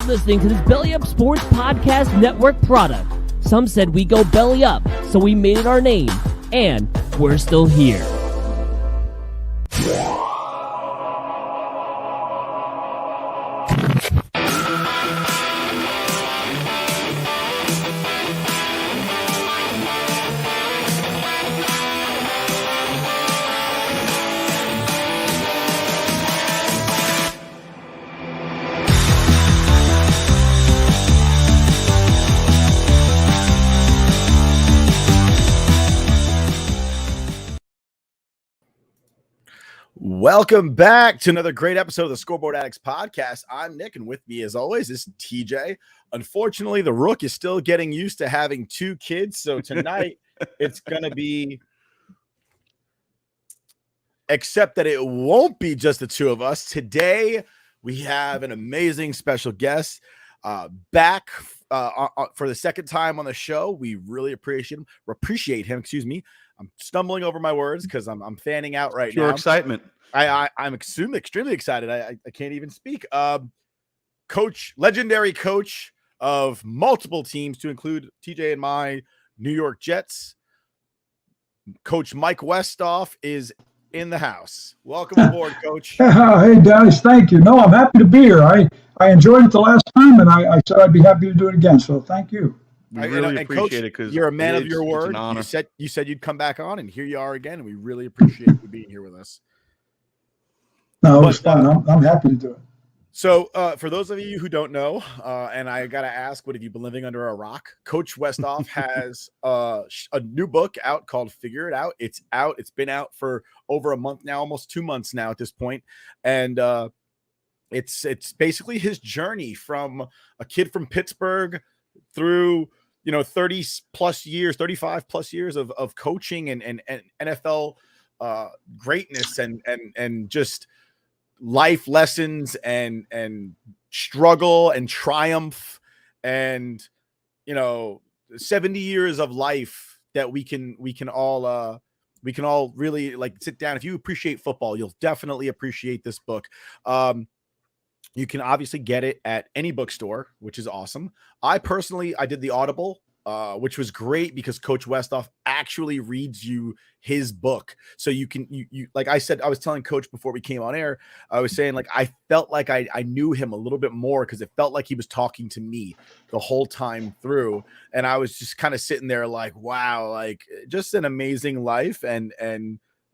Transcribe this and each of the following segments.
Listening to this Belly Up Sports Podcast Network product. Some said we go belly up, so we made it our name, and we're still here. Welcome back to another great episode of the Scoreboard Addicts podcast. I'm Nick, and with me, as always, is TJ. Unfortunately, the Rook is still getting used to having two kids, so tonight it's going to be, except that it won't be just the two of us. Today, we have an amazing special guest back for the second time on the show. We really appreciate him. Excuse me. I'm stumbling over my words because I'm fanning out right now. Pure excitement. I'm extremely excited. I can't even speak. Legendary coach of multiple teams, to include TJ and my New York Jets. Coach Mike Westhoff is in the house. Welcome aboard, Coach. Hey, Dennis, thank you. No, I'm happy to be here. I enjoyed it the last time, and I said I'd be happy to do it again. So thank you. We really appreciate Coach, it because you're a man of your word. You said you'd come back on, and here you are again. And we really appreciate you being here with us. No, it was fun. I'm happy to do it. So for those of you who don't know, and I got to ask, what have you been living under a rock? Coach Westhoff has a new book out called Figure It Out. It's out. It's been out for over a month now, almost 2 months now at this point. And it's basically his journey from a kid from Pittsburgh through 35 plus years of coaching and NFL greatness and just life lessons and struggle and triumph and 70 years of life that we can all really like sit down. If you appreciate football, you'll definitely appreciate this book. You can obviously get it at any bookstore, which is awesome. I did the Audible, which was great because Coach Westhoff actually reads you his book. So you can, like I said, I was telling Coach before we came on air, I was saying like, I felt like I knew him a little bit more because it felt like he was talking to me the whole time through. And I was just kind of sitting there like, wow, like just an amazing life. And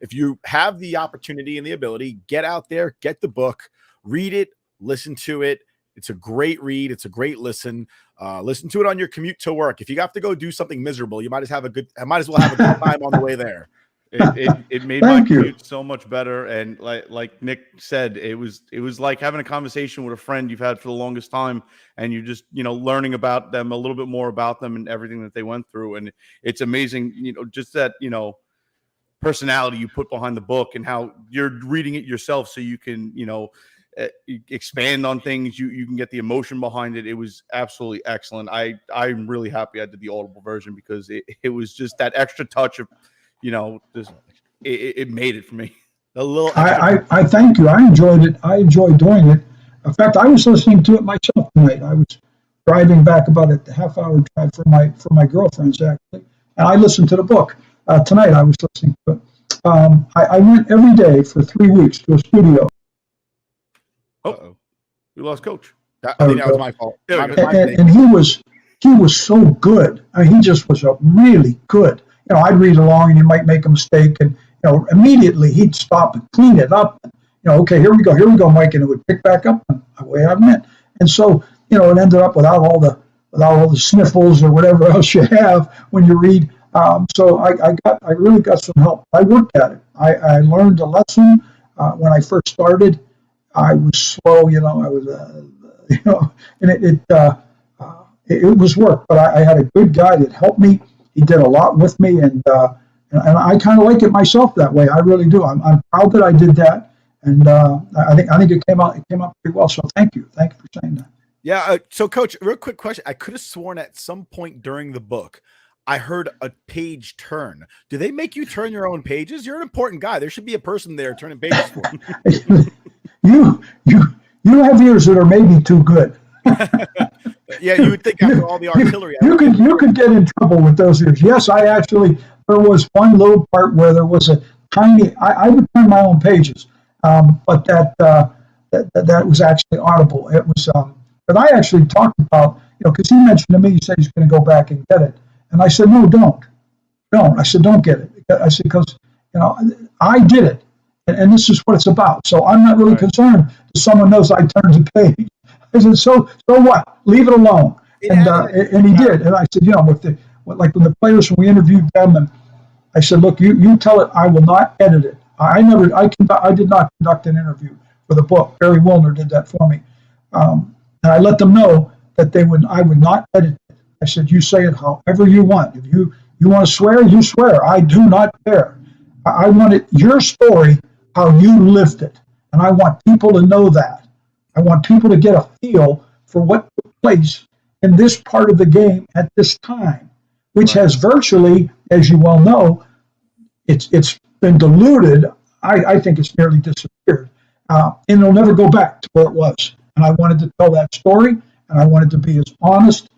if you have the opportunity and the ability, get out there, get the book, read it, listen to it. It's a great read. It's a great listen. Listen to it on your commute to work. If you have to go do something miserable, you might as well have a good time on the way there. It made my commute so much better. And like Nick said, it was like having a conversation with a friend you've had for the longest time, and you're just learning about them a little bit more about them and everything that they went through. And it's amazing, just that personality you put behind the book and how you're reading it yourself, so you can expand on things. You can get the emotion behind it. It was absolutely excellent. I'm really happy I did the Audible version because it was just that extra touch of it made it for me. I thank you. I enjoyed it. I enjoyed doing it. In fact, I was listening to it myself tonight. I was driving back about a half-hour drive for my girlfriend's actually, and I listened to the book tonight. I was listening to it. I went every day for 3 weeks to a studio. Oh, we lost Coach. I think that was my fault. And he was so good. I mean, he just was a really good. I'd read along, and you might make a mistake, and immediately he'd stop and clean it up. Okay, here we go, Mike, and it would pick back up and away I went. And so, it ended up without all the sniffles or whatever else you have when you read. So I really got some help. I worked at it. I learned a lesson when I first started. I was slow, I was, and it was work, but I had a good guy that helped me. He did a lot with me, and I kind of like it myself that way. I really do. I'm proud that I did that, and I think it came out pretty well. So thank you for saying that. Yeah. So, Coach, real quick question: I could have sworn at some point during the book I heard a page turn. Do they make you turn your own pages? You're an important guy. There should be a person there turning pages for you. You have ears that are maybe too good. Yeah, you would think after all the artillery. You could get in trouble with those ears. Yes, there was one little part where there was a tiny, I would turn my own pages, but that was actually audible. It was, but I actually talked about, because he mentioned to me, he said he's going to go back and get it. And I said, no, don't. I said, don't get it. I said, because, I did it. And this is what it's about. So I'm not really concerned if someone knows I turned the page. I said, so what? Leave it alone. And he did. And I said, when the players, when we interviewed them, and I said, look, you tell it, I will not edit it. I did not conduct an interview for the book. Barry Wilner did that for me. And I let them know that I would not edit it. I said, you say it however you want. If you want to swear, you swear. I do not care. I want it, your story, how you lived it. And I want people to know that. I want people to get a feel for what took place in this part of the game at this time, which has virtually, as you well know, it's been diluted. I think it's nearly disappeared. And it'll never go back to where it was. And I wanted to tell that story, and I wanted to be as honest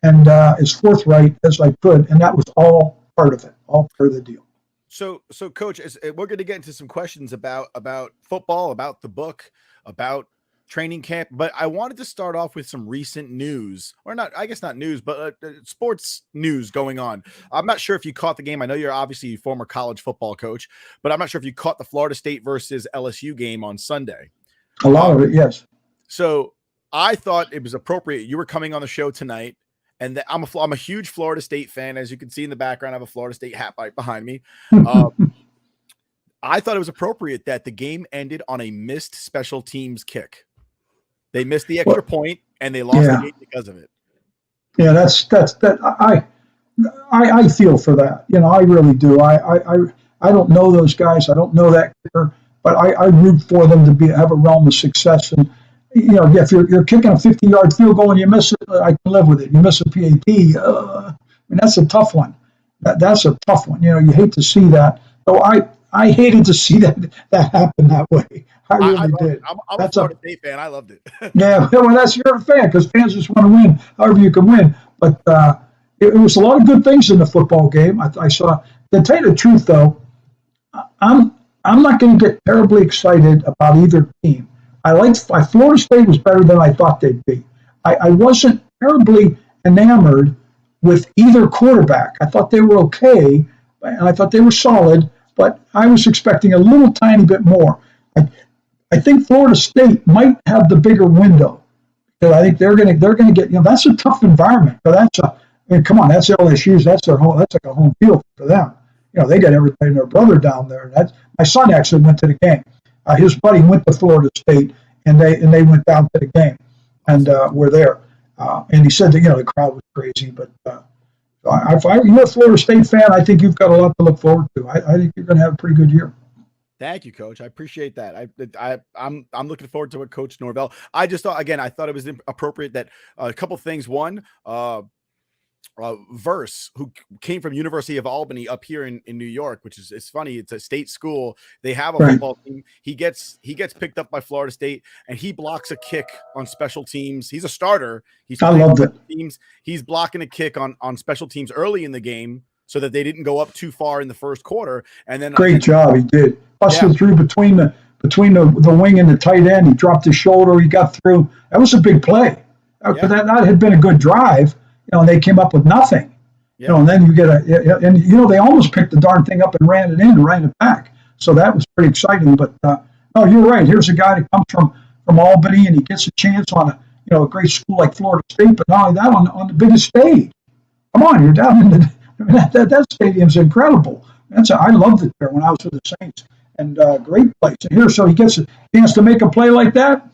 and as forthright as I could. And that was all part of it, all part of the deal. So Coach, we're going to get into some questions about football, about the book, about training camp, but I wanted to start off with some recent news, or not, I guess not news, but sports news going on. I'm not sure if you caught the game. I know you're obviously a former college football coach, but I'm not sure if you caught the Florida State versus LSU game on Sunday. A lot of it, yes. So I thought it was appropriate. You were coming on the show tonight, and I'm a huge Florida State fan. As you can see in the background, I have a Florida State hat right behind me. I thought it was appropriate that the game ended on a missed special teams kick. They missed the extra point, and they lost the game because of it. Yeah, that's I feel for that. I really do. I don't know those guys. I don't know that kicker, but I root for them to have a realm of success. And if you're kicking a 50-yard field goal and you miss it, I can live with it. You miss a PAT. That's a tough one. That's a tough one. You hate to see that. So I hated to see that happen that way. I really did. I'm a Florida State fan. I loved it. Yeah, well, you're a fan because fans just want to win however you can win. But it was a lot of good things in the football game. I saw. To tell you the truth, though, I'm not going to get terribly excited about either team. Florida State was better than I thought they'd be. I wasn't terribly enamored with either quarterback. I thought they were okay, and I thought they were solid, but I was expecting a little tiny bit more. I think Florida State might have the bigger window because I think they're going to get. That's a tough environment. But come on, that's LSU's. That's their home. That's like a home field for them. They got everybody and their brother down there. My son actually went to the game. His buddy went to Florida State, and they went down to the game, and were there. And he said that the crowd was crazy, but if you're a Florida State fan, I think you've got a lot to look forward to. I think you're going to have a pretty good year. Thank you, Coach. I appreciate that. I'm looking forward to what Coach Norvell. I thought it was appropriate that a couple things. One, Verse, who came from University of Albany up here in New York, which is, it's funny. It's a state school. They have a football team. He gets picked up by Florida State, and he blocks a kick on special teams. He's a starter. I loved it. He's blocking a kick on special teams early in the game so that they didn't go up too far in the first quarter. And then great job he did. Busted through between the wing and the tight end. He dropped his shoulder. He got through. That was a big play. That had been a good drive. And they came up with nothing. And then you get they almost picked the darn thing up and ran it back. So that was pretty exciting. But no, you're right. Here's a guy that comes from Albany, and he gets a chance on a great school like Florida State. But not only that, on the biggest stage. Come on, you're down in that stadium's incredible. I loved it there when I was with the Saints, and great place. And here, so he gets a chance to make a play like that.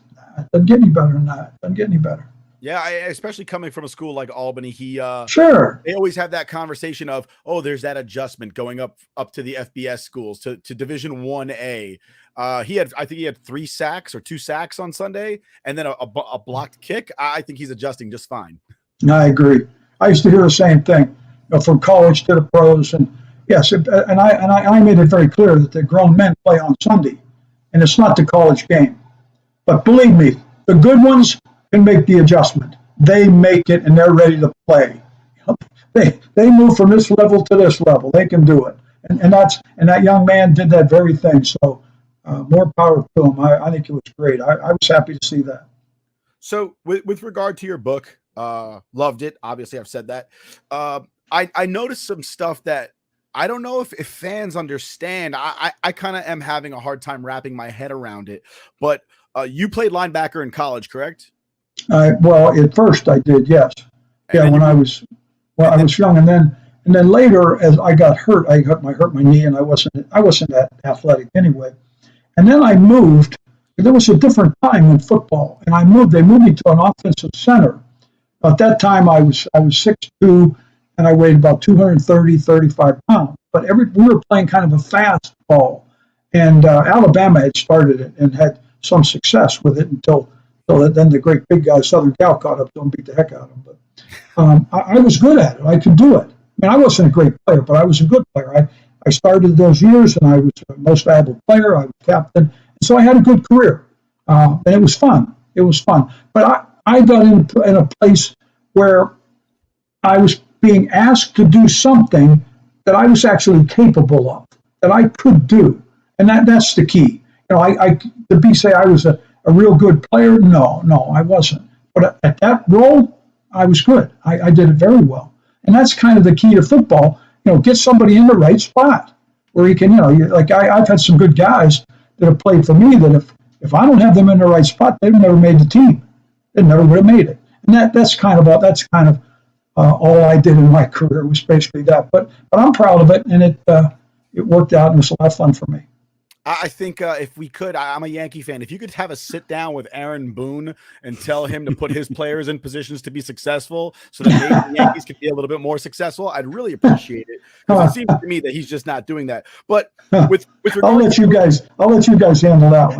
Doesn't get any better than that. Doesn't get any better. Yeah, especially coming from a school like Albany, sure. They always have that conversation of, there's that adjustment going up to the FBS schools to Division 1A. I think he had 3 sacks or 2 sacks on Sunday, and then a blocked kick. I think he's adjusting just fine. I agree. I used to hear the same thing from college to the pros, and yes, and I made it very clear that the grown men play on Sunday, and it's not the college game. But believe me, the good ones can make the adjustment. they make it and they're ready to play. They move from this level to this level. They can do it, and that young man did that very thing. So more power to him. I think it was great. I was happy to see that. So with regard to your book, loved it. Obviously, I've said that. I noticed some stuff that I don't know if fans understand. I kind of am having a hard time wrapping my head around it. But you played linebacker in college, correct? Well, at first I did, yes. Yeah, when I was young, and then later as I got hurt, I hurt my knee, and I wasn't that athletic anyway. And then I moved. There was a different time in football, and they moved me to an offensive center. At that time, I was 6'2", and I weighed about 235 pounds. But we were playing kind of a fast ball, and Alabama had started it and had some success with it until then the great big guy Southern Cal caught up to him and beat the heck out of him. But I was good at it. I could do it. I mean, I wasn't a great player, but I was a good player. I started those years, and I was the most valuable player. I was captain. So I had a good career, and it was fun. It was fun. But I got in a place where I was being asked to do something that I was actually capable of, that I could do, and that's the key. Say I was a real good player. No, I wasn't. But at that role, I was good. I did it very well, and that's kind of the key to football. Get somebody in the right spot where he can. I've had some good guys that have played for me that if I don't have them in the right spot, they've never made the team. They never would have made it. And that's kind of all I did in my career was basically that. But I'm proud of it, and it worked out, and it was a lot of fun for me. I think if we could, I'm a Yankee fan. If you could have a sit down with Aaron Boone and tell him to put his players in positions to be successful so that maybe the Yankees could be a little bit more successful, I'd really appreciate it. Because it seems to me that he's just not doing that. But with I'll let you guys handle that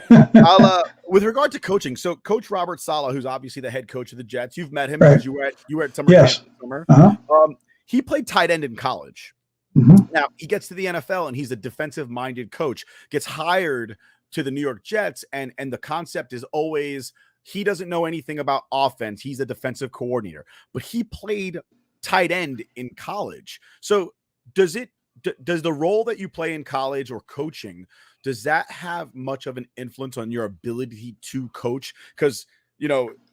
one. With regard to coaching, so Coach Robert Saleh, who's obviously the head coach of the Jets, you've met him because you were at summer camp this summer. Uh-huh. He played tight end in college. Mm-hmm. Now he gets to the NFL and he's a defensive-minded coach, gets hired to the New York Jets, and the concept is always he doesn't know anything about offense. He's a defensive coordinator, but he played tight end in college. So does the role that you play in college or coaching, does that have much of an influence on your ability to coach? Because,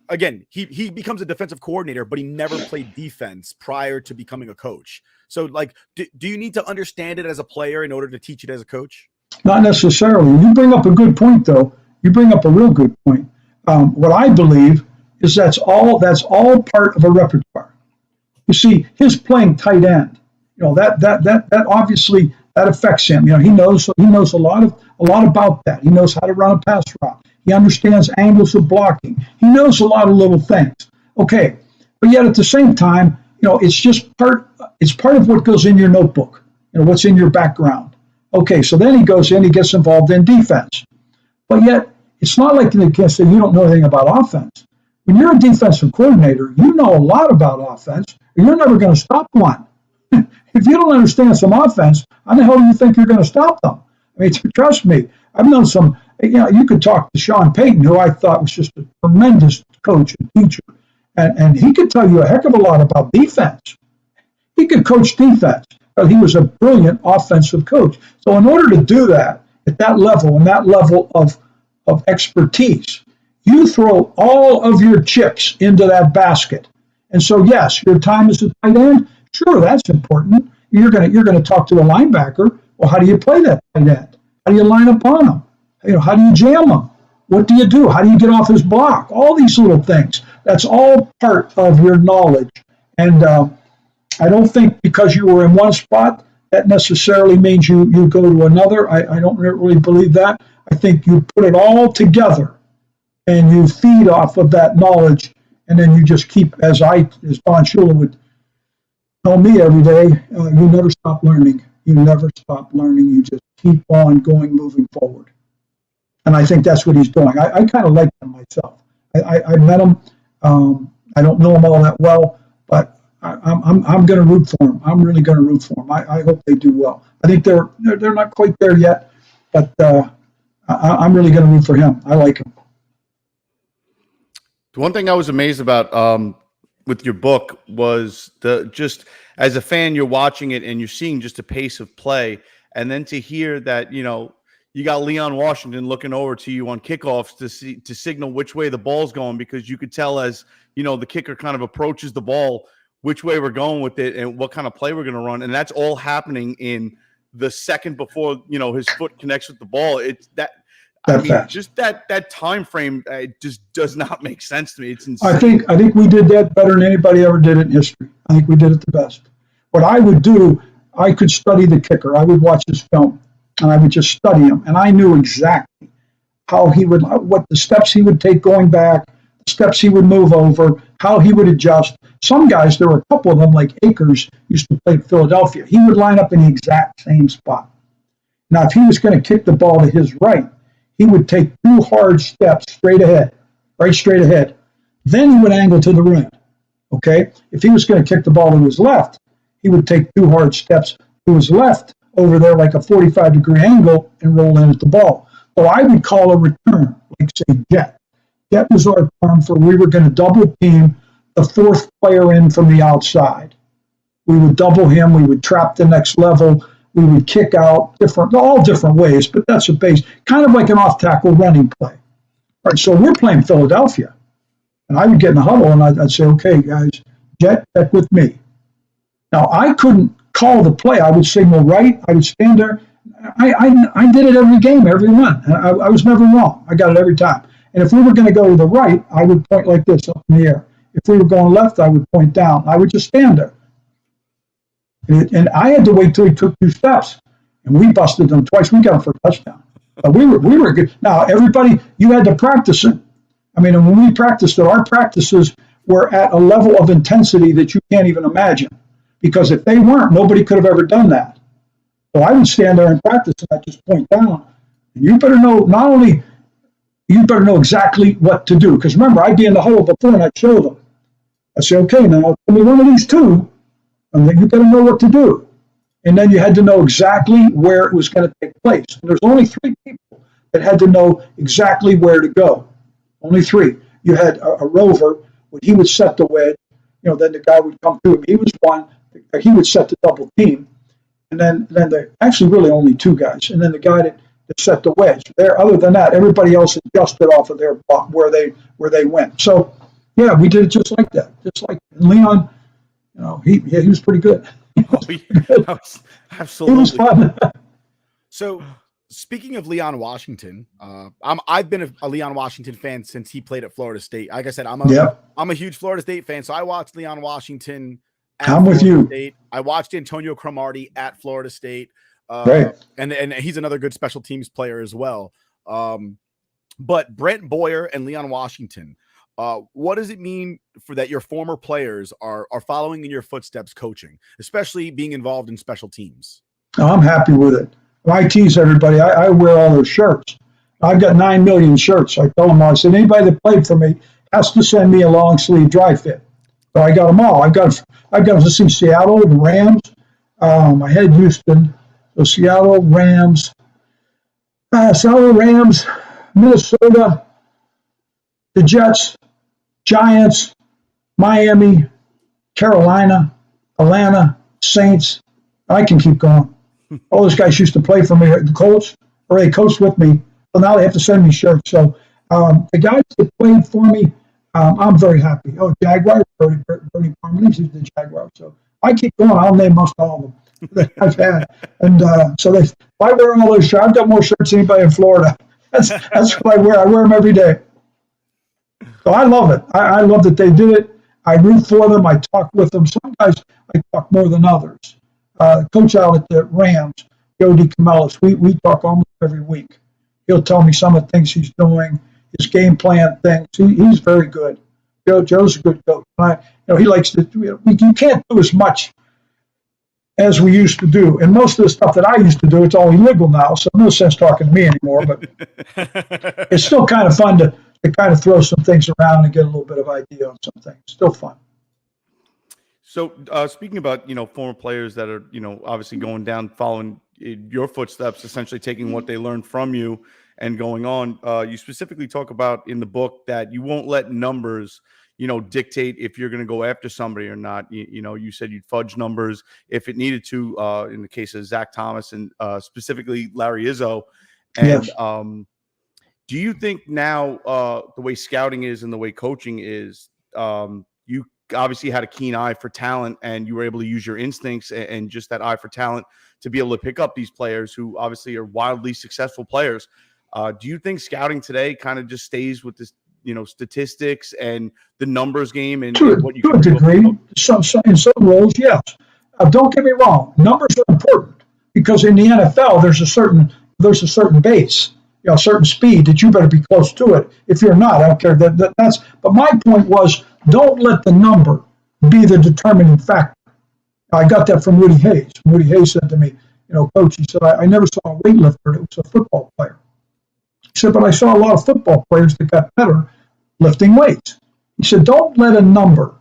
again, he becomes a defensive coordinator, but he never played defense prior to becoming a coach. So, do you need to understand it as a player in order to teach it as a coach? Not necessarily. You bring up a good point, though. You bring up a real good point. What I believe is that's all part of a repertoire. You see, his playing tight end, that obviously that affects him. He knows a lot about that. He knows how to run a pass route. He understands angles of blocking. He knows a lot of little things. Okay, but yet at the same time, it's just part of what goes in your notebook, what's in your background. Okay, so then he goes in, he gets involved in defense. But yet, it's not like you can say you don't know anything about offense. When you're a defensive coordinator, you know a lot about offense, and you're never going to stop one. If you don't understand some offense, how the hell do you think you're going to stop them? I mean, trust me, I've known some, you could talk to Sean Payton, who I thought was just a tremendous coach and teacher. And he could tell you a heck of a lot about defense. He could coach defense, but he was a brilliant offensive coach. So in order to do that at that level and that level of expertise, you throw all of your chips into that basket. And so, yes, your time as a tight end, sure, that's important. You're gonna talk to a linebacker. Well, how do you play that tight end? How do you line up on him? How do you jam him? What do you do? How do you get off his block? All these little things. That's all part of your knowledge. And I don't think because you were in one spot, that necessarily means you go to another. I don't really believe that. I think you put it all together and you feed off of that knowledge. And then you just keep, as Don Shula would tell me every day, you never stop learning. You never stop learning. You just keep on going, moving forward. And I think that's what he's doing. I kind of like him myself. I met him. I don't know him all that well, but I'm going to root for him. I'm really going to root for him. I hope they do well. I think they're not quite there yet, but I'm really going to root for him. I like him. The one thing I was amazed about with your book was just as a fan, you're watching it and you're seeing just a pace of play. And then to hear that, you got Leon Washington looking over to you on kickoffs to signal which way the ball's going, because you could tell as, the kicker kind of approaches the ball, which way we're going with it and what kind of play we're going to run. And that's all happening in the second before, his foot connects with the ball. It's just that time frame just does not make sense to me. It's insane. I think we did that better than anybody ever did it in history. I think we did it the best. What I would do, I could study the kicker. I would watch his film and I would just study him. And I knew exactly what the steps he would take going back, the steps he would move over, how he would adjust. Some guys, there were a couple of them, like Akers, used to play at Philadelphia. He would line up in the exact same spot. Now, if he was going to kick the ball to his right, he would take 2 hard steps right straight ahead. Then he would angle to the rim. Okay? If he was going to kick the ball to his left, he would take 2 hard steps to his left over there like a 45-degree angle and roll in at the ball. So I would call a return, like say jet. Jet was our term for we were going to double team the 4th player in from the outside. We would double him. We would trap the next level. We would kick out all different ways, but that's a base, kind of like an off-tackle running play. All right, so we're playing Philadelphia. And I would get in the huddle and I'd say, okay, guys, jet with me. Now, I couldn't call the play. I would signal right. I would stand there. I did it every game, every one. And I was never wrong. I got it every time. And if we were going to go to the right, I would point like this up in the air. If we were going left, I would point down. I would just stand there. And I had to wait till he took 2 steps. And we busted them twice. We got him for a touchdown. But we were good. Now, everybody, you had to practice it. I mean, and when we practiced it, our practices were at a level of intensity that you can't even imagine. Because if they weren't, nobody could have ever done that. So I would stand there and practice, and I'd just point down. And you better know, you better know exactly what to do. Because remember, I'd be in the huddle before, and I'd show them. I'd say, okay, now, give me one of these 2, and then you better know what to do. And then you had to know exactly where it was going to take place. And there's only 3 people that had to know exactly where to go. Only 3. You had a rover, when he would set the wedge, then the guy would come to him. He was one. He would set the double team. And then actually really only 2 guys. And then the guy that set the wedge. There, other than that, everybody else adjusted off of their where they went. So yeah, we did it just like that. Just like Leon, he was pretty good. Absolutely. It was fun. So speaking of Leon Washington, I've been a Leon Washington fan since he played at Florida State. Like I said, I'm a huge Florida State fan, so I watched Leon Washington. I'm with you. State. I watched Antonio Cromartie at Florida State, right. and he's another good special teams player as well. But Brent Boyer and Leon Washington, what does it mean for that your former players are following in your footsteps coaching, especially being involved in special teams? I'm happy with it. I tease everybody. I wear all their shirts. I've got 9 million shirts. I tell them all. I said, anybody that played for me has to send me a long sleeve dry fit. So I got them all. I've got to see Seattle, the Rams. I had Houston, so Seattle, Rams, Minnesota, the Jets, Giants, Miami, Carolina, Atlanta, Saints. I can keep going. All those guys used to play for me at the Colts, or they coached with me. So now they have to send me shirts. So the guys that played for me, I'm very happy. Oh, Jaguars, Bernie Parmelis is the Jaguars. So I keep going. I'll name most all of them that I've had. And so if I wear all those shirts, I've got more shirts than anybody in Florida. That's what I wear. I wear them every day. So I love it. I love that they did it. I root for them. I talk with them. Some guys I talk more than others. Coach out at the Rams, Jody Camellis, we talk almost every week. He'll tell me some of the things he's doing, his game plan things. He's very good. Joe's a good coach. He likes to. You can't do as much as we used to do, and most of the stuff that I used to do, it's all illegal now. So no sense talking to me anymore. But it's still kind of fun to kind of throw some things around and get a little bit of idea on some things. Still fun. So speaking about, former players that are, obviously going down, following your footsteps, essentially taking what they learned from you and going on. You specifically talk about in the book that you won't let numbers, dictate if you're going to go after somebody or not. You said you'd fudge numbers if it needed to, in the case of Zach Thomas and specifically Larry Izzo. And Yes. Do you think now the way scouting is and the way coaching is, you obviously had a keen eye for talent and you were able to use your instincts and just that eye for talent to be able to pick up these players who obviously are wildly successful players. Do you think scouting today kind of just stays with this, statistics and the numbers game and what you to can a do? degree, in some roles, yes. Don't get me wrong. Numbers are important because in the NFL, there's a certain base, a certain speed that you better be close to it. If you're not, I don't care. But my point was, don't let the number be the determining factor. I got that from Woody Hayes. Woody Hayes said to me, Coach, he said, I never saw a weightlifter that was a football player. He said, but I saw a lot of football players that got better lifting weights. He said, don't let a number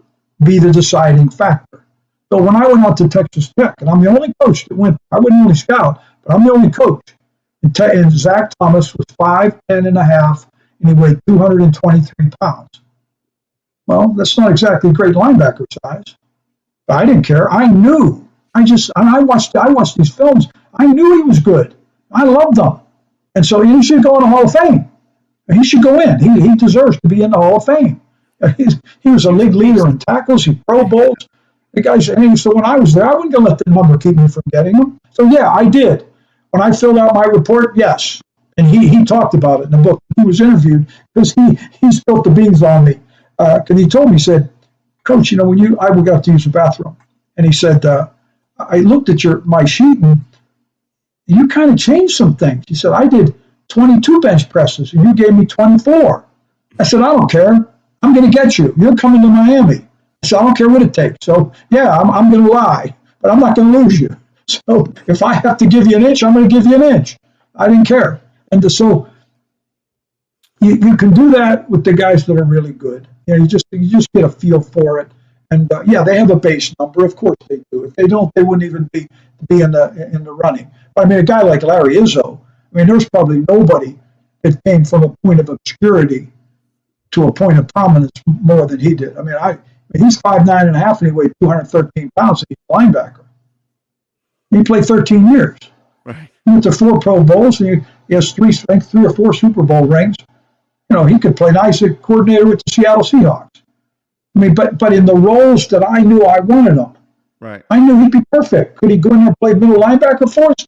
be the deciding factor. So when I went out to Texas Tech, and I'm the only coach that went, I wasn't only scout, but I'm the only coach. And Zach Thomas was 5'10 and a half, and he weighed 223 pounds. Well, that's not exactly great linebacker size. But I didn't care. I knew. I watched these films. I knew he was good. I loved him. And so he should go in the Hall of Fame. He should go in. He deserves to be in the Hall of Fame. He was a league leader in tackles. He Pro Bowls. The guys. So when I was there, I wasn't going to let the number keep me from getting him. So yeah, I did. When I filled out my report, yes. And he talked about it in the book. He was interviewed because he spilled the beans on me. Because he told me, he said, Coach, when I would go to use the bathroom. And he said, I looked at my sheet and you kind of changed some things. He said, I did 22 bench presses and you gave me 24. I said, I don't care. I'm going to get you. You're coming to Miami. I said, I don't care what it takes. So yeah, I'm going to lie, but I'm not going to lose you. So if I have to give you an inch, I'm going to give you an inch. I didn't care. And so you can do that with the guys that are really good. You just get a feel for it. And they have a base number. Of course they do. If they don't, they wouldn't even be in the running. But I mean, a guy like Larry Izzo, there's probably nobody that came from a point of obscurity to a point of prominence more than he did. He's 5'9 and a half and he weighed 213 pounds and he's a linebacker. He played 13 years. Right. He went to 4 Pro Bowls and he has 3 or 4 Super Bowl rings. He could play nice at coordinator with the Seattle Seahawks. But in the roles that I knew I wanted him, right. I knew he'd be perfect. Could he go in there and play middle linebacker for us?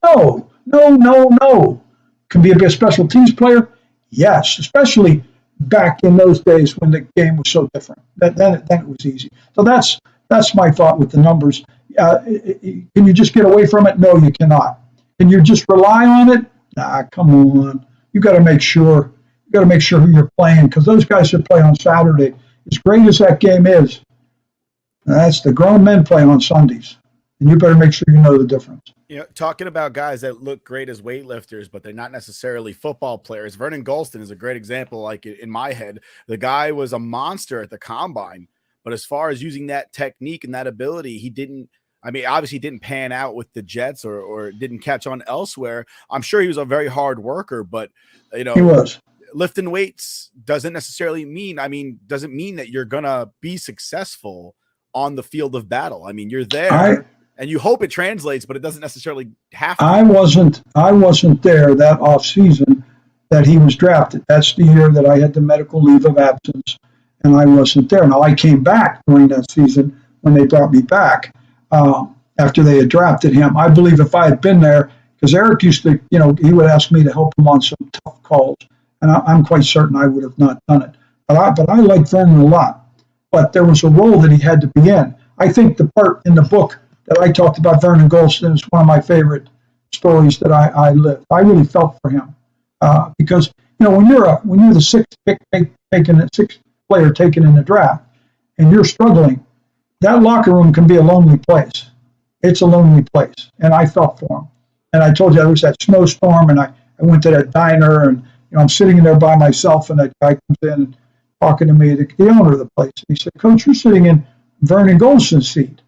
No. Can be a special teams player? Yes, especially back in those days when the game was so different. Then it was easy. So that's my thought with the numbers. Can you just get away from it? No, you cannot. Can you just rely on it? Nah, come on. You got to make sure. You got to make sure who you're playing because those guys that play on Saturday, as great as that game is, that's the grown men play on Sundays, and you better make sure you know the difference. Talking about guys that look great as weightlifters, but they're not necessarily football players. Vernon Gholston is a great example. Like in my head, the guy was a monster at the combine, but as far as using that technique and that ability, he didn't. Obviously didn't pan out with the Jets or didn't catch on elsewhere. I'm sure he was a very hard worker, but he was. Lifting weights doesn't necessarily mean that you're going to be successful on the field of battle. You're there and you hope it translates, but it doesn't necessarily have to. I wasn't there that off season that he was drafted. That's the year that I had the medical leave of absence and I wasn't there. Now I came back during that season when they brought me back. After they had drafted him. I believe if I had been there, because Eric used to, he would ask me to help him on some tough calls, and I'm quite certain I would have not done it. But I liked Vernon a lot. But there was a role that he had to be in. I think the part in the book that I talked about Vernon Gholston is one of my favorite stories that I lived. I really felt for him because when you're the sixth player taken in the draft, and you're struggling. That locker room can be a lonely place. It's a lonely place. And I felt for him. And I told you there was that snowstorm and I went to that diner and I'm sitting in there by myself and that guy comes in and talking to me, the owner of the place. He said, Coach, you're sitting in Vernon Gholston's seat.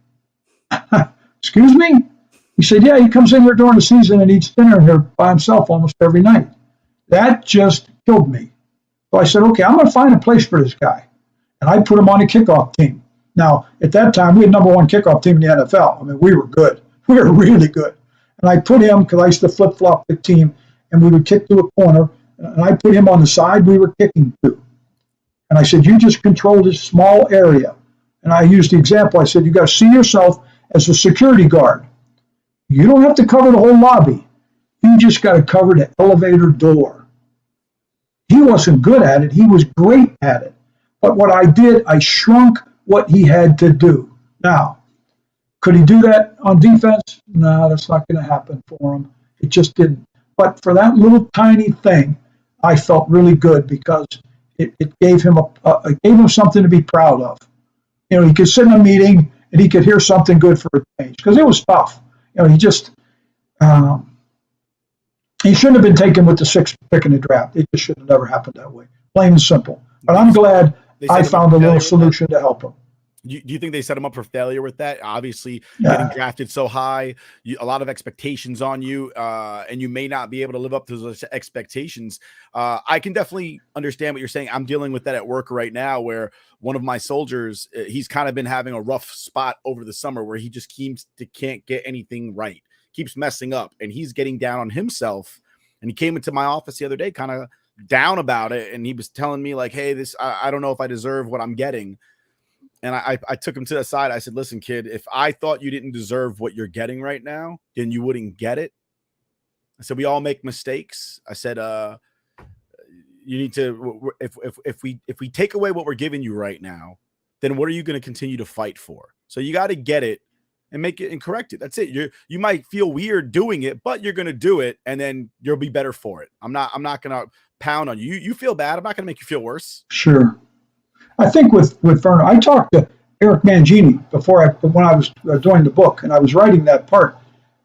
Excuse me? He said, yeah, he comes in here during the season and eats dinner here by himself almost every night. That just killed me. So I said, okay, I'm going to find a place for this guy. And I put him on a kickoff team. Now, at that time, we had number one kickoff team in the NFL. I mean, we were good. We were really good. And I put him, because I used to flip-flop the team, and we would kick to a corner. And I put him on the side we were kicking to. And I said, you just control this small area. And I used the example. I said, you got to see yourself as a security guard. You don't have to cover the whole lobby. You just got to cover the elevator door. He wasn't good at it. He was great at it. But what I did, I shrunk what he had to do. Now, could he do that on defense? No, that's not going to happen for him. It just didn't. But for that little tiny thing, I felt really good because it gave him it gave him something to be proud of. You know, he could sit in a meeting and he could hear something good for a change because it was tough. You know, he just he shouldn't have been taken with the 6th pick in the draft. It just should have never happened that way. Plain and simple. But I'm glad I found a little solution to help him. Do you think they set him up for failure with that? Obviously, getting drafted so high, a lot of expectations on you, and you may not be able to live up to those expectations. I can definitely understand what you're saying. I'm dealing with that at work right now, where one of my soldiers, he's kind of been having a rough spot over the summer where he just can't get anything right, keeps messing up, and he's getting down on himself. And he came into my office the other day kind of down about it, and he was telling me like, hey, I don't know if I deserve what I'm getting. And I took him to the side. I said, listen, kid, if I thought you didn't deserve what you're getting right now, then you wouldn't get it. I said, we all make mistakes. I said, you need to, if we take away what we're giving you right now, then what are you going to continue to fight for? So you got to get it and make it and correct it. That's it. You might feel weird doing it, but you're going to do it, and then you'll be better for it. I'm not going to pound on you. You feel bad. I'm not going to make you feel worse. Sure. I think with Vernon, I talked to Eric Mangini when I was doing the book, and I was writing that part,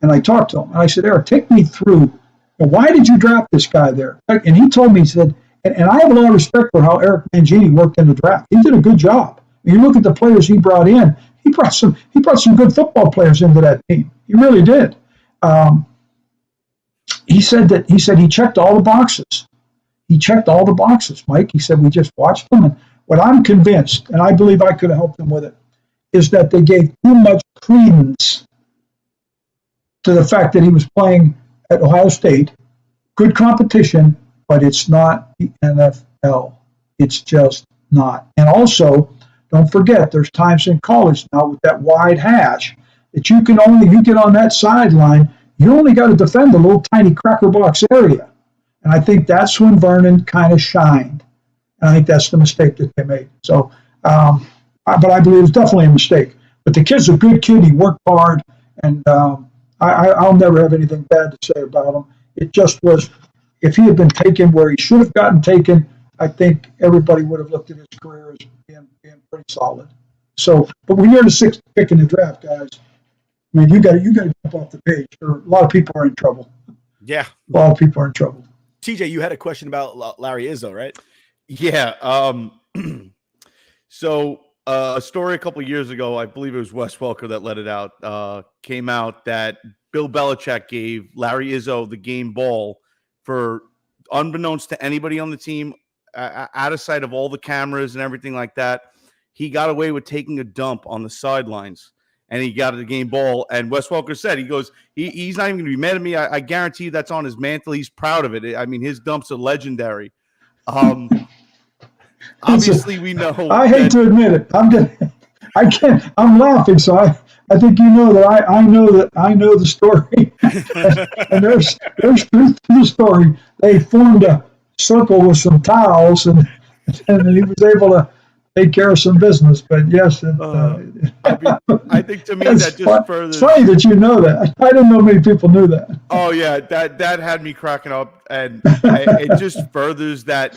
and I talked to him, and I said, Eric, take me through, why did you draft this guy there? And he told me, he said, and I have a lot of respect for how Eric Mangini worked in the draft. He did a good job. When you look at the players he brought in, he brought some good football players into that team. He really did. He said he checked all the boxes. He checked all the boxes, Mike. He said, we just watched them, and what I'm convinced, and I believe I could have helped them with it, is that they gave too much credence to the fact that he was playing at Ohio State. Good competition, but it's not the NFL. It's just not. And also, don't forget, there's times in college now with that wide hash that you get on that sideline, you only got to defend a little tiny cracker box area. And I think that's when Vernon kind of shined. I think that's the mistake that they made. So, but I believe it's definitely a mistake. But the kid's a good kid. He worked hard, and I'll never have anything bad to say about him. It just was, if he had been taken where he should have gotten taken, I think everybody would have looked at his career as being pretty solid. So, but when you're the 6th pick in the draft, guys, I mean, you got to jump off the page. A lot of people are in trouble. Yeah, a lot of people are in trouble. TJ, you had a question about Larry Izzo, right? Yeah. So a story a couple of years ago, I believe it was Wes Welker that let it out, came out that Bill Belichick gave Larry Izzo the game ball for, unbeknownst to anybody on the team, out of sight of all the cameras and everything like that. He got away with taking a dump on the sidelines, and he got the game ball. And Wes Welker said, he goes, he's not even going to be mad at me. I guarantee you that's on his mantle. He's proud of it. I mean, his dumps are legendary. Obviously, we know. I hate to admit it. I'm laughing, so I think you know that I know the story. And there's truth to the story. They formed a circle with some towels, and he was able to take care of some business. But yes, I think to me that just further. It's funny that you know that. I didn't know many people knew that. Oh yeah, that had me cracking up, and it just furthers that,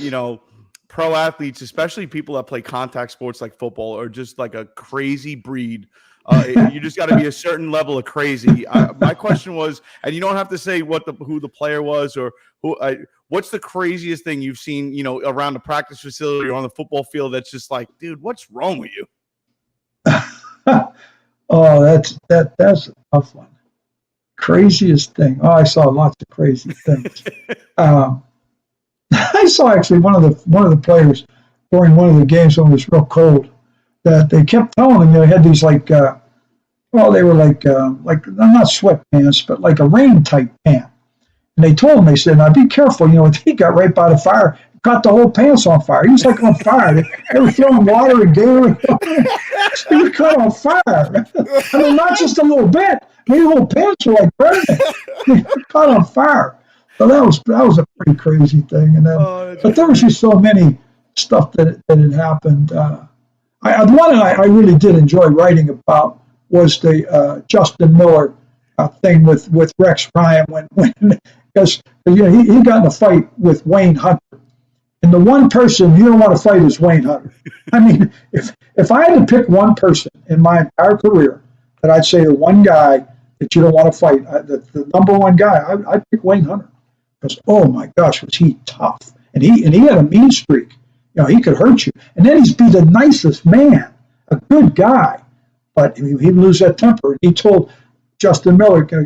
pro athletes, especially people that play contact sports like football, are just like a crazy breed. You just got to be a certain level of crazy. My question was, and you don't have to say who the player was or who. What's the craziest thing you've seen, around the practice facility or on the football field? That's just like, dude, what's wrong with you? Oh, that's a tough one. Craziest thing. Oh, I saw lots of crazy things. I saw actually one of the players during one of the games when it was real cold that they kept telling him they had these they were like not sweatpants, but like a rain type pant. And they told him, they said, now be careful, if he got right by the fire, caught the whole pants on fire. He was like on fire. They were throwing water and Gatorade. He was caught on fire. I mean, not just a little bit. The whole pants were like burning. He was caught on fire. So that was a pretty crazy thing. And then, but there was just so many stuff that had happened. The one I really did enjoy writing about was the Justin Miller thing with Rex Ryan when because he got in a fight with Wayne Hunter. And the one person you don't want to fight is Wayne Hunter. I mean, if I had to pick one person in my entire career that I'd say the one guy that you don't want to fight, the number one guy, I'd pick Wayne Hunter. Because, oh my gosh, was he tough. And he had a mean streak. He could hurt you. And then he'd be the nicest man, a good guy. But he'd lose that temper. And he told Justin Miller, we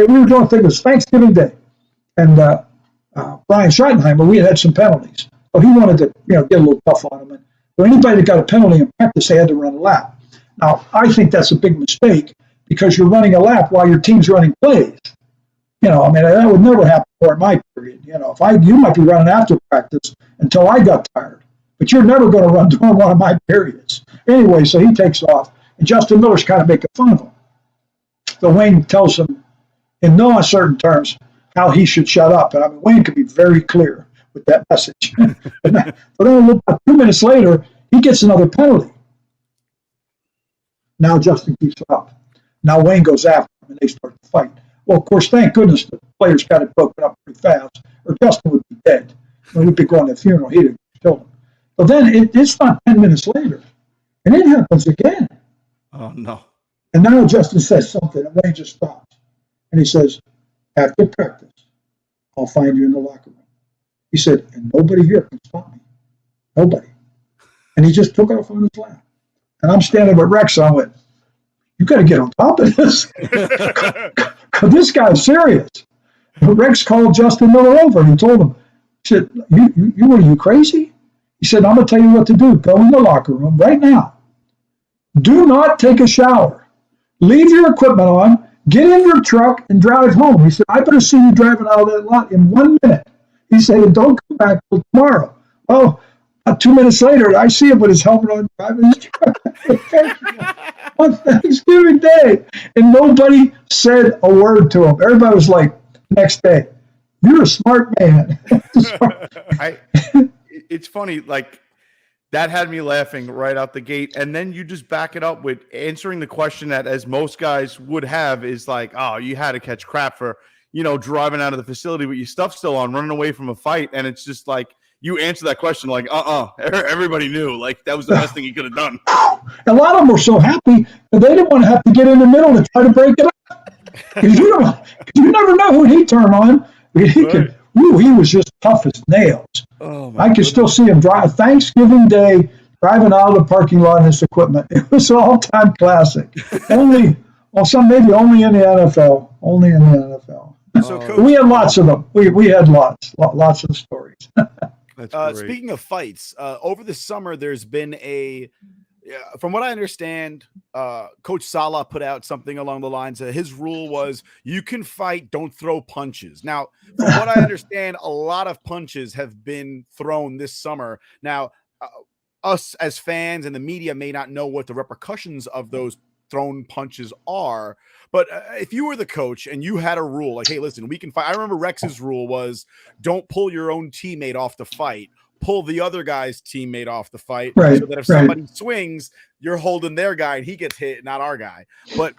were doing things, it was Thanksgiving Day. And Brian Schottenheimer, we had some penalties. So he wanted to, get a little tough on him. And so anybody that got a penalty in practice, they had to run a lap. Now, I think that's a big mistake because you're running a lap while your team's running plays. That would never happen during my period. You might be running after practice until I got tired, but you're never going to run during one of my periods. Anyway, so he takes off, and Justin Miller's kind of making fun of him. So Wayne tells him in no uncertain terms how he should shut up. And Wayne could be very clear with that message. But then about 2 minutes later, he gets another penalty. Now Justin keeps up. Now Wayne goes after him, and they start to fight. Well, of course, thank goodness the players got it broken up pretty fast, or Justin would be dead. We'd be going to the funeral. He'd have killed him. But then it's not 10 minutes later, and it happens again. Oh, no. And now Justin says something, and Wayne just stops. And he says, after practice, I'll find you in the locker room. He said, and nobody here can stop me. Nobody. And he just took off on his lap. And I'm standing with Rex, and I went, you got to get on top of this. Because this guy's serious. Rex called Justin Miller over, and he told him, he said, you crazy? He said, I'm going to tell you what to do. Go in the locker room right now. Do not take a shower. Leave your equipment on. Get in your truck and drive home. He said, I better see you driving out of that lot in 1 minute. He said, and don't come back till tomorrow. Well, 2 minutes later, I see him with his helmet on driving his truck on Thanksgiving Day. And nobody said a word to him. Everybody was like, next day, you're a smart man. It's funny, like, that had me laughing right out the gate. And then you just back it up with answering the question that, as most guys would have, is like, oh, you had to catch crap for, driving out of the facility with your stuff still on, running away from a fight. And it's just like, you answer that question like, everybody knew. Like, that was the best thing he could have done. A lot of them were so happy that they didn't want to have to get in the middle to try to break it up. Because you never know who he turned on. He was just tough as nails. Oh, I can still see him drive Thanksgiving Day, driving out of the parking lot in his equipment. It was an all-time classic. Maybe only in the NFL. Only in the NFL. So, Coach, we had lots of them. We had lots of stories. Speaking of fights, over the summer, there's been from what I understand, Coach Sala put out something along the lines of his rule was you can fight, don't throw punches. Now, from what I understand, a lot of punches have been thrown this summer. Now, us as fans and the media may not know what the repercussions of those thrown punches are. But if you were the coach and you had a rule like, hey, listen, we can fight. I remember Rex's rule was don't pull your own teammate off the fight. Pull the other guy's teammate off the fight, so that if somebody swings, you're holding their guy and he gets hit, not our guy. But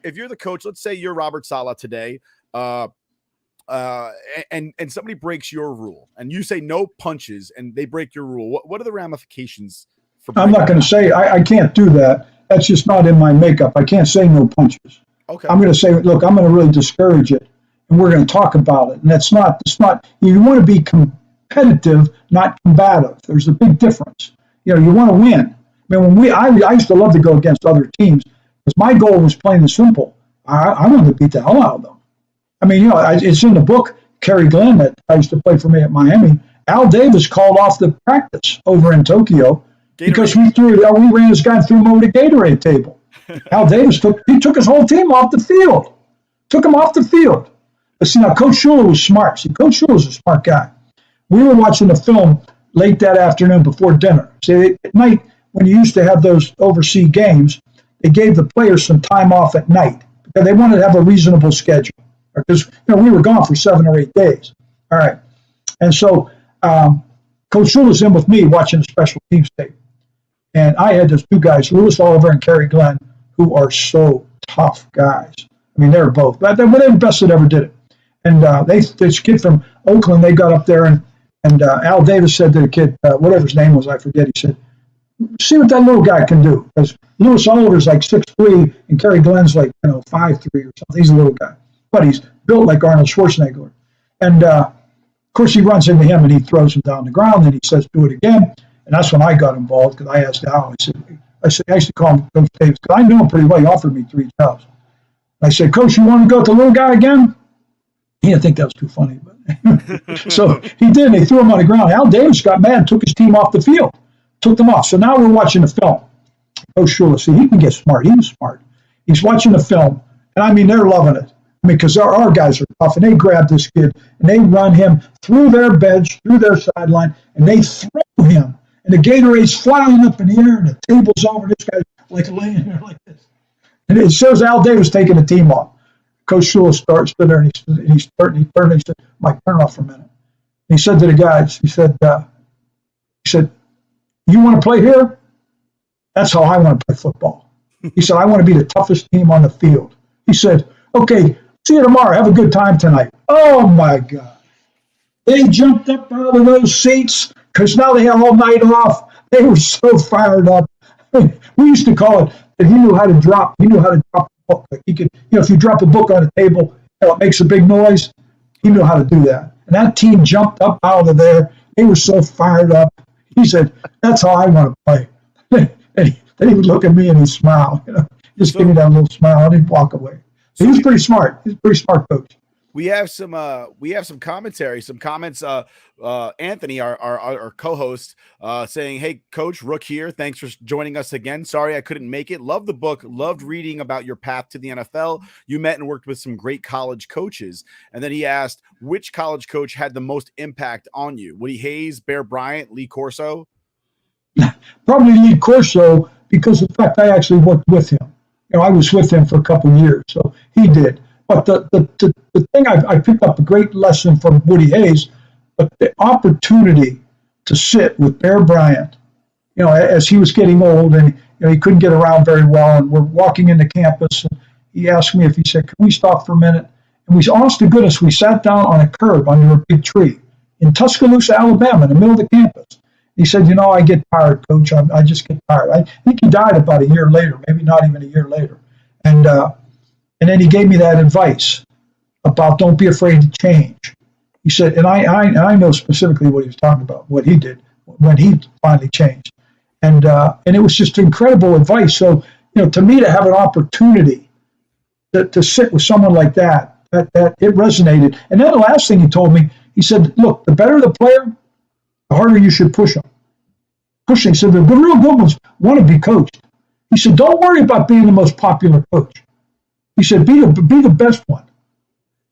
if you're the coach, let's say you're Robert Saleh today, and somebody breaks your rule, and you say no punches, and they break your rule. What are the ramifications? I'm not going to say I can't do that. That's just not in my makeup. I can't say no punches. Okay. I'm going to say, look, I'm going to really discourage it, and we're going to talk about it. And it's not. You want to be competitive, not combative. There's a big difference. You want to win. I mean, I used to love to go against other teams because my goal was plain and simple. I wanted to beat the hell out of them. I mean, it's in the book. Kerry Glenn, that I used to play for me at Miami, Al Davis called off the practice over in Tokyo because we ran this guy and threw him over the Gatorade table. Al Davis took his whole team off the field. Took him off the field. But see, now Coach Shula was smart. See, Coach Shula was a smart guy. We were watching the film late that afternoon before dinner. See, at night, when you used to have those overseas games, they gave the players some time off at night because they wanted to have a reasonable schedule. Because we were gone for 7 or 8 days. All right. And so Coach Shula's in with me watching the special teams tape. And I had those 2 guys, Lewis Oliver and Kerry Glenn, who are so tough guys. I mean, they're both. But they were the best that ever did it. And this kid from Oakland, they got up there, and Al Davis said to the kid, whatever his name was, I forget, he said, see what that little guy can do. Because Lewis Oliver's like 6'3", and Kerry Glenn's like 5'3" or something. He's a little guy. But he's built like Arnold Schwarzenegger. And, of course, he runs into him, and he throws him down the ground, and he says, do it again. And that's when I got involved, because I asked Al. I used to call him Coach Davis, because I knew him pretty well. He offered me 3 jobs. I said, Coach, you want to go with the little guy again? He didn't think that was too funny. But so he did, and they threw him on the ground. Al Davis got mad and took his team off the field. Took them off. So now we're watching the film. Coach Shula, see, he can get smart. He was smart. He's watching the film, and I mean, they're loving it. I mean, because our guys are tough, and they grab this kid, and they run him through their bench, through their sideline, and they throw him. And the Gatorade's flying up in the air, and the table's over. This guy's like laying there like this. And it shows Al Davis taking the team off. Coach Shula stood there, and he said, Mike, turn it off for a minute. And he said to the guys, he said, you want to play here? That's how I want to play football. He said, I want to be the toughest team on the field. He said, okay, see you tomorrow. Have a good time tonight. Oh, my God. They jumped up out of those seats because now they have all night off. They were so fired up. We used to call it that he knew how to drop. He knew how to drop a book. Like he could, if you drop a book on a table, it makes a big noise. He knew how to do that. And that team jumped up out of there. They were so fired up. He said, that's how I want to play. And then he would look at me and he'd smile. Just give me that little smile, and he'd walk away. So he was pretty smart. He's a pretty smart coach. We have some commentary, some comments. Anthony, our co-host, saying, "Hey, Coach, Rook here. Thanks for joining us again. Sorry I couldn't make it. Loved the book. Loved reading about your path to the NFL. You met and worked with some great college coaches." And then he asked, "Which college coach had the most impact on you? Woody Hayes, Bear Bryant, Lee Corso?" Probably Lee Corso, because in fact I actually worked with him. I was with him for a couple of years, so he did. But the thing I picked up a great lesson from Woody Hayes, but the opportunity to sit with Bear Bryant, as he was getting old and he couldn't get around very well, and we're walking into campus, and he asked me if he said, "Can we stop for a minute?" And we, honest to goodness, we sat down on a curb under a big tree in Tuscaloosa, Alabama, in the middle of the campus. He said, I get tired, Coach. I just get tired. I think he died about a year later, maybe not even a year later. And then he gave me that advice about don't be afraid to change. He said, and I know specifically what he was talking about, what he did when he finally changed. And it was just incredible advice. So, to me, to have an opportunity to sit with someone like that it resonated. And then the last thing he told me, he said, look, the better the player, the harder you should push them. Push them. He said, the real good ones want to be coached. He said, don't worry about being the most popular coach. He said, be the best one.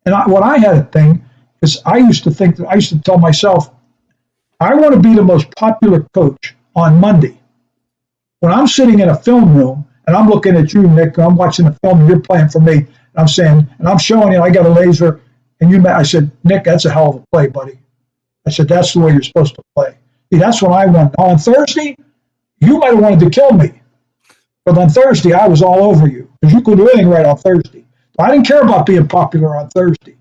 And what I had a thing is I used to tell myself, I want to be the most popular coach on Monday. When I'm sitting in a film room and I'm looking at you, Nick, and I'm watching the film and you're playing for me, and I'm saying, and I'm showing you I got a laser, and I said, Nick, that's a hell of a play, buddy. I said, that's the way you're supposed to play. See, that's when I won. On Thursday, you might have wanted to kill me. But on Thursday, I was all over you because you could do anything right on Thursday. So I didn't care about being popular on Thursday.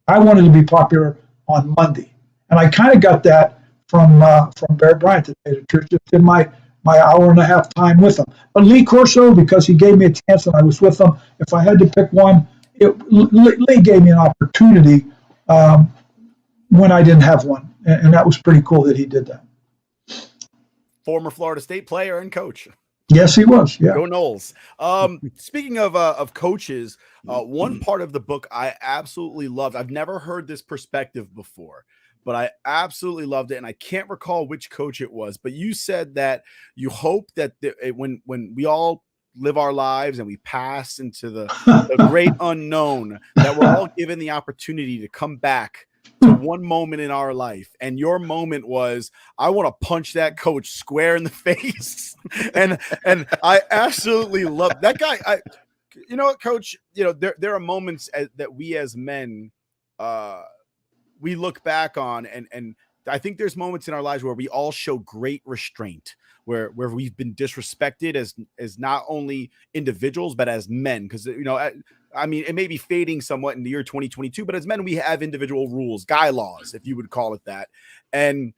I wanted to be popular on Monday. And I kind of got that from Bear Bryant, to tell you the truth, just in my hour and a half time with him. But Lee Corso, because he gave me a chance and I was with him, if I had to pick one, Lee gave me an opportunity when I didn't have one. And that was pretty cool that he did that. Former Florida State player and coach. Yes, he was. Yeah. Go Knowles. Speaking of coaches, one part of the book I absolutely loved. I've never heard this perspective before, but I absolutely loved it, and I can't recall which coach it was. But you said that you hope that when we all live our lives and we pass into the great unknown, that we're all given the opportunity to come back to one moment in our life. And your moment was, I want to punch that coach square in the face. and I absolutely love that guy. You know what, Coach, there are moments that we as men, we look back on, and I think there's moments in our lives where we all show great restraint, where we've been disrespected as not only individuals, but as men. Because, I mean, it may be fading somewhat in the year 2022, but as men, we have individual rules, guy laws, if you would call it that. And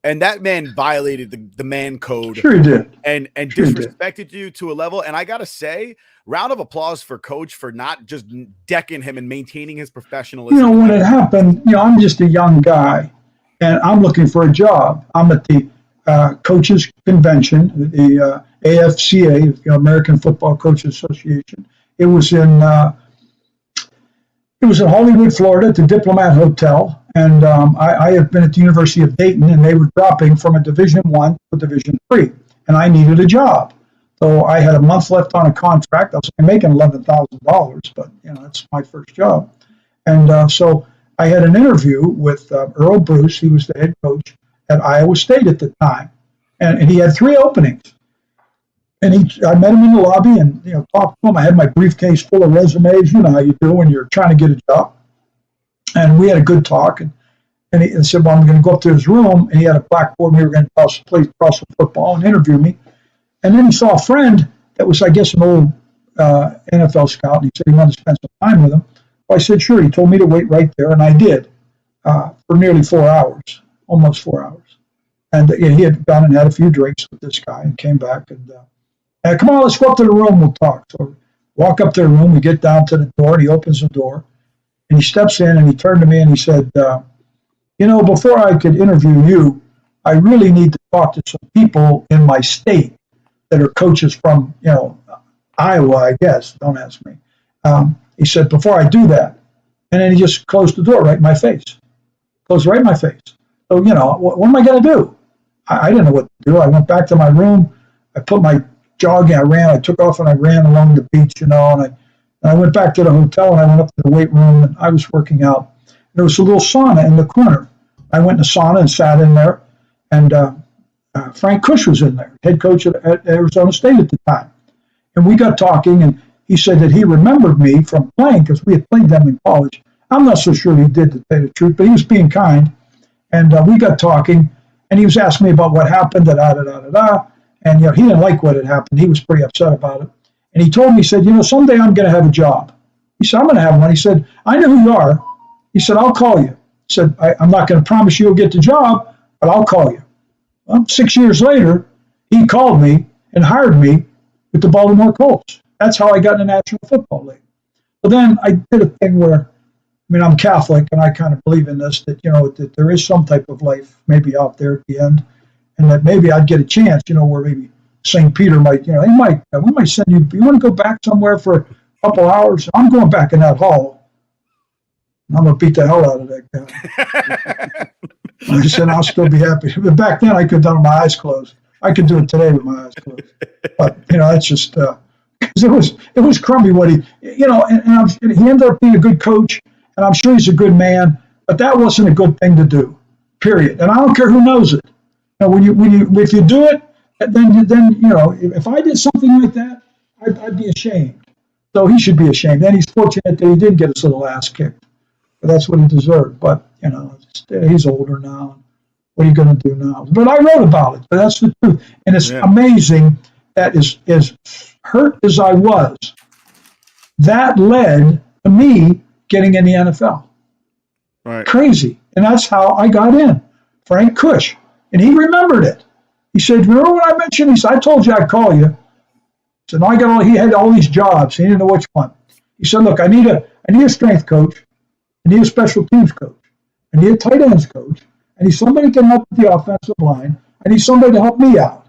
that man violated the man code. Sure he did. And disrespected you to a level. And I got to say, round of applause for Coach for not just decking him and maintaining his professionalism. When it happened, I'm just a young guy and I'm looking for a job. I'm at the coaches convention, the AFCA, the American Football Coaches Association. It was in Hollywood, Florida, at the Diplomat Hotel, and I had been at the University of Dayton, and they were dropping from a Division I to a Division III, and I needed a job. So I had a month left on a contract. I was making $11,000, but that's my first job, and so I had an interview with Earl Bruce. He was the head coach at Iowa State at the time, and he had 3 openings. And I met him in the lobby and talked to him. I had my briefcase full of resumes. You know how you do when you're trying to get a job. And we had a good talk. And he said, "Well, I'm going to go up to his room." And he had a blackboard. And we were going to play cross football and interview me. And then he saw a friend that was, I guess, an old NFL scout. And he said he wanted to spend some time with him. Well, I said, sure. He told me to wait right there, and I did for nearly 4 hours, almost 4 hours. And he had gone and had a few drinks with this guy and came back and. Come on, let's go up to the room, we'll talk. So walk up to the room, we get down to the door, and he opens the door, and he steps in, and he turned to me, and he said, before I could interview you, I really need to talk to some people in my state that are coaches from, Iowa, I guess, don't ask me. He said, before I do that, and then he just closed the door right in my face. Closed right in my face. So, what am I going to do? I didn't know what to do. I went back to my room, I put my jogging, I took off and I ran along the beach, and I went back to the hotel and I went up to the weight room and I was working out. There was a little sauna in the corner. I went in the sauna and sat in there, and Frank Kush was in there, head coach at Arizona State at the time. And we got talking, and he said that he remembered me from playing because we had played them in college. I'm not so sure he did, to tell you the truth, but he was being kind. And we got talking, and he was asking me about what happened, And he didn't like what had happened. He was pretty upset about it. And he told me, he said, someday I'm going to have a job. He said, I'm going to have one. He said, I know who you are. He said, I'll call you. He said, I'm not going to promise you'll get the job, but I'll call you. Well, 6 years later, he called me and hired me with the Baltimore Colts. That's how I got in the National Football League. But then I did a thing where, I'm Catholic, and I kind of believe in this, that, that there is some type of life maybe out there at the end. And that maybe I'd get a chance, where maybe St. Peter might, we might send you want to go back somewhere for a couple hours? I'm going back in that hall. I'm going to beat the hell out of that guy. I said, I'll still be happy. But back then I could have done it with my eyes closed. I could do it today with my eyes closed. But, that's just, because it was crummy what he, and he ended up being a good coach, and I'm sure he's a good man, but that wasn't a good thing to do, period. And I don't care who knows it. If you do it, then if I did something like that, I'd be ashamed. So he should be ashamed. And he's fortunate that he didn't get his little ass kicked. But that's what he deserved. But he's older now. What are you going to do now? But I wrote about it. But that's the truth. And it's amazing that as hurt as I was, that led to me getting in the NFL. Right. Crazy. And that's how I got in. Frank Kush. And he remembered it. He said, remember what I mentioned? He said, I told you I'd call you. He said, no, he had all these jobs. He didn't know which one. He said, look, I need a strength coach. I need a special teams coach. I need a tight ends coach. I need somebody to help with the offensive line. I need somebody to help me out.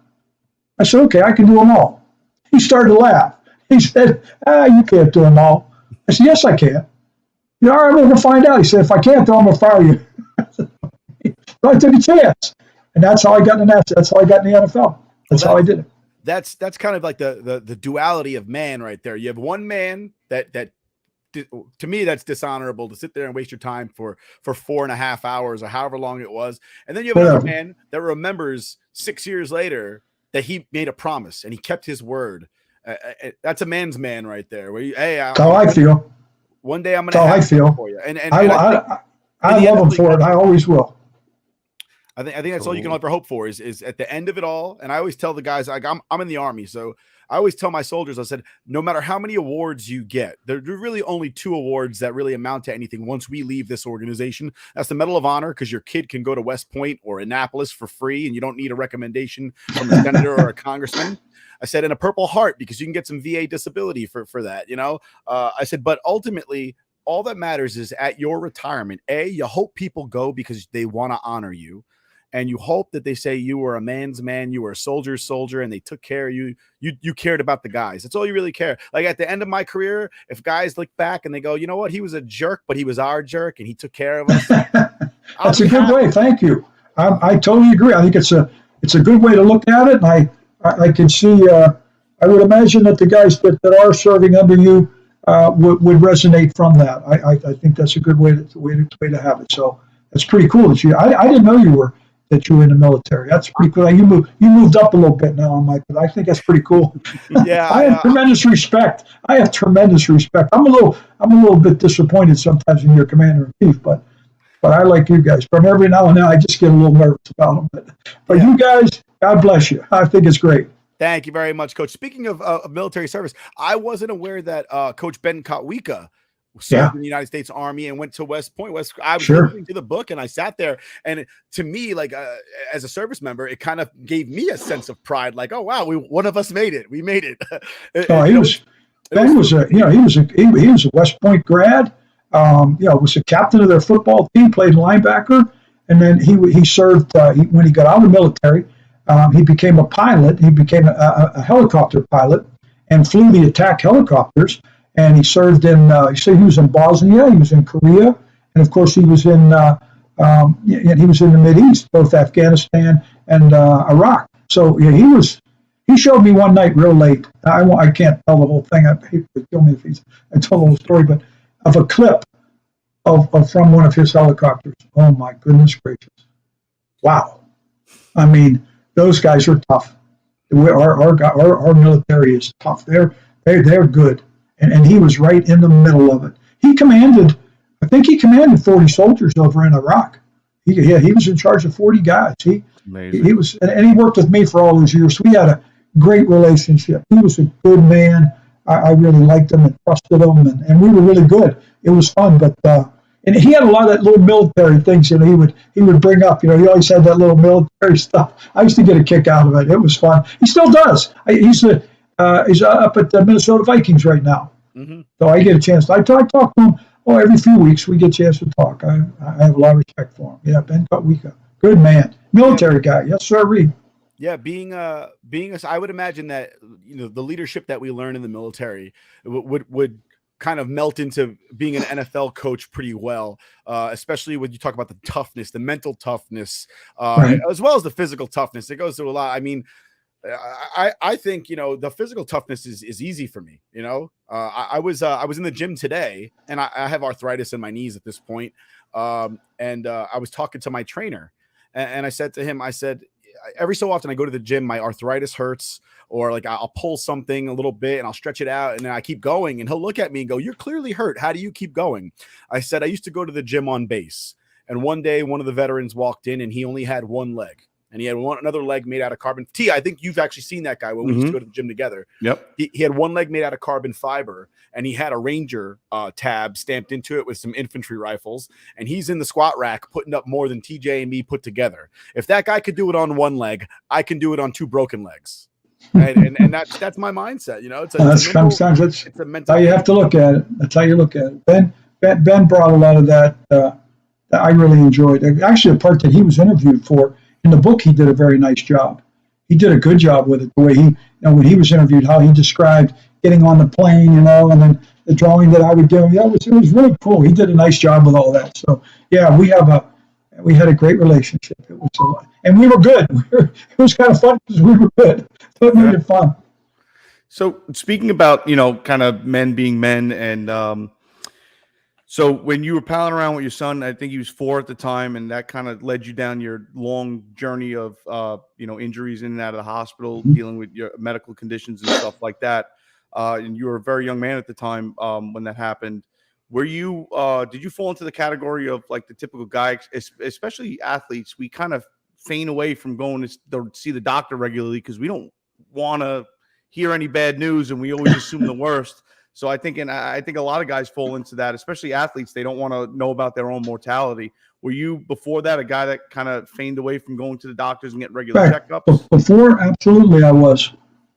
I said, okay, I can do them all. He started to laugh. He said, you can't do them all. I said, yes, I can. You know, all right, we're going to find out. He said, if I can't, then I'm going to fire you. So I took a chance. And that's how I got in the That's how I got in the NFL. That's how I did it. That's kind of like the duality of man right there. You have one man that to me, that's dishonorable to sit there and waste your time for 4.5 hours or however long it was. And then you have another man that remembers 6 years later that he made a promise and he kept his word. That's a man's man right there. Where that's how I feel. One day I'm going to have it for you. And I love him for it. I always will. I think that's all you can ever hope for is at the end of it all. And I always tell the guys, like I'm in the Army, so I always tell my soldiers, I said, no matter how many awards you get, there are really only 2 awards that really amount to anything once we leave this organization. That's the Medal of Honor, because your kid can go to West Point or Annapolis for free, and you don't need a recommendation from a senator or a congressman. I said, and a Purple Heart, because you can get some VA disability for that, you know? I said, but ultimately, all that matters is at your retirement, you hope people go because they want to honor you. And you hope that they say you were a man's man, you were a soldier's soldier, and they took care of you. You cared about the guys. That's all you really care. Like at the end of my career, if guys look back and they go, you know what, he was a jerk, but he was our jerk, and he took care of us. That's a good way. Thank you. I totally agree. I think it's a good way to look at it. And I can see. I would imagine that the guys that are serving under you would resonate from that. I think that's a good way to have it. So it's pretty cool that you. I didn't know you were in the military. That's pretty cool. You moved up a little bit now, Mike, but I think that's pretty cool. Yeah, I have tremendous respect. I'm a little bit disappointed sometimes in your commander-in-chief, but I like you guys. From every now and then, I just get a little nervous about them. But you guys, God bless you. I think it's great. Thank you very much, Coach. Speaking of military service, I wasn't aware that Coach Ben Kotwika served in the United States Army and went to West Point. I was listening to the book and I sat there, and to me, like as a service member, it kind of gave me a sense of pride. Like, oh wow, one of us made it. We made it. Ben was a West Point grad. Was a captain of their football team, played linebacker, and then he served when he got out of the military. He became a pilot. He became a helicopter pilot and flew the attack helicopters. And he served in. He was in Bosnia. He was in Korea, and of course he was in. He was in the Mideast, both Afghanistan and Iraq. So He showed me one night real late. I can't tell the whole thing. He would kill me if I told the whole story, but of a clip of from one of his helicopters. Oh my goodness gracious! Wow. I mean, those guys are tough. Our military is tough. They're good. And he was right in the middle of it. I think he commanded 40 soldiers over in Iraq. He was in charge of 40 guys. He was, and he worked with me for all those years. We had a great relationship. He was a good man. I really liked him and trusted him, and we were really good. It was fun, but and he had a lot of that little military things. He would bring up. He always had that little military stuff. I used to get a kick out of it. It was fun. He still does. He's up at the Minnesota Vikings right now. Mm-hmm. So I get a chance. I talk to him every few weeks. We get a chance to talk. I have a lot of respect for him. Yeah, Ben Kotwika, good man, military guy. Yes, sir. Reed. Yeah, I would imagine that the leadership that we learn in the military would kind of melt into being an NFL coach pretty well, especially when you talk about the toughness, the mental toughness, right, as well as the physical toughness. It goes through a lot. I mean, I think the physical toughness is easy for me. I was in the gym today, and I have arthritis in my knees at this point, and I was talking to my trainer, and I said to him, I said, every so often I go to the gym, my arthritis hurts, or like I'll pull something a little bit and I'll stretch it out, and then I keep going, and he'll look at me and go, "You're clearly hurt. How do you keep going?" I said, I used to go to the gym on base, and one day one of the veterans walked in and he only had one leg. And he had another leg made out of carbon. I think you've actually seen that guy when we used to go to the gym together. Yep. He had one leg made out of carbon fiber, and he had a Ranger tab stamped into it with some infantry rifles. And he's in the squat rack putting up more than TJ and me put together. If that guy could do it on one leg, I can do it on two broken legs. Right? and that's my mindset. It's a mental. How you have to look at it. That's how you look at it. Ben brought a lot of that that I really enjoyed. Actually, a part that he was interviewed for. In the book, he did a very nice job. he did a good job with it. The way when he was interviewed, how he described getting on the plane, and then the drawing that I would give him. It was really cool. He did a nice job with all that. So yeah, we had a great relationship. It was and we were good. It was kind of fun because we were good. So it made it fun. So speaking about, kind of men being men, and so when you were palling around with your son, I think he was 4 at the time, and that kind of led you down your long journey of, injuries in and out of the hospital, dealing with your medical conditions and stuff like that. And you were a very young man at the time when that happened. Were you, did you fall into the category of like the typical guy, especially athletes? We kind of feign away from going to see the doctor regularly because we don't want to hear any bad news, and we always assume the worst. So I think a lot of guys fall into that, especially athletes. They don't want to know about their own mortality. Were you, before that, a guy that kind of feigned away from going to the doctors and getting regular checkups? Before, absolutely, I was.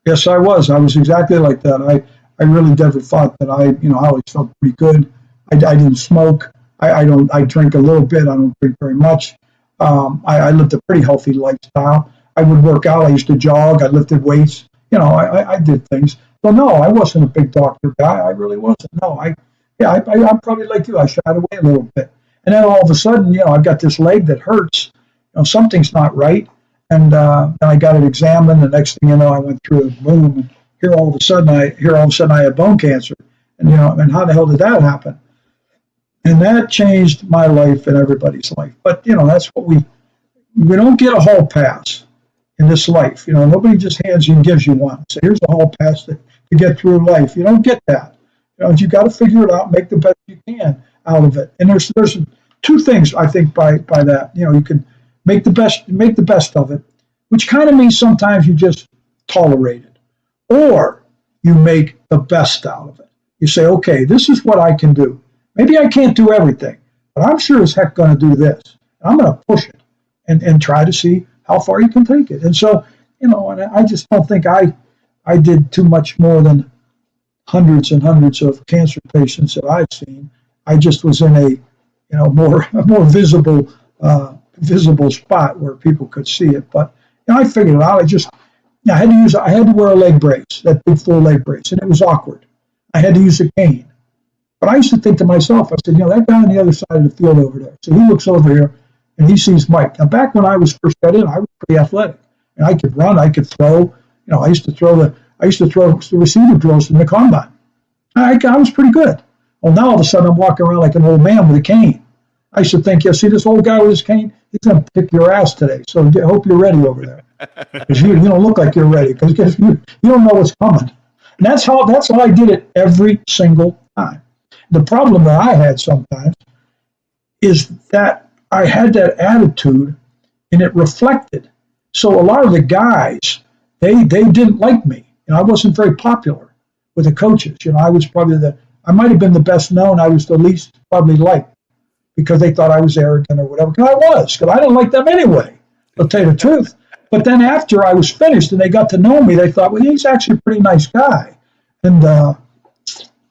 Yes, I was. I was exactly like that. I really never thought that I always felt pretty good. I didn't smoke. I drink a little bit. I don't drink very much. I lived a pretty healthy lifestyle. I would work out. I used to jog. I lifted weights. I did things. So no, I wasn't a big doctor guy. I really wasn't. No, I'm probably like you. I shied away a little bit. And then all of a sudden, I've got this leg that hurts. Something's not right. And I got it examined. The next thing you know, I went through a boom. And here all of a sudden I had bone cancer. And and how the hell did that happen? And that changed my life and everybody's life. But that's what we don't get a hall pass in this life. Nobody just hands you and gives you one. So here's a hall pass to get through life. You don't get that. You got to figure it out, make the best you can out of it. And there's two things I think by that. You can make the best of it, which kind of means sometimes you just tolerate it, or you make the best out of it. You say, okay, this is what I can do. Maybe I can't do everything, but I'm sure as heck going to do this. I'm going to push it and try to see how far you can take it. And so, and I just don't think I did too much more than hundreds and hundreds of cancer patients that I've seen. I just was in a more visible spot where people could see it. But I figured it out. I had to wear a leg brace, that big full leg brace, and it was awkward. I had to use a cane. But I used to think to myself, I said, that guy on the other side of the field over there. So he looks over here and he sees Mike. Now, back when I was first got in, I was pretty athletic. And I could run, I could throw. I used to throw the receiver drills in the combine. I was pretty good. Well, now all of a sudden I'm walking around like an old man with a cane. I used to think, see this old guy with his cane? He's going to kick your ass today. So I hope you're ready over there. Because you don't look like you're ready. Because you don't know what's coming. And that's how I did it every single time. The problem that I had sometimes is that I had that attitude and it reflected. So a lot of the guys, they didn't like me. I wasn't very popular with the coaches. I was probably I might have been the best known. I was the least probably liked because they thought I was arrogant or whatever. Because I didn't like them anyway, to tell you the truth. But then after I was finished and they got to know me, they thought, well, he's actually a pretty nice guy. And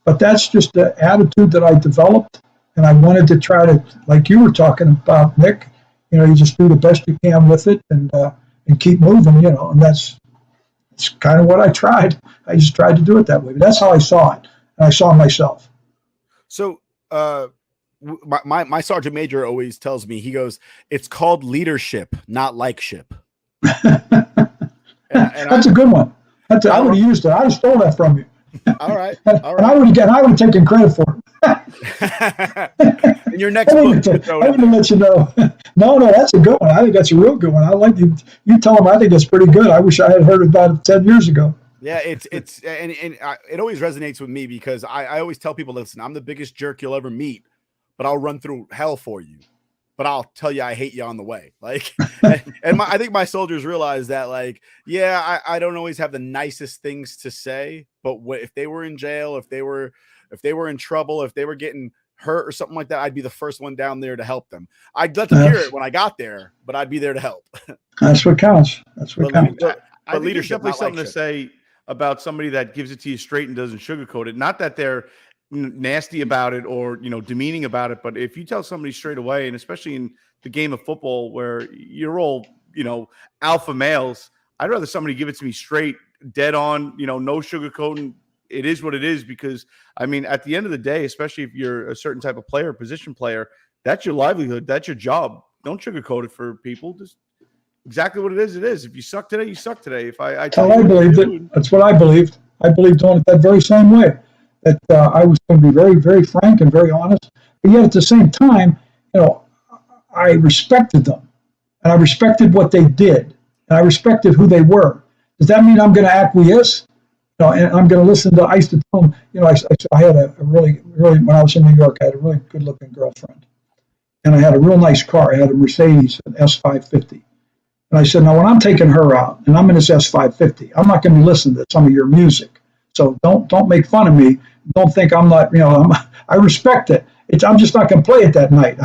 but that's just the attitude that I developed, and I wanted to try to, like you were talking about, Nick. You just do the best you can with it, and keep moving. And that's kind of what I tried. I just tried to do it that way. But that's how I saw it, and I saw myself. So, my sergeant major always tells me, he goes, "It's called leadership, not likeship." and that's a good one. I would have used it. I stole that from you. All right. And I would have taken credit for it. In your next book, I would have let you know. No, that's a good one. I think that's a real good one. I like you. You tell them I think it's pretty good. I wish I had heard about it 10 years ago. Yeah, it always resonates with me because I always tell people, listen, I'm the biggest jerk you'll ever meet, but I'll run through hell for you. But I'll tell you I hate you on the way. I think my soldiers realize that, I don't always have the nicest things to say, but if they were in jail, if they were in trouble, if they were getting hurt or something like that, I'd be the first one down there to help them. I'd let them hear it when I got there, but I'd be there to help. That's what counts. That's what counts. I think leadership, definitely something to say about somebody that gives it to you straight and doesn't sugarcoat it. Not that they're nasty about it or demeaning about it, but if you tell somebody straight away, and especially in the game of football where you're all alpha males, I'd rather somebody give it to me straight, dead on, no sugarcoating. It is what it is, because I mean, at the end of the day, especially if you're a certain type of player, position player, that's your livelihood. That's your job. Don't sugarcoat it for people. Just exactly what it is. It is. If you suck today, you suck today. If I believed it. That's what I believed. I believed on it that very same way. That I was going to be very, very frank and very honest. But yet at the same time, I respected them, and I respected what they did, and I respected who they were. Does that mean I'm going to acquiesce? And I'm going to listen to. I used to tell them. I had a really, really, when I was in New York, I had a really good-looking girlfriend, and I had a real nice car. I had a Mercedes, an S550. And I said, now when I'm taking her out and I'm in this S550, I'm not going to listen to some of your music. So don't make fun of me. Don't think I'm not, I respect it. I'm just not going to play it that night.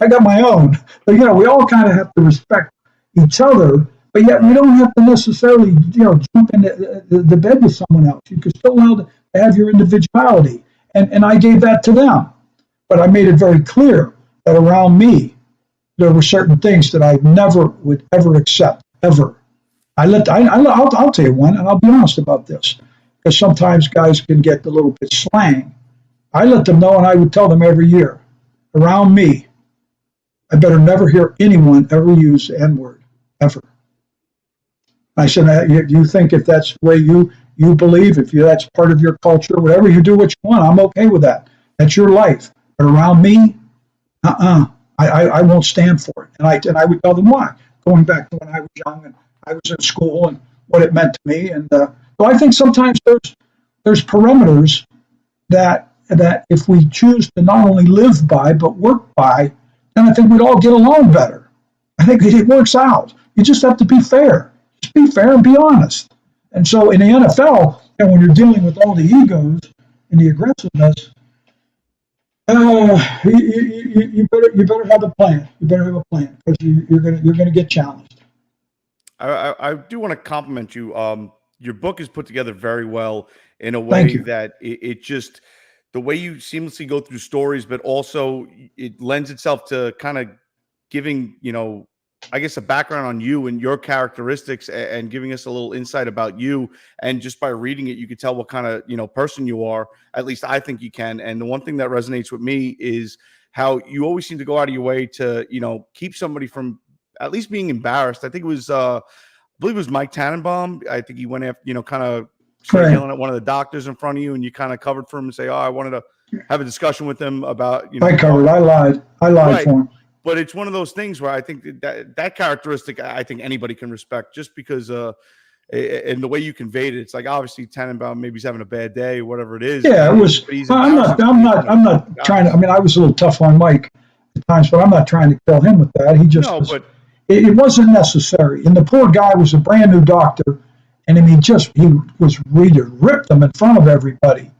I got my own. But, we all kind of have to respect each other, but yet we don't have to necessarily, jump in the bed with someone else. You can still allow to have your individuality. And I gave that to them. But I made it very clear that around me, there were certain things that I never would ever accept, ever. I'll tell you one, and I'll be honest about this, because sometimes guys can get a little bit slang. I let them know, and I would tell them every year, around me, I better never hear anyone ever use the N-word, ever. I said, you think if that's the way you believe, that's part of your culture, whatever, you do what you want, I'm okay with that. That's your life. But around me, I won't stand for it. And I would tell them why, going back to when I was young and I was in school and what it meant to me. And so I think sometimes there's parameters that if we choose to not only live by, but work by, then I think we'd all get along better. I think it works out. You just have to be fair. Just be fair and be honest. And so in the NFL, when you're dealing with all the egos and the aggressiveness, you better have a plan. You better have a plan, because you're gonna get challenged. I do want to compliment you. Your book is put together very well in a way that it just, the way you seamlessly go through stories, but also it lends itself to kind of giving, I guess, a background on you and your characteristics, and giving us a little insight about you. And just by reading it, you can tell what kind of, person you are. At least I think you can. And the one thing that resonates with me is how you always seem to go out of your way to, keep somebody from at least being embarrassed. I think it was, I believe it was Mike Tannenbaum. I think he went after, kind of started yelling at one of the doctors in front of you, and you kind of covered for him and say, I wanted to have a discussion with him about, I covered. I lied right. For him. But it's one of those things where I think that characteristic, I think anybody can respect, just because and the way you conveyed it, it's like, obviously Tannenbaum, maybe he's having a bad day, whatever it is. Yeah, it was. I'm not trying to. I mean, I was a little tough on Mike at times, but I'm not trying to kill him with that. He just it wasn't necessary. And the poor guy was a brand new doctor, and I mean, he ripped them in front of everybody.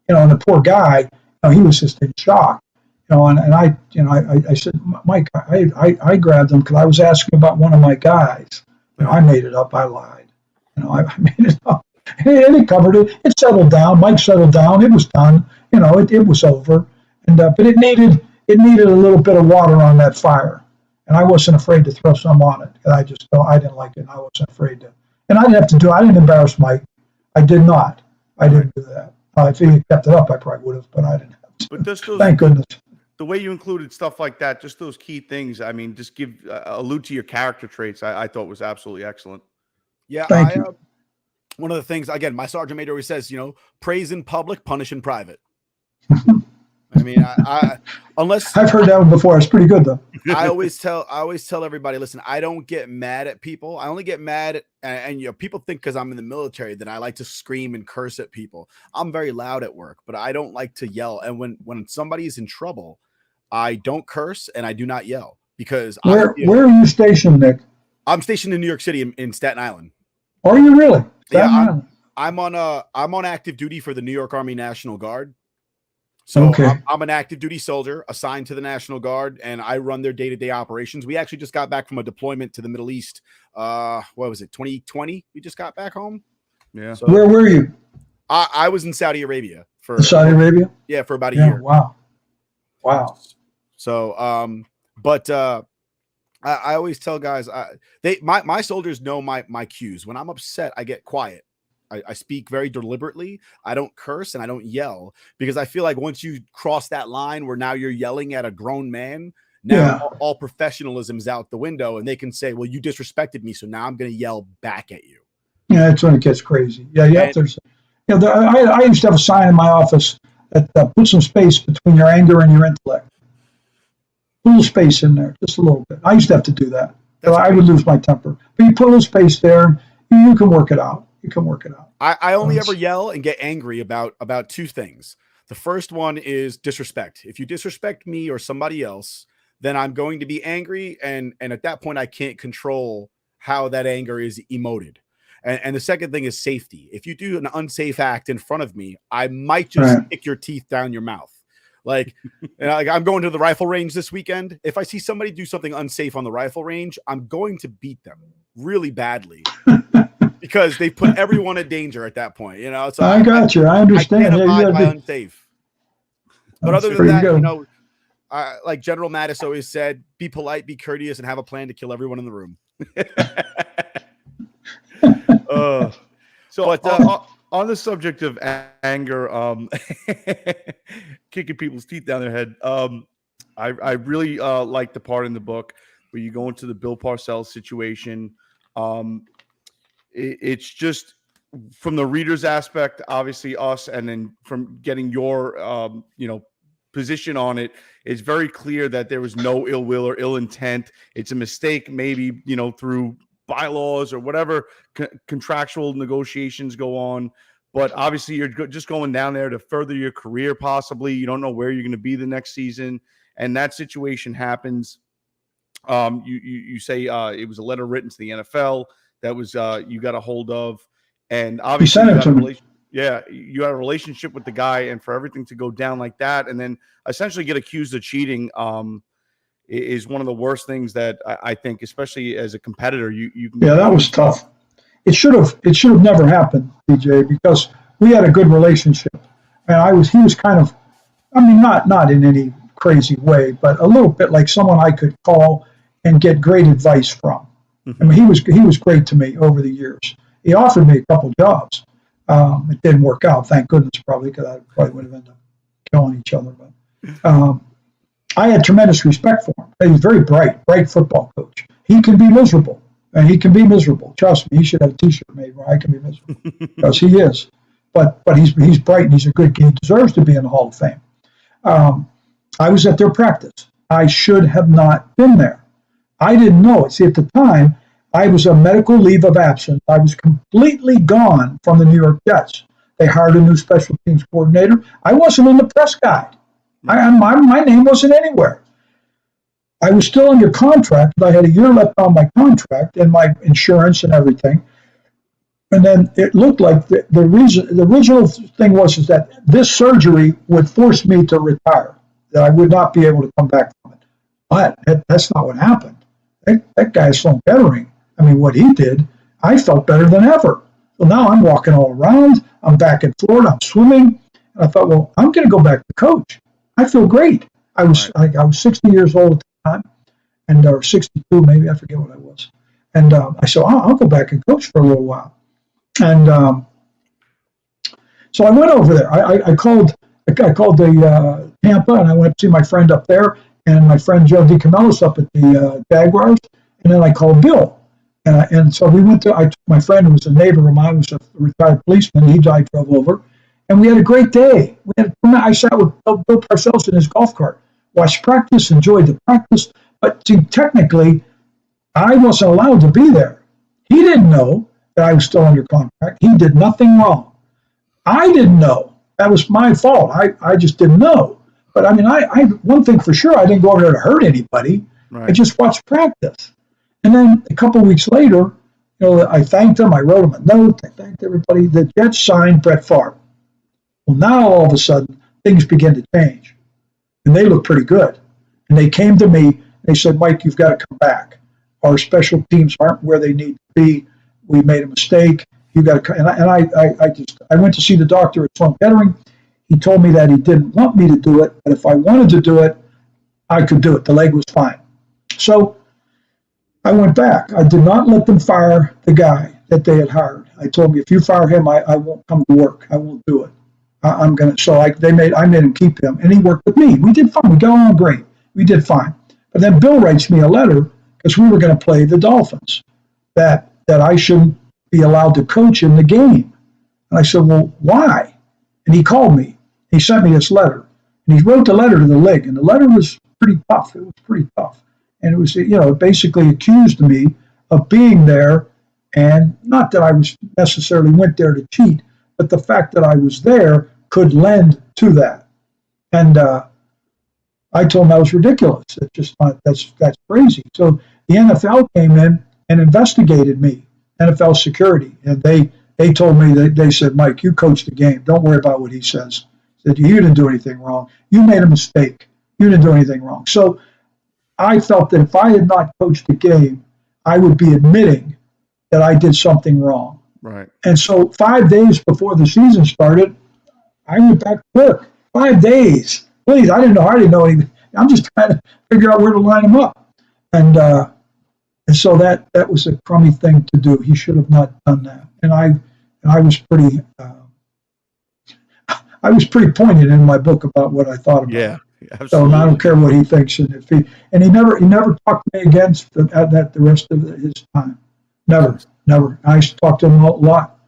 And the poor guy, he was just in shock. And I said, Mike, I grabbed him because I was asking about one of my guys. I made it up. I lied. I made it up. And it covered it. It settled down. Mike settled down. It was done. It was over. And but it needed a little bit of water on that fire. And I wasn't afraid to throw some on it. And I didn't like it. And I wasn't afraid to. And I didn't have to do it. I didn't embarrass Mike. I did not. I didn't do that. If he had kept it up, I probably would have, but I didn't have to. But thank goodness. The way you included stuff like that, just those key things, I mean, just allude to your character traits, I thought was absolutely excellent. Yeah. Thank you. One of the things, again, my sergeant major always says, praise in public, punish in private. I mean, unless I've heard that one before. It's pretty good though. I always tell everybody, listen, I don't get mad at people. I only get mad and people think because I'm in the military that I like to scream and curse at people. I'm very loud at work, but I don't like to yell. And when somebody's in trouble, I don't curse and I do not yell, because where are you stationed, Nick? I'm stationed in New York City in Staten Island. Are you really? I'm on active duty for the New York Army National Guard. So I'm an active duty soldier assigned to the National Guard, and I run their day-to-day operations. We actually just got back from a deployment to the Middle East. What was it, 2020? We just got back home. Yeah. So where were you? I was in Saudi Arabia for Saudi Arabia. Yeah, for about a year. Wow. So, but I always tell guys, my soldiers know my cues. When I'm upset, I get quiet. I speak very deliberately. I don't curse and I don't yell, because I feel like once you cross that line where now you're yelling at a grown man, now all professionalism's out the window, and they can say, well, you disrespected me, so now I'm going to yell back at you. Yeah, that's when it gets crazy. Yeah, I used to have a sign in my office that put some space between your anger and your intellect. A little space in there, just a little bit. I used to have to do that. I would lose my temper. But you put a little space there, you can work it out. I only ever yell and get angry about two things. The first one is disrespect. If you disrespect me or somebody else, then I'm going to be angry, and at that point I can't control how that anger is emoted. And the second thing is safety. If you do an unsafe act in front of me, I might just stick your teeth down your mouth. Like I'm going to the rifle range this weekend. If I see somebody do something unsafe on the rifle range, I'm going to beat them really badly. Because they put everyone in danger at that point, So I got you. I understand. I can't abide by unsafe. But other than that, like General Mattis always said, be polite, be courteous, and have a plan to kill everyone in the room. On the subject of anger, kicking people's teeth down their head, I really like the part in the book where you go into the Bill Parcells situation. It's just from the reader's aspect, obviously us, and then from getting your, position on it, it's very clear that there was no ill will or ill intent. It's a mistake, maybe, through bylaws or whatever contractual negotiations go on. But obviously you're just going down there to further your career. Possibly you don't know where you're going to be the next season. And that situation happens. You say it was a letter written to the NFL that was you got a hold of, and obviously you had a relationship with the guy, and for everything to go down like that and then essentially get accused of cheating is one of the worst things that I think, especially as a competitor, you can. Yeah, that was tough. It should have never happened, DJ, because we had a good relationship, and he was kind of, not in any crazy way, but a little bit like someone I could call and get great advice from. Mm-hmm. He was great to me over the years. He offered me a couple jobs. It didn't work out, thank goodness, probably, because I probably would have ended up killing each other. But I had tremendous respect for him. He was very bright football coach. He can be miserable, and he can be miserable. Trust me, he should have a T-shirt made where I can be miserable, because he is. But he's bright, and he's a good kid. He deserves to be in the Hall of Fame. I was at their practice. I should have not been there. I didn't know it. See, at the time, I was on medical leave of absence. I was completely gone from the New York Jets. They hired a new special teams coordinator. I wasn't in the press guide. My name wasn't anywhere. I was still under contract, but I had a year left on my contract and my insurance and everything. And then it looked like the original thing was that this surgery would force me to retire, that I would not be able to come back from it. But that's not what happened. That guy's so bettering. What he did, I felt better than ever. So now I'm walking all around. I'm back in Florida. I'm swimming. And I thought, well, I'm going to go back to coach. I feel great. I was 60 years old at the time, or 62 maybe. I forget what I was. And I said, I'll go back and coach for a little while. And so I went over there. I called the Tampa, and I went to see my friend up there, and my friend Joe DiCamellos up at the Jaguars. And then I called Bill. And so I took my friend who was a neighbor of mine, was a retired policeman. He drove over. And we had a great day. I sat with Bill Parcells in his golf cart, watched practice, enjoyed the practice. But see, technically, I wasn't allowed to be there. He didn't know that I was still under contract. He did nothing wrong. I didn't know. That was my fault. I just didn't know. But one thing for sure, I didn't go over there to hurt anybody. Right. I just watched practice. And then a couple of weeks later, I thanked him. I wrote him a note. I thanked everybody. The Jets signed Brett Favre. Well, now all of a sudden, things begin to change. And they look pretty good. And they came to me. They said, Mike, you've got to come back. Our special teams aren't where they need to be. We made a mistake. You got to come. And I went to see the doctor at Sloan Kettering. He told me that he didn't want me to do it, but if I wanted to do it, I could do it. The leg was fine. So I went back. I did not let them fire the guy that they had hired. I told them, if you fire him, I won't come to work. I won't do it. I'm gonna. So I made him keep him, and he worked with me. We did fine. We got along great. We did fine. But then Bill writes me a letter because we were going to play the Dolphins, that I shouldn't be allowed to coach in the game. And I said, well, why? And he called me. He sent me this letter, and he wrote the letter to the league, and the letter was pretty tough. It was pretty tough, and it was, it basically accused me of being there, and not that I was necessarily went there to cheat, but the fact that I was there could lend to that. And I told him that was ridiculous. It's just not, that's crazy. So the NFL came in and investigated me, NFL security, and they told me that they said, Mike, you coached the game. Don't worry about what he says. Said, you didn't do anything wrong. You made a mistake. You didn't do anything wrong. So I felt that if I had not coached the game, I would be admitting that I did something wrong. Right. And so 5 days before the season started, I went back to work. 5 days. Please, I didn't know anything. I'm just trying to figure out where to line him up. And so that was a crummy thing to do. He should have not done that. And I was pretty pointed in my book about what I thought about it. Yeah, absolutely. So I don't care what he thinks. And he never talked to me against that the rest of his time. Never. I used to talk to him a lot.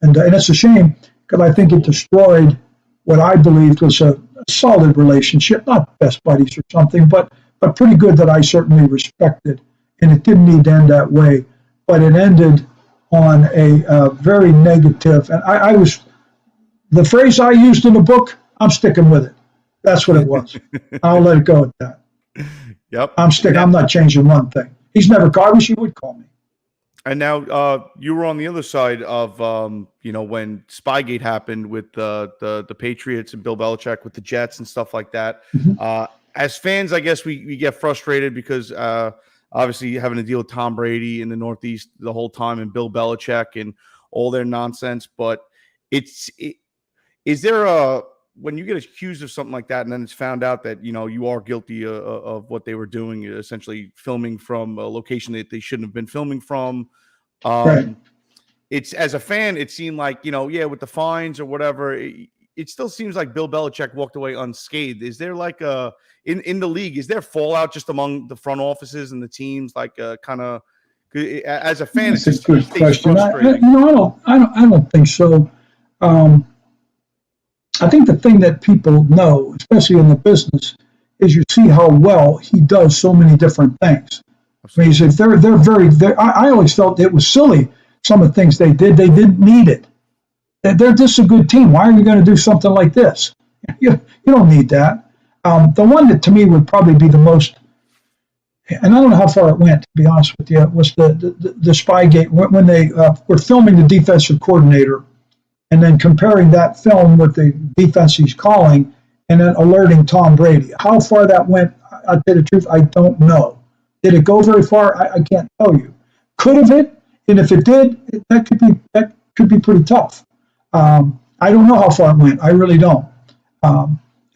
And it's a shame because I think it destroyed what I believed was a solid relationship, not best buddies or something, but pretty good that I certainly respected. And it didn't need to end that way, but it ended on a very negative. And I was, the phrase I used in the book, I'm sticking with it. That's what it was. I'll let it go at that. Yep. I'm not changing one thing. He's never called. I wish he would call me. And now you were on the other side of, when Spygate happened with the Patriots and Bill Belichick with the Jets and stuff like that. Mm-hmm. As fans, I guess we get frustrated because obviously having to deal with Tom Brady in the Northeast the whole time and Bill Belichick and all their nonsense. But is there when you get accused of something like that and then it's found out that, you are guilty of what they were doing, essentially filming from a location that they shouldn't have been filming from. Right. It's, as a fan, it seemed like, with the fines or whatever, it still seems like Bill Belichick walked away unscathed. Is there like in the league, is there fallout just among the front offices and the teams? Like kind of, as a fan, that's a good question. I don't think so. I think the thing that people know, especially in the business, is you see how well he does so many different things. I mean, I always felt it was silly, some of the things they did. They didn't need it. They're just a good team. Why are you going to do something like this? You don't need that. The one that to me would probably be the most, and I don't know how far it went, to be honest with you, was the Spygate, when they were filming the defensive coordinator and then comparing that film with the defense he's calling and then alerting Tom Brady. How far that went, I'll tell you the truth, I don't know. Did it go very far? I can't tell you. Could have it, and if it did, that could be pretty tough. I don't know how far it went. I really don't. A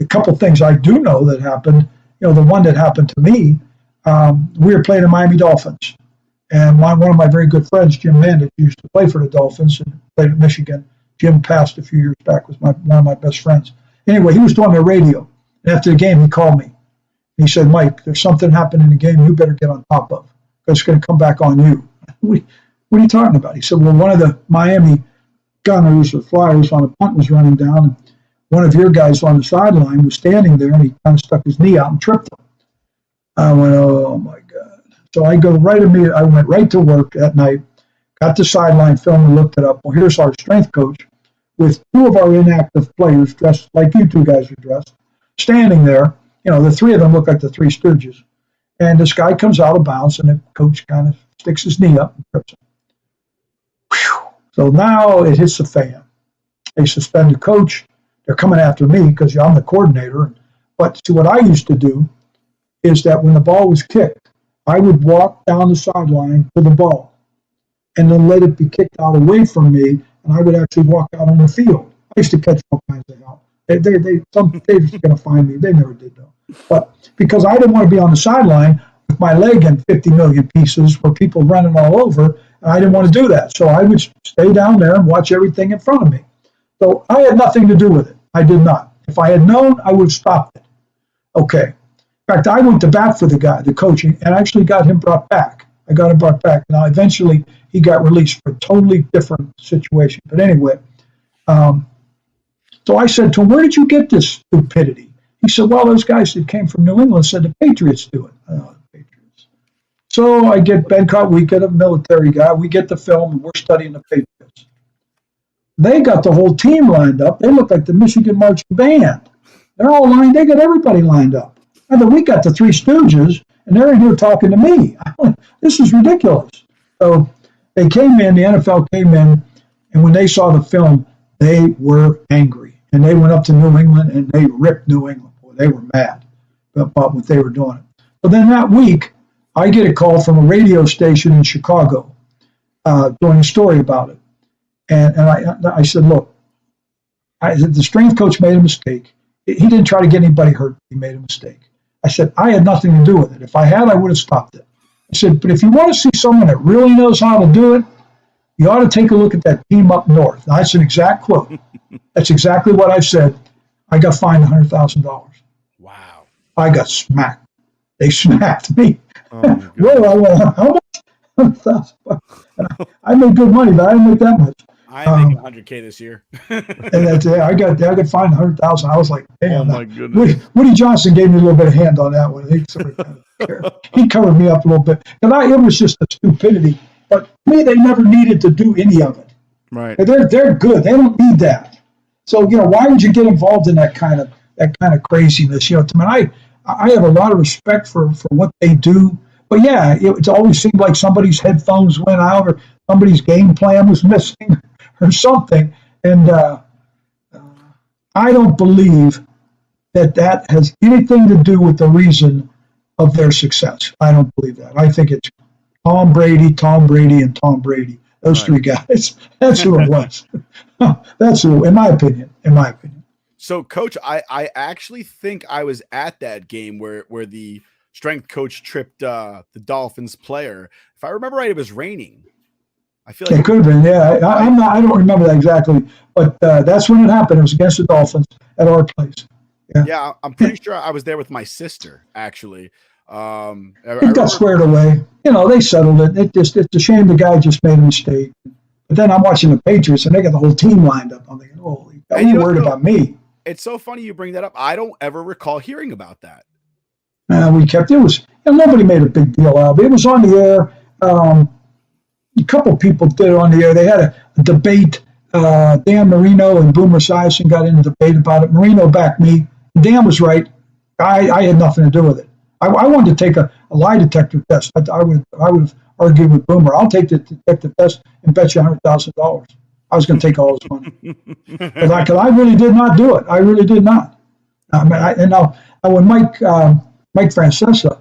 couple things I do know that happened. The one that happened to me, we were playing the Miami Dolphins, and one of my very good friends, Jim Mandich, used to play for the Dolphins and played at Michigan. Jim passed a few years back, was one of my best friends. Anyway, he was doing the radio, and after the game, he called me. He said, Mike, there's something happened in the game you better get on top of, because it's going to come back on you. What are you talking about? He said, well, one of the Miami gunners or flyers on a punt was running down, and one of your guys on the sideline was standing there, and he kind of stuck his knee out and tripped him. I went, oh, my God. So I went right to work that night, got the sideline film and looked it up. Well, here's our strength coach with two of our inactive players dressed like you two guys are dressed, standing there. The three of them look like the Three Stooges. And this guy comes out of bounds, and the coach kind of sticks his knee up and trips him. Whew. So now it hits the fan. They suspend the coach. They're coming after me because I'm the coordinator. But see, what I used to do is that when the ball was kicked, I would walk down the sideline to the ball and then let it be kicked out away from me, and I would actually walk out on the field. I used to catch all kinds of hell. They were going to find me. They never did, though. But because I didn't want to be on the sideline, with my leg in 50 million pieces where people running all over, and I didn't want to do that. So I would stay down there and watch everything in front of me. So I had nothing to do with it. I did not. If I had known, I would have stopped it. Okay. In fact, I went to bat for the guy, the coaching, and actually got him brought back. I got him brought back. Now, eventually, he got released for a totally different situation. But anyway, so I said to him, where did you get this stupidity? He said, well, those guys that came from New England said the Patriots do it. The Patriots. So I get Bedcott, we get a military guy, we get the film, and we're studying the Patriots. They got the whole team lined up. They look like the Michigan Marching Band. They're all lined, they got everybody lined up. And then we got the Three Stooges, and they're in here talking to me. This is ridiculous. So they came in, the NFL came in, and when they saw the film, they were angry. And they went up to New England, and they ripped New England. Boy, they were mad about what they were doing. But then that week, I get a call from a radio station in Chicago doing a story about it. And I said, look, the strength coach made a mistake. He didn't try to get anybody hurt. He made a mistake. I said, I had nothing to do with it. If I had, I would have stopped it. I said, but if you want to see someone that really knows how to do it, you ought to take a look at that team up north. Now, that's an exact quote. That's exactly what I said. I got fined $100,000. Wow. I got smacked. They smacked me. Oh, well, how much? $100,000. I made good money, but I didn't make that much. I make $100K this year. And that's it. I got fined $100,000. I was like, damn. Oh my goodness. Woody Johnson gave me a little bit of hand on that one. He covered me up a little bit. And it was just a stupidity. But to me, they never needed to do any of it. Right. They're good. They don't need that. So, why would you get involved in that kind of craziness? To me, I have a lot of respect for what they do. But yeah, it always seemed like somebody's headphones went out or somebody's game plan was missing or something. And I don't believe that has anything to do with the reason of their success. I don't believe that. I think it's Tom Brady, and Tom Brady. Those three guys. That's who it was. That's who, in my opinion. So, Coach, I actually think I was at that game where the strength coach tripped the Dolphins player. If I remember right, it was raining. I feel like it could have been. Yeah, I don't remember that exactly, but that's when it happened. It was against the Dolphins at our place. Yeah, I'm pretty sure I was there with my sister actually. It got squared away. They settled it. It's a shame the guy just made a mistake. But then I'm watching the Patriots and they got the whole team lined up. I'm thinking, holy, you worried about me. It's so funny you bring that up. I don't ever recall hearing about that. We kept it was nobody made a big deal out of it. It was on the air. A couple people did it on the air. They had a debate. Dan Marino and Boomer Esiason got in a debate about it. Marino backed me. Dan was right. I had nothing to do with it. I wanted to take a lie detector test. I would have argued with Boomer. I'll take the detective test and bet you $100,000. I was going to take all his money because I really did not do it. I really did not. When Mike Francesa,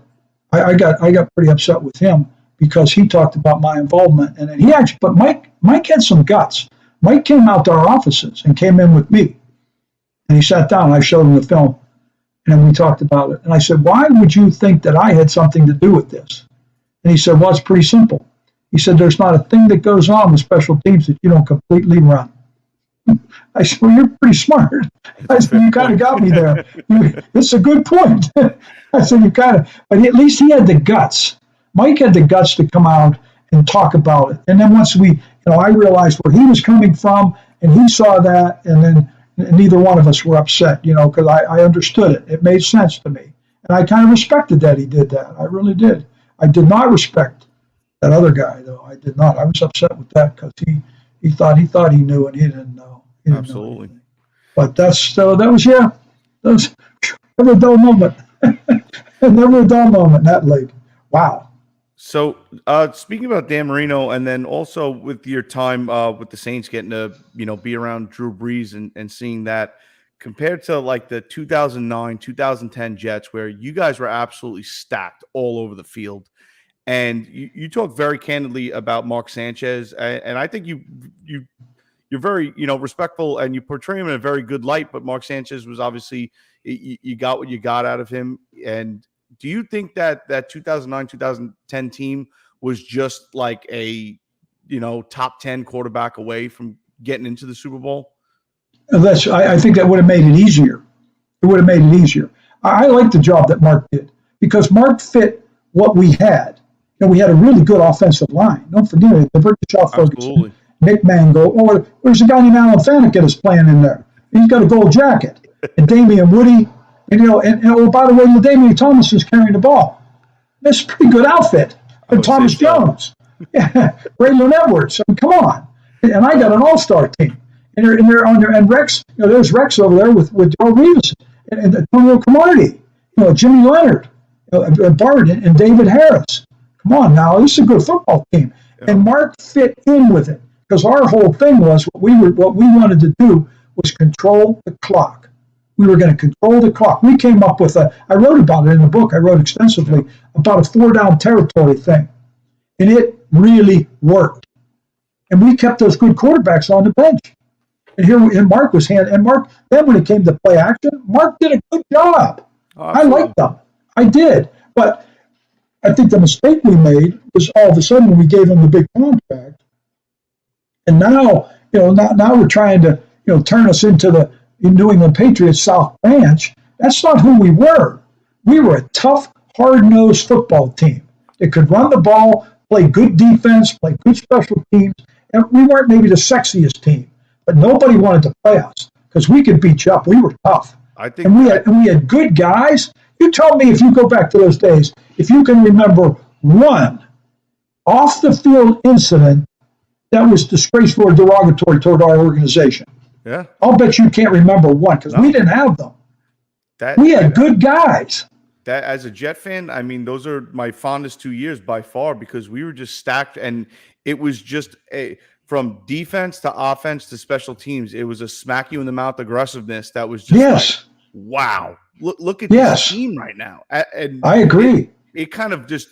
I got pretty upset with him because he talked about my involvement, and then but Mike had some guts. Mike came out to our offices and came in with me, and he sat down. And I showed him the film, and we talked about it. And I said, "Why would you think that I had something to do with this?" And he said, "Well, it's pretty simple." He said, "There's not a thing that goes on with special teams that you don't completely run." I said, "Well, you're pretty smart." I said, "You kind of got me there. It's a good point." I said, but at least he had the guts. Mike had the guts to come out and talk about it. And then once I realized where he was coming from, and he saw that, and then neither one of us were upset, because I understood it. It made sense to me. And I kind of respected that he did that. I really did. I did not respect that other guy, though. I did not. I was upset with that because he thought he knew and he didn't know. Absolutely. But that was never a dull moment. Never a dull moment in that league. Wow. So speaking about Dan Marino, and then also with your time with the Saints getting to be around Drew Brees and seeing that compared to like the 2009, 2010 Jets, where you guys were absolutely stacked all over the field. And you talk very candidly about Mark Sanchez, and I think you're very respectful and you portray him in a very good light. But Mark Sanchez was obviously you got what you got out of him. And do you think that 2009, 2010 team was just like a, top 10 quarterback away from getting into the Super Bowl? I think that would have made it easier. It would have made it easier. I like the job that Mark did because Mark fit what we had. We had a really good offensive line. Don't forget it. The Berkshire Ferguson, Nick Mangold. Oh, there's a guy named Alan Faneca is playing in there. He's got a gold jacket. And Damian Woody. And oh, by the way, LaDainian Thomas is carrying the ball. That's a pretty good outfit. And Thomas Jones. Yeah, Braylon Edwards. I mean, come on. And I got an all-star team. And they're on there. And Rex, there's Rex over there with Joe Reeves and Antonio Cromartie. Jimmy Leonard, Bart, and David Harris. Come on now, this is a good football team. Yeah. And Mark fit in with it because our whole thing was what we wanted to do was control the clock. We were going to control the clock. We came up with I wrote about it in the book. I wrote extensively about a 4-down territory thing. And it really worked. And we kept those good quarterbacks on the bench. And Mark was then when it came to play action, Mark did a good job. Oh, I liked them. I did. But I think the mistake we made was all of a sudden when we gave him the big contract. And now, now we're trying to, turn us into the New England Patriots South Branch. That's not who we were. We were a tough, hard-nosed football team that could run the ball, play good defense, play good special teams. And we weren't maybe the sexiest team, but nobody wanted to play us because we could beat you up. We were tough. And we had good guys. You tell me if you go back to those days, if you can remember one off-the-field incident that was disgraceful or derogatory toward our organization. Yeah. I'll bet you can't remember one because we didn't have them. We had good guys. That, as a Jet fan, I mean, those are my fondest 2 years by far because we were just stacked, and it was just from defense to offense to special teams. It was a smack you in the mouth aggressiveness that was just wow. Look at this team right now. And I agree. It kind of just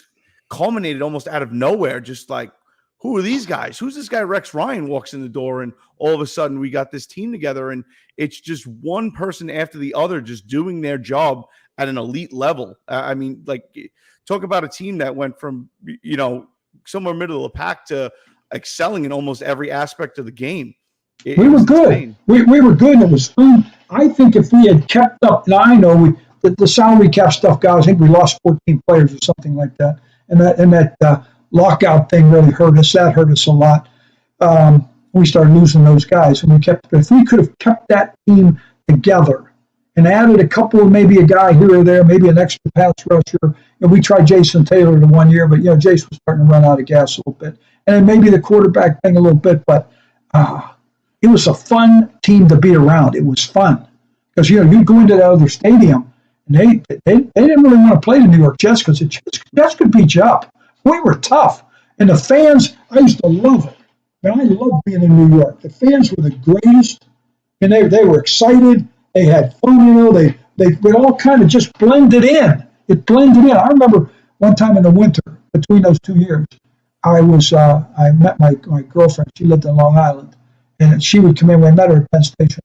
culminated almost out of nowhere. Just like, who are these guys? Who's this guy? Rex Ryan walks in the door, and all of a sudden we got this team together, and it's just one person after the other just doing their job at an elite level. I mean, like, talk about a team that went from, somewhere middle of the pack to excelling in almost every aspect of the game. We were good. We were good. It was fun. I think if we had kept up, now I know the salary cap stuff, guys, I think we lost 14 players or something like that. And that lockout thing really hurt us. That hurt us a lot. We started losing those guys. And if we could have kept that team together and added a couple, maybe a guy here or there, maybe an extra pass rusher. And we tried Jason Taylor the 1 year, but Jason was starting to run out of gas a little bit. And then maybe the quarterback thing a little bit, but it was a fun team to be around. It was fun because you'd go into that other stadium and they didn't really want to play the New York Jets because the Jets could beat you up. We were tough, and the fans. I used to love it. Man, I loved being in New York. The fans were the greatest, and they were excited. They had fun. They all kind of just blended in. It blended in. I remember one time in the winter between those 2 years, I met my girlfriend. She lived in Long Island. And she would come in. We met her at Penn Station,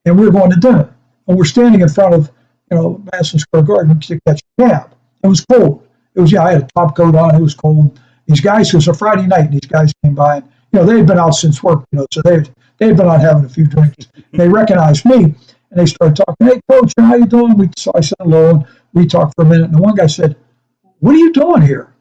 and we were going to dinner. And we're standing in front of, Madison Square Garden to catch a cab. It was cold. It was I had a top coat on. It was cold. These guys. It was a Friday night. And these guys came by, and they had been out since work. So they had been out having a few drinks. And they recognized me, and they started talking. Hey, coach, how you doing? So I said hello, and we talked for a minute. And the one guy said, "What are you doing here?"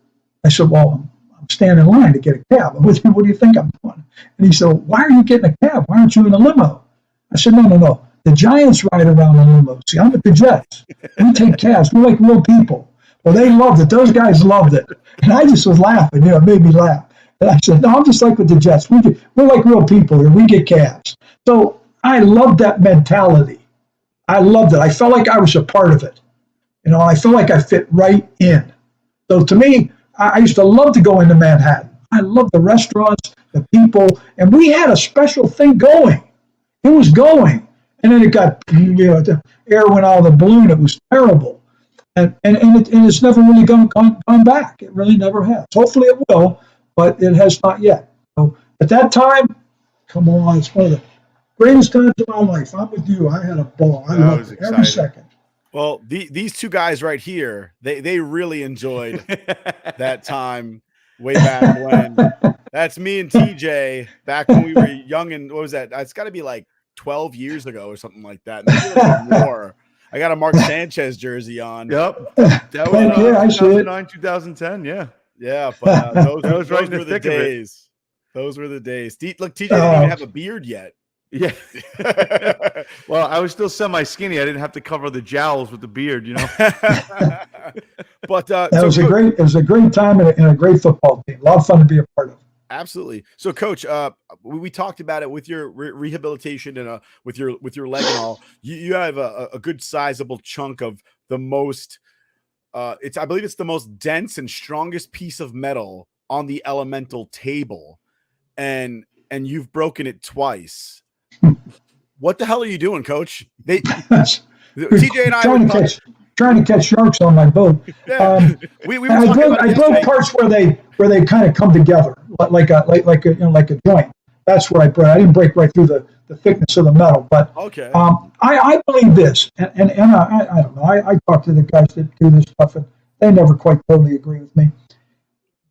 I said, "Well, I'm standing in line to get a cab." What do you think I'm doing? And he said, "Why are you getting a cab? Why aren't you in a limo?" I said, No. The Giants ride around in limos. See, I'm at the Jets. We take cabs. We're like real people. Well, they loved it. Those guys loved it. And I just was laughing. It made me laugh. And I said, no, I'm just like with the Jets. We're like real people here. We get cabs. So I loved that mentality. I loved it. I felt like I was a part of it. I felt like I fit right in. So to me, I used to love to go into Manhattan. I loved the restaurants, the people, and we had a special thing going. It was going. And then it got, the air went out of the balloon. It was terrible. And it's never really gone back. It really never has. Hopefully it will, but it has not yet. So at that time, come on, it's one of the greatest times of my life. I'm with you. I had a ball. I loved it every second. Well, these two guys right here, they really enjoyed that time way back when. That's me and TJ back when we were young. And what was that? It's got to be like 12 years ago or something like that. Maybe a little more. I got a Mark Sanchez jersey on. Yep. That was 2009, 2010. Yeah. Yeah. But those right were in the the thick of it. days. Those were the days. Look, TJ didn't even have a beard yet. Yeah. Well, I was still semi-skinny. I didn't have to cover the jowls with the beard, you know. But it was a great time and a great football team. A lot of fun to be a part of. Absolutely. So, Coach, we talked about it with your rehabilitation and with your leg and all. You have a good sizable chunk of the most. I believe it's the most dense and strongest piece of metal on the elemental table, and you've broken it twice. What the hell are you doing, Coach? TJ and I trying to catch sharks on my boat. Yeah. I broke parts where they kind of come together, like a joint. That's where I broke. I didn't break right through the thickness of the metal, but okay. I believe this, and I don't know. I talk to the guys that do this stuff, and they never quite totally agree with me.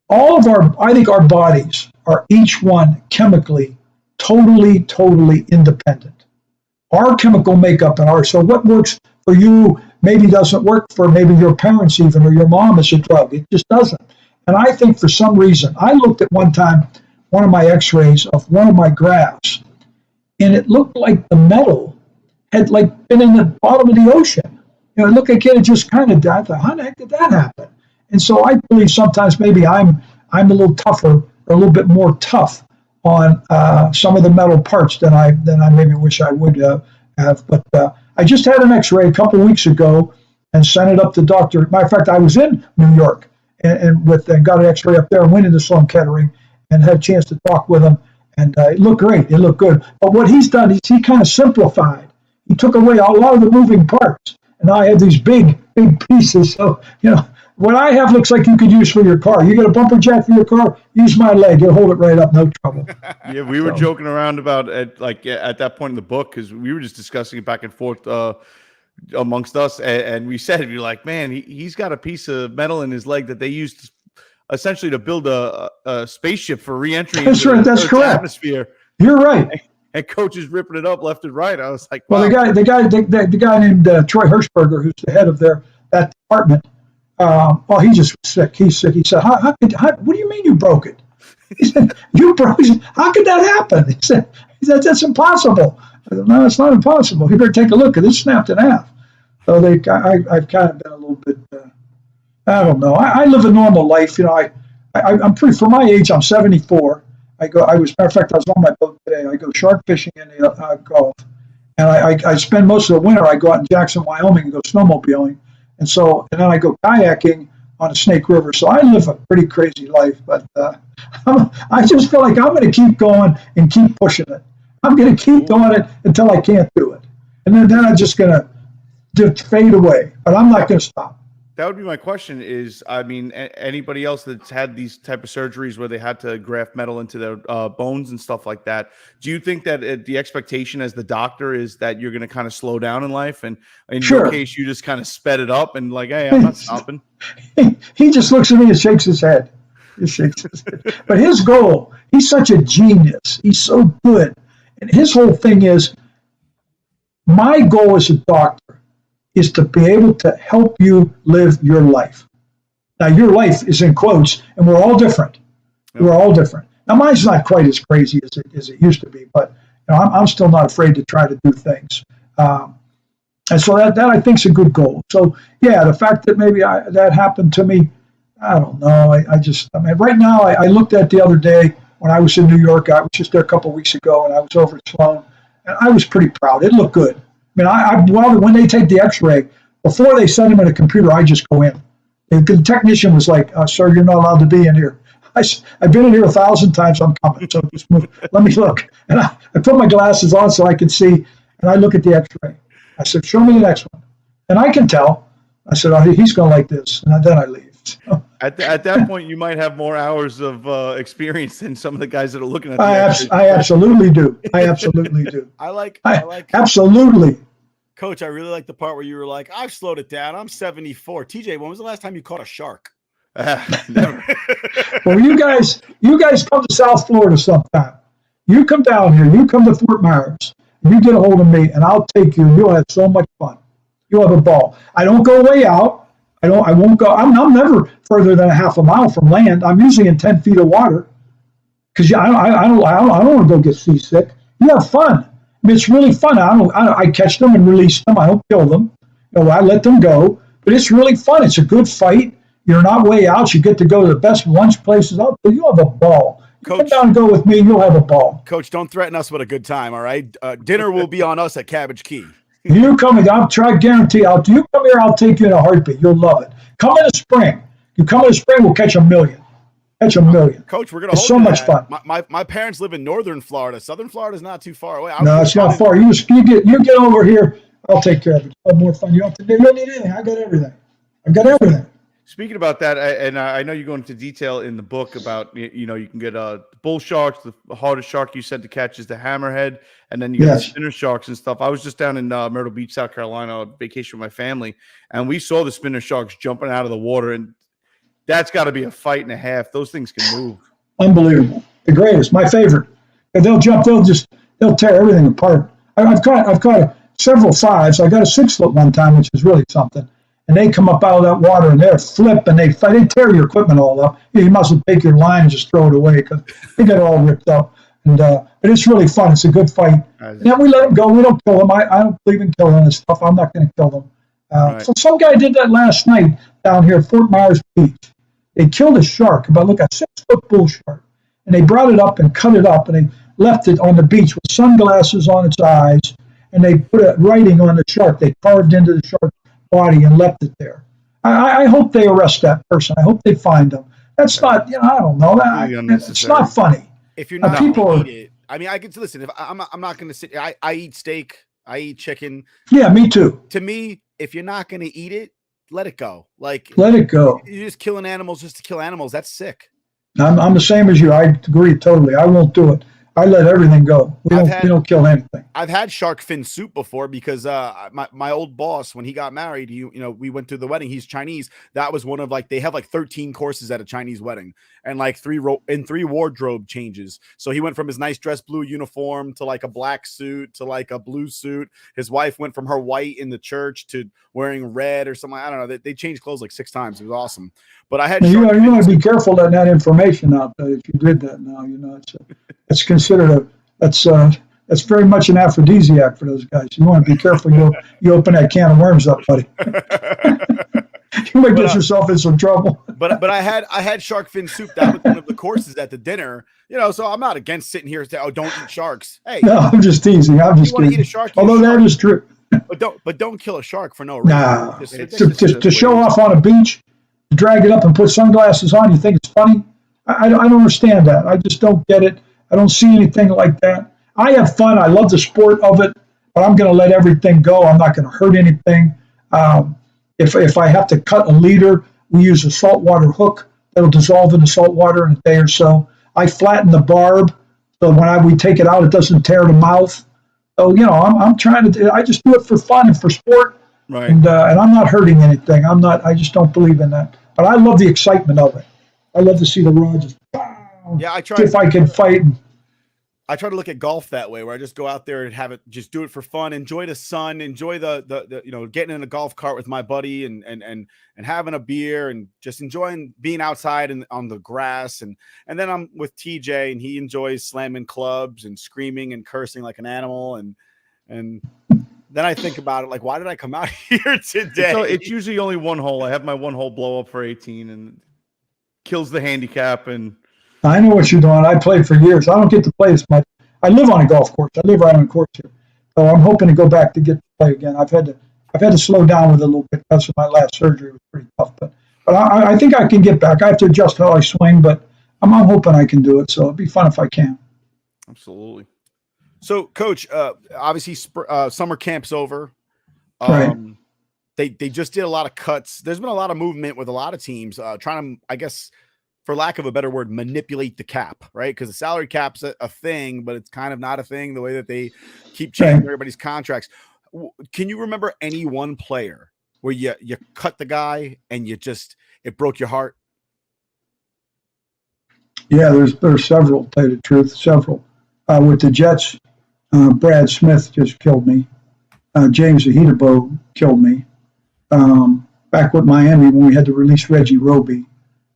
I think our bodies are each one chemically totally independent. Our chemical makeup and so what works for you maybe doesn't work for maybe your parents even, or your mom is a drug. It just doesn't. And I think for some reason, I looked at one time, one of my x-rays of one of my grafts, and it looked like the metal had been in the bottom of the ocean. It looked like it had just kind of died. I thought, how the heck did that happen? And so I believe sometimes maybe I'm a little tougher or a little bit more tough on some of the metal parts than I maybe wish I would have. But I just had an X-ray a couple of weeks ago and sent it up to Doctor. Matter of fact, I was in New York and got an X-ray up there and went into Sloan Kettering and had a chance to talk with him. And it looked great. It looked good. But what he's done is he kind of simplified. He took away a lot of the moving parts, and now I have these big pieces. So what I have looks like you could use for your car. You get a bumper jack for your car, use my leg. You'll hold it right up, no trouble. Yeah, we were joking around about at that point in the book, because we were just discussing it back and forth amongst us, and we said, you're like, man, he's got a piece of metal in his leg that they used essentially to build a spaceship for re-entry into the Earth's atmosphere. You're right. And Coach is ripping it up left and right. I was like, wow. Well, the guy named Troy Hirschberger, who's the head of that department. He just was sick. He's sick. He said, what do you mean you broke it? He said, you broke it? How could that happen? He said, that's impossible. I said, no, it's not impossible. You better take a look. It snapped in half. So I've kind of been a little bit, I don't know. I live a normal life. I'm pretty, for my age, I'm 74. Matter of fact, I was on my boat today. I go shark fishing in the Gulf. And I spend most of the winter, I go out in Jackson, Wyoming and go snowmobiling. And then I go kayaking on the Snake River. So I live a pretty crazy life, but I just feel like I'm going to keep going and keep pushing it. I'm going to keep doing it until I can't do it. And then I'm just going to just fade away, but I'm not going to stop. That would be my question is, I mean, anybody else that's had these type of surgeries where they had to graft metal into their bones and stuff like that, do you think that the expectation as the doctor is that you're going to kind of slow down in life? And in your case, you just kind of sped it up and like, hey, I'm not stopping. He just looks at me and shakes his head. But his goal, he's such a genius. He's so good. And his whole thing is, my goal as a doctor is to be able to help you live your life. Now, your life is in quotes, and we're all different. Yep. We're all different. Now, mine's not quite as crazy as it used to be, but I'm still not afraid to try to do things. And so that I think is a good goal. So, yeah, the fact that maybe that happened to me, I don't know. I mean, right now, I looked at the other day when I was in New York. I was just there a couple of weeks ago, and I was over at Sloan, and I was pretty proud. It looked good. I mean, when they take the X-ray, before they send him in a computer, I just go in. The technician was like, "Sir, you're not allowed to be in here." I've been in here 1,000 times. I'm coming, so just move. Let me look. And I put my glasses on so I can see, and I look at the X-ray. I said, "Show me the next one," and I can tell. I said, "Oh, he's going to like this," and then I leave. So. At that point, you might have more hours of experience than some of the guys that are looking at. I absolutely do. I absolutely do. I like absolutely. Coach, I really like the part where you were like, I've slowed it down. I'm 74. TJ, when was the last time you caught a shark? Never. Well, you guys come to South Florida sometime. You come down here. You come to Fort Myers. You get a hold of me, and I'll take you. You'll have so much fun. You'll have a ball. I don't go way out. I won't go. I'm never further than a half a mile from land. I'm usually in 10 feet of water because I don't want to go get seasick. You have fun. I mean, it's really fun. I catch them and release them. I don't kill them. I let them go. But it's really fun. It's a good fight. You're not way out. You get to go to the best lunch places out there. You'll have a ball. Coach, come down and go with me, and you'll have a ball. Coach, don't threaten us with a good time, all right? Dinner will be on us at Cabbage Key. You come in, guarantee. You come here, I'll take you in a heartbeat. You'll love it. Come in the spring. You come in the spring, we'll catch a million. Coach, we're going to hold so much fun. My parents live in northern Florida. Southern Florida is not too far away. No, it's not far. You get over here, I'll take care of it. I'll have more fun. You don't need anything. I got everything. I've got everything. Speaking about that, and I know you go into detail in the book about, you can get bull sharks. The hardest shark you said to catch is the hammerhead, and then you get the spinner sharks and stuff. I was just down in Myrtle Beach, South Carolina, on vacation with my family, and we saw the spinner sharks jumping out of the water, and that's got to be a fight and a half. Those things can move. Unbelievable. The greatest. My favorite. If they'll jump, they'll tear everything apart. I've caught several 5s. I got a 6-foot one time, which is really something. And they come up out of that water and they're flip and they fight. They tear your equipment all up. You must well take your line and just throw it away because they get it all ripped up. And but it's really fun. It's a good fight. And then we let them go. We don't kill them. I don't believe in killing this stuff. I'm not going to kill them. So some guy did that last night down here at Fort Myers Beach. They killed a shark, a 6-foot bull shark, and they brought it up and cut it up and they left it on the beach with sunglasses on its eyes, and they put a writing on the shark. They carved into the shark body and left it there. I hope they arrest that person. I hope they find them. That's not, I don't know. It's not funny. If you're not people eat it, I mean, I get to listen. If I'm not going to sit. I eat steak. I eat chicken. Yeah, me too. To me, if you're not going to eat it, let it go. Let it go. You're just killing animals just to kill animals. That's sick. I'm the same as you. I agree totally. I won't do it. I let everything go. We don't kill anything. I've had shark fin soup before because my old boss, when he got married, we went to the wedding. He's Chinese. That was one of they have 13 courses at a Chinese wedding and 3 wardrobe changes. So he went from his nice dress blue uniform to a black suit to a blue suit. His wife went from her white in the church to wearing red or something. I don't know. They changed clothes 6 times. It was awesome. But I had you want to be careful letting that information out. If you did that now, it's considered that's very much an aphrodisiac for those guys. You want to be careful. You open that can of worms up, buddy. You might get yourself in some trouble. But I had shark fin soup. That was one of the courses at the dinner. So I'm not against sitting here and say, "Oh, don't eat sharks." Hey, no, I'm just teasing. I'm just kidding. Eat a shark, although that is true. But don't kill a shark for no reason. Nah, to show off on a beach, to drag it up and put sunglasses on. You think it's funny? I don't understand that. I just don't get it. I don't see anything like that. I have fun. I love the sport of it, but I'm going to let everything go. I'm not going to hurt anything. If I have to cut a leader, we use a saltwater hook that'll dissolve in the salt water in a day or so. I flatten the barb so when we take it out, it doesn't tear the mouth. So I'm trying to. I just do it for fun and for sport, right? And I'm not hurting anything. I just don't believe in that. But I love the excitement of it. I love to see the rod just. Yeah, I try. See if I can fight. I try to look at golf that way, where I just go out there and just do it for fun, enjoy the sun, enjoy the getting in a golf cart with my buddy and having a beer and just enjoying being outside and on the grass. And then I'm with TJ and he enjoys slamming clubs and screaming and cursing like an animal. And then I think about it, why did I come out here today? It's usually only one hole. I have my one hole blow up for 18 and kills the handicap. And I know what you're doing. I played for years. I don't get to play as much. I live on a golf course. I live right on a course here. So I'm hoping to go back to get to play again. I've had to slow down with it a little bit because of my last surgery. It was pretty tough. But I think I can get back. I have to adjust how I swing, but I'm hoping I can do it. So it'd be fun if I can. Absolutely. So, Coach, obviously summer camp's over. Right. They just did a lot of cuts. There's been a lot of movement with a lot of teams trying to, I guess, for lack of a better word, manipulate the cap, right? Because the salary cap's a thing, but it's kind of not a thing the way that they keep changing everybody's contracts. can you remember any one player where you cut the guy and it broke your heart? Yeah, there's several, to tell you the truth, several. With the Jets, Brad Smith just killed me. James Ahitabo killed me. Back with Miami, when we had to release Reggie Roby,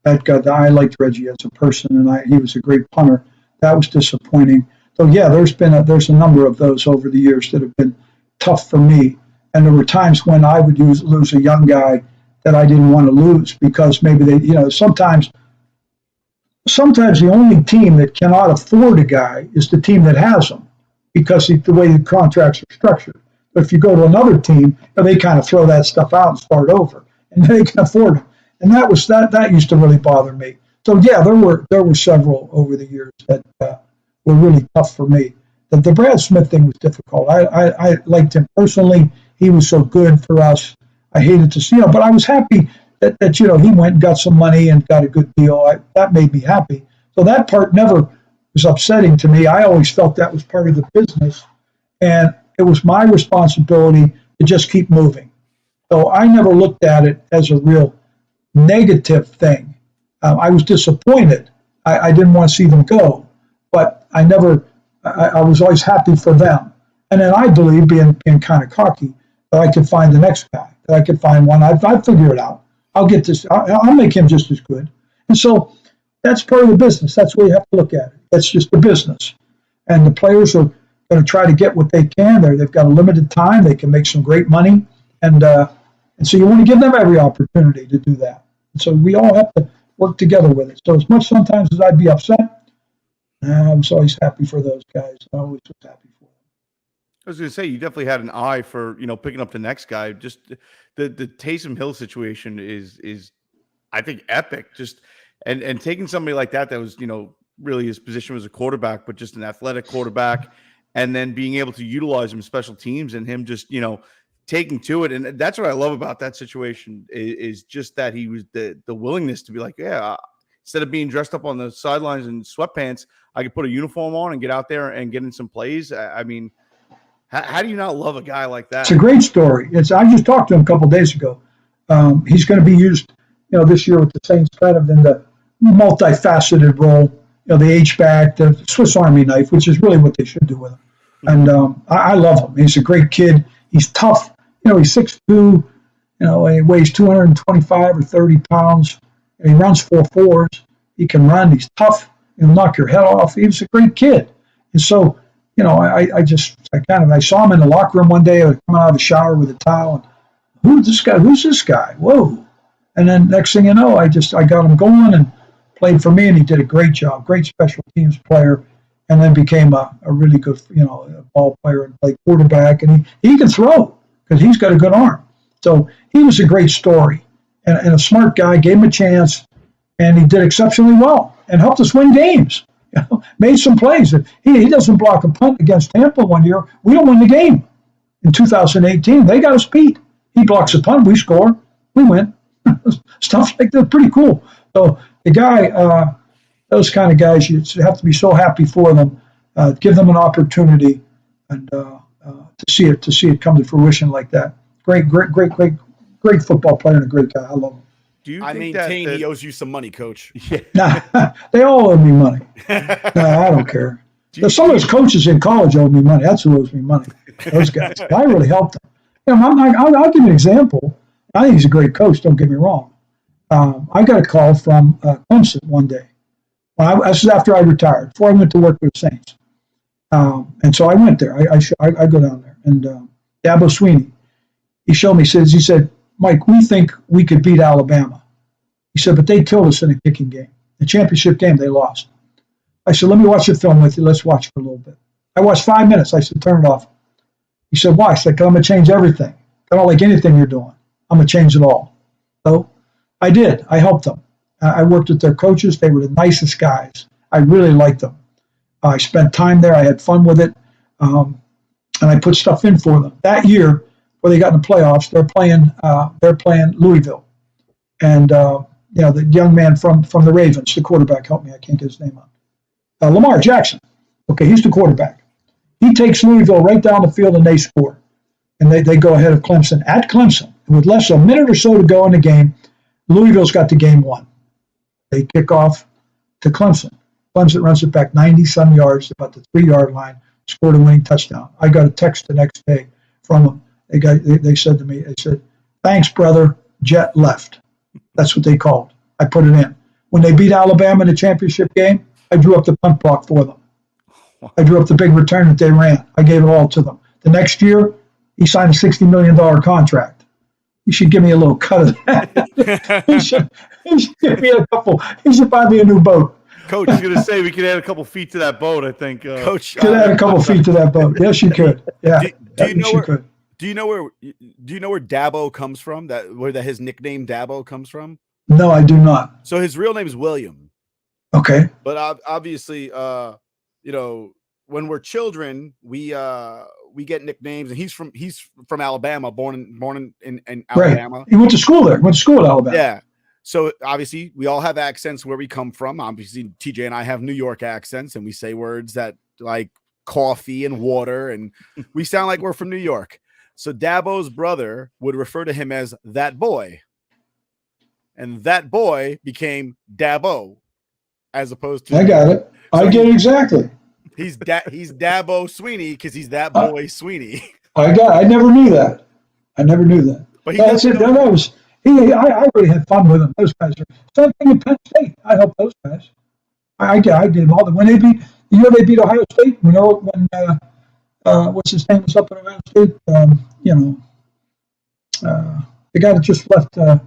that guy, I liked Reggie as a person, and he was a great punter. That was disappointing. So yeah, there's a number of those over the years that have been tough for me. And there were times when I would lose a young guy that I didn't want to lose because maybe sometimes the only team that cannot afford a guy is the team that has him because the way the contracts are structured. But if you go to another team, they kind of throw that stuff out and start over, and they can afford him. And that used to really bother me. So yeah, there were several over the years that were really tough for me. The Brad Smith thing was difficult. I liked him personally. He was so good for us. I hated to see him, but I was happy that he went and got some money and got a good deal. That made me happy. So that part never was upsetting to me. I always felt that was part of the business, and it was my responsibility to just keep moving. So I never looked at it as a real negative thing. I was disappointed. I didn't want to see them go, but I was always happy for them. And then I believe, being kind of cocky, that I could find the next guy, that I could find one. I'd figure it out. I'll get this. I'll make him just as good. And so that's part of the business. That's the way you have to look at it. That's just the business. And the players are going to try to get what they can. They've got a limited time. They can make some great money. And so you want to give them every opportunity to do that. And so we all have to work together with it. So as much sometimes as I'd be upset, I was always happy for those guys. I always was happy for them. I was going to say, you definitely had an eye for, picking up the next guy. Just the Taysom Hill situation is I think epic. Just and taking somebody like that was, really his position was a quarterback, but just an athletic quarterback, and then being able to utilize him in special teams and him just, taking to it. And that's what I love about that situation is just that he was the willingness to be like, yeah, instead of being dressed up on the sidelines in sweatpants, I could put a uniform on and get out there and get in some plays. I mean, how do you not love a guy like that? It's a great story. I just talked to him a couple of days ago. He's going to be used, this year with the Saints kind of in the multifaceted role, the H-back, the Swiss Army knife, which is really what they should do with him. And I love him. He's a great kid. He's tough. He's 6'2", and he weighs 225 or 30 pounds. And he runs 4.4s. He can run. He's tough. He'll knock your head off. He was a great kid. And so, I saw him in the locker room one day, coming out of the shower with a towel. And, who's this guy? Whoa. And then next thing you know, I got him going and played for me, and he did a great job, great special teams player, and then became a really good, ball player and played quarterback. And he can throw because he's got a good arm. So he was a great story and a smart guy, gave him a chance, and he did exceptionally well and helped us win games. Made some plays. If he doesn't block a punt against Tampa one year, we don't win the game. In 2018, they got us beat. He blocks a punt, we score, we win. Stuff like that, pretty cool. So the guy, those kind of guys, you have to be so happy for them. Give them an opportunity, and to see it come to fruition like that. Great football player and a great guy. I love him. Do you I maintain he owes you some money, Coach. Yeah. They all owe me money. I don't care. Some of those coaches in college owe me money. That's who owes me money. Those guys. I really helped them. I'll give you an example. I think he's a great coach. Don't get me wrong. I got a call from Clemson one day. This is after I retired, before I went to work with the Saints. And so I went there. I go down there. And Dabo Sweeney, he showed me. He said, Mike, we think we could beat Alabama. He said, but they killed us in a kicking game. The championship game, they lost. I said, let me watch the film with you. Let's watch for a little bit. I watched 5 minutes. I said, turn it off. He said, why? I said, because I'm going to change everything. I don't like anything you're doing. I'm going to change it all. So I did. I helped them. I worked with their coaches. They were the nicest guys. I really liked them. I spent time there. I had fun with it. And I put stuff in for them. That year, where they got in the playoffs, they're playing Louisville. And, the young man from the Ravens, the quarterback, help me, I can't get his name on. Lamar Jackson. Okay, he's the quarterback. He takes Louisville right down the field and they score. and they go ahead of Clemson at Clemson. With less than a minute or so to go in the game, Louisville's got the game won. They kick off to Clemson. Clemson runs it back 90-some yards, about the 3-yard line, scored a winning touchdown. I got a text the next day from them. They said to me, thanks, brother, Jet left. That's what they called. I put it in. When they beat Alabama in the championship game, I drew up the punt block for them. I drew up the big return that they ran. I gave it all to them. The next year, he signed a $60 million contract. He should give me a little cut of that. he should give me a couple. He should buy me a new boat. Coach is going to say we could add a couple feet to that boat, I think. Coach could add a couple feet to that boat. Yes, you could. Yeah. Do you know where Dabo comes from? Where his nickname Dabo comes from? No, I do not. So his real name is William. Okay. But obviously, when we're children, we get nicknames, and he's from Alabama, born in Alabama. Right. He went to school there. Went to school in Alabama. Yeah. So obviously, we all have accents where we come from. Obviously, TJ and I have New York accents, and we say words that like coffee and water, and we sound like we're from New York. So Dabo's brother would refer to him as that boy, and that boy became Dabo, as opposed to. I got it. I get it exactly. He's Dabo Sweeney because he's that boy Sweeney. I never knew that. But that's it. I really had fun with them. Those guys are same thing in Penn State. I helped those guys. I did all the when they beat the year they beat Ohio State. You know when what's his name was up in Ohio State. The guy that just left the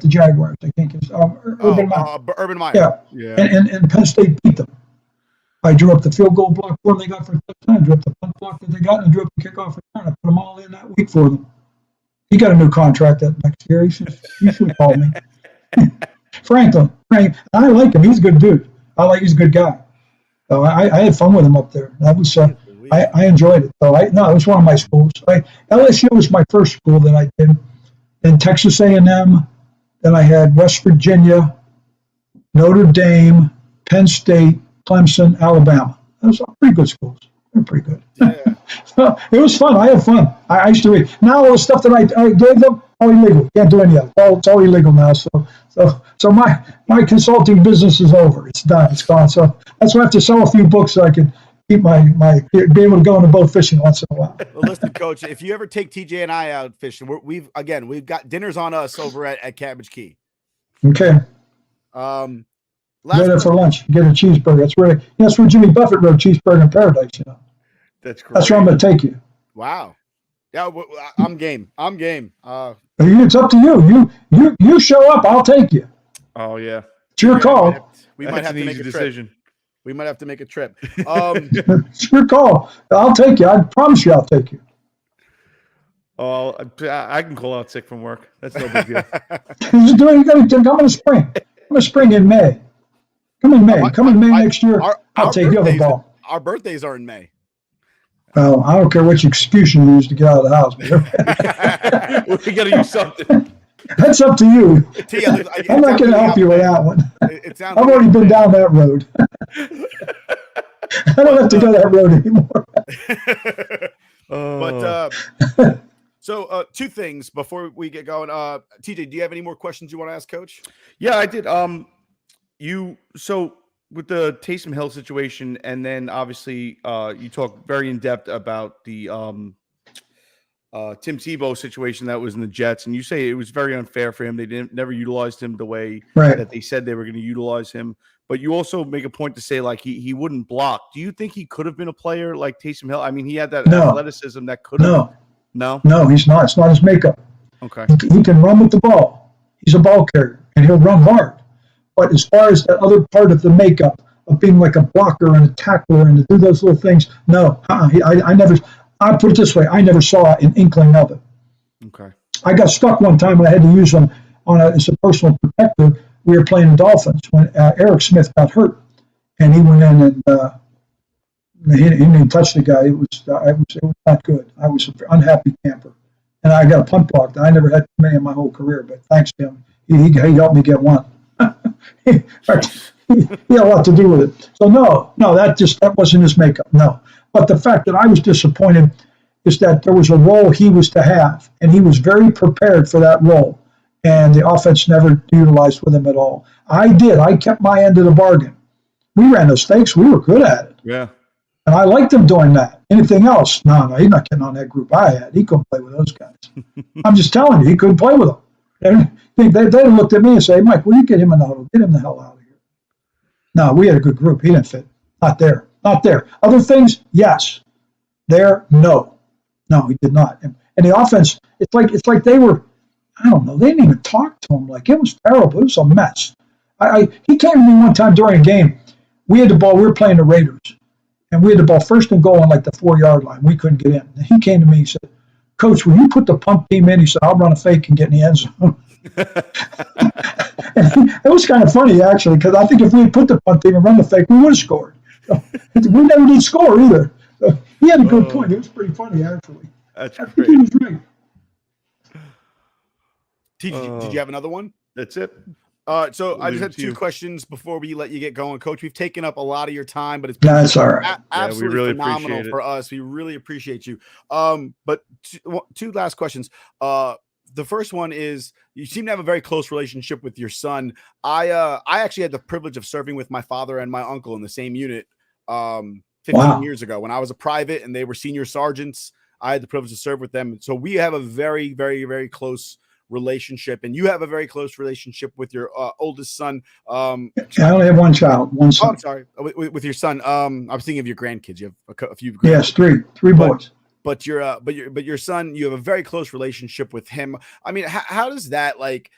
Jaguars. I think is Urban Meyer. Urban Meyer. Yeah. And Penn State beat them. I drew up the field goal block for them they got for a touchdown. I drew up the punt block that they got, and I drew up the kickoff return. I put them all in that week for them. He got a new contract that next year. He should call me. Franklin. I like him. He's a good dude. He's a good guy. So I had fun with him up there. That was I enjoyed it. So it was one of my schools. LSU was my first school that I did. Then Texas A&M. Then I had West Virginia, Notre Dame, Penn State, Clemson, Alabama. Those are pretty good schools. They're pretty good. Yeah. So it was fun. I had fun. I used to read. Now all the stuff that I gave them, all illegal. Can't do any of it. It's all illegal now. So my consulting business is over. It's done. It's gone. So that's why I have to sell a few books so I can keep be able to go on the boat fishing once in a while. Well, listen, Coach, if you ever take TJ and I out fishing, we've got dinners on us over at Cabbage Key. Okay. Go there for lunch. Get a cheeseburger. That's where Jimmy Buffett wrote Cheeseburger in Paradise. That's correct. That's where I'm going to take you. Wow. Yeah, I'm game. It's up to you. You show up, I'll take you. Oh yeah. It's your call. We might have to make a decision. We might have to make a trip. It's your call. I'll take you. I promise you, I'll take you. Oh, I can call out sick from work. That's no big deal. You got to come in the spring. Come in spring in May. Come in May next year. I'll take you the ball. Our birthdays are in May. Well, I don't care which excuse you use to get out of the house. We got to use something. That's up to you. I'm not going to help you with that one. I've already been down that road. I don't have to go that road anymore. But so two things before we get going. TJ, do you have any more questions you want to ask Coach? Yeah, I did. With the Taysom Hill situation, and then obviously you talk very in depth about the Tim Tebow situation that was in the Jets, and you say it was very unfair for him. They never utilized him the way that they said they were going to utilize him. But you also make a point to say like he wouldn't block. Do you think he could have been a player like Taysom Hill? I mean, he had that athleticism that could have. No, he's not. It's not his makeup. Okay, he can run with the ball. He's a ball carrier, and he'll run hard. But as far as that other part of the makeup of being like a blocker and a tackler and to do those little things, no. I never. I put it this way: I never saw an inkling of it. Okay. I got stuck one time when I had to use him as a personal protector. We were playing the Dolphins when Eric Smith got hurt, and he went in and he didn't touch the guy. It was not good. I was an unhappy camper, and I got a punt block that I never had many in my whole career. But thanks to him, he helped me get one. He had a lot to do with it. So no, that wasn't his makeup. No, but the fact that I was disappointed is that there was a role he was to have, and he was very prepared for that role. And the offense never utilized with him at all. I did. I kept my end of the bargain. We ran the stakes. We were good at it. Yeah. And I liked him doing that. Anything else? No, he's not getting on that group I had. He couldn't play with those guys. I'm just telling you, he couldn't play with them. They looked at me and say, Mike, will you get him in the huddle? Get him the hell out of here. No, we had a good group. He didn't fit. Not there. Not there. Other things, yes. There, no. No, he did not. And the offense, it's like they were, I don't know, they didn't even talk to him. Like, it was terrible. It was a mess. He came to me one time during a game. We had the ball. We were playing the Raiders. And we had the ball first and goal on like the 4-yard line. We couldn't get in. And he came to me. He said, Coach, will you put the punt team in? He said, I'll run a fake and get in the end zone. It was kind of funny, actually, because I think if we had put the punt team and run the fake, we would have scored. So, we never did score either. So he had a good point. It was pretty funny, actually. That's I great. think he was right. Did you have another one? That's it. So I just had two questions before we let you get going, Coach. We've taken up a lot of your time, but it's been That's all right. Absolutely really phenomenal appreciate it. for us. We really appreciate you. But two last questions. The first one is, you seem to have a very close relationship with your son. I actually had the privilege of serving with my father and my uncle in the same unit 15 years ago when I was a private and they were senior sergeants. I had the privilege to serve with them. So we have a very, very, very close relationship, and you have a very close relationship with your oldest son. I only have one child, one son. Oh, I'm sorry, with your son. I was thinking of your grandkids. You have a few. Yes, three boys. But your son, you have a very close relationship with him. I mean, how does that, like,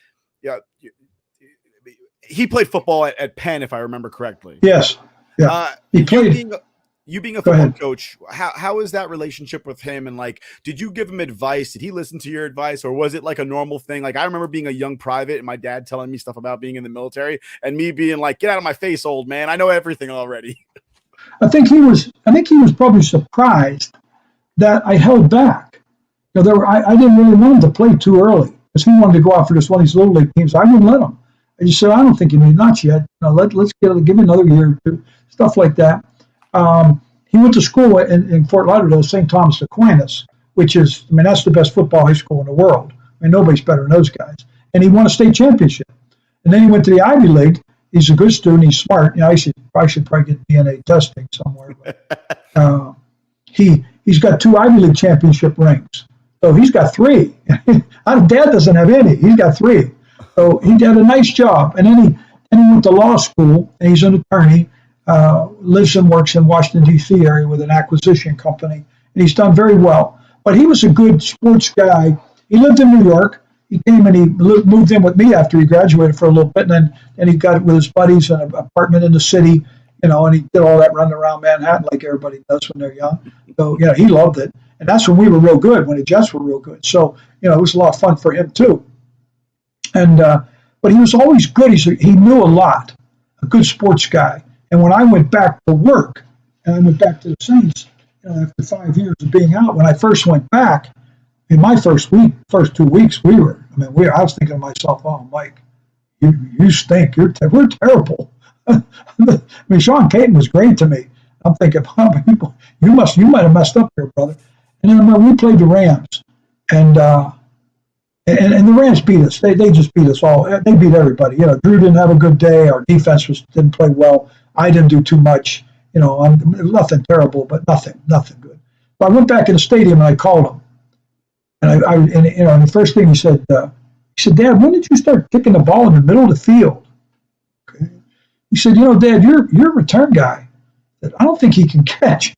he played football at Penn, if I remember correctly. Yes. Yeah. He played. You being a football coach, how is that relationship with him? And, like, did you give him advice? Did he listen to your advice, or was it like a normal thing? Like, I remember being a young private and my dad telling me stuff about being in the military and me being like, get out of my face, old man. I know everything already. I think he was probably surprised that I held back. You know, I didn't really want him to play too early because he wanted to go out for this one of these little league teams. I wouldn't let him. I just said, I don't think you need nuts yet. You know, let's give him another year or two, stuff like that. He went to school in Fort Lauderdale, St. Thomas Aquinas, which is, I mean, that's the best football high school in the world. I mean, nobody's better than those guys. And he won a state championship. And then he went to the Ivy League. He's a good student. He's smart. You know, I should probably get DNA testing somewhere. But, he's got 2 Ivy League championship rings. So he's got 3. Dad doesn't have any. He's got 3. So he did a nice job. And then he went to law school, and he's an attorney. Lives and works in Washington, D.C. area with an acquisition company, and he's done very well. But he was a good sports guy. He lived in New York. He came and he moved in with me after he graduated for a little bit, and then he got it with his buddies in an apartment in the city, you know, and he did all that running around Manhattan like everybody does when they're young. So, you know, he loved it. And that's when we were real good, when the Jets were real good. So, you know, it was a lot of fun for him too. And but he was always good. He knew a lot, a good sports guy. And when I went back to work, and I went back to the Saints, you know, after 5 years of being out, when I first went back, in my first 2 weeks, I was thinking to myself, oh, Mike, you stink. We're terrible. I mean, Sean Payton was great to me. I'm thinking, oh, you might have messed up here, brother. And then we played the Rams, and the Rams beat us. They just beat us all. They beat everybody. You know, Drew didn't have a good day. Our defense didn't play well. I didn't do too much, you know, nothing terrible, but nothing good. So I went back in the stadium and I called him, and and the first thing he said, Dad, when did you start kicking the ball in the middle of the field? Okay. He said, you know, Dad, you're a return guy that I don't think he can catch.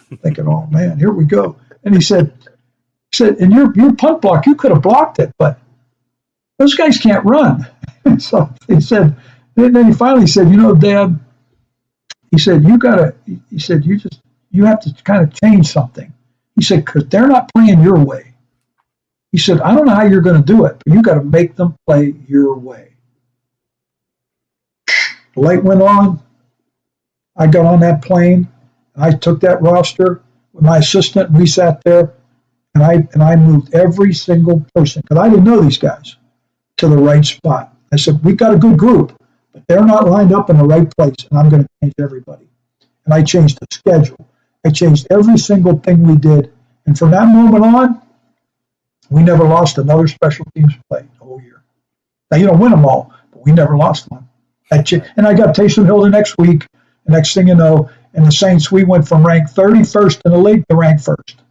I'm thinking, oh man, here we go. And he said, and your punt block, you could have blocked it, but those guys can't run. So he said, and then he finally said, you know, Dad. He said, you have to kind of change something. He said, because they're not playing your way. He said, I don't know how you're going to do it, but you got to make them play your way. The light went on. I got on that plane, and I took that roster with my assistant, and we sat there, and I moved every single person, because I didn't know these guys, to the right spot. I said, we got a good group. But they're not lined up in the right place, and I'm going to change everybody. And I changed the schedule. I changed every single thing we did, And from that moment on, we never lost another special teams play the whole year. Now, you don't win them all, but we never lost one. And I got Taysom Hill the next week. The next thing you know, and the Saints, we went from ranked 31st in the league to ranked first.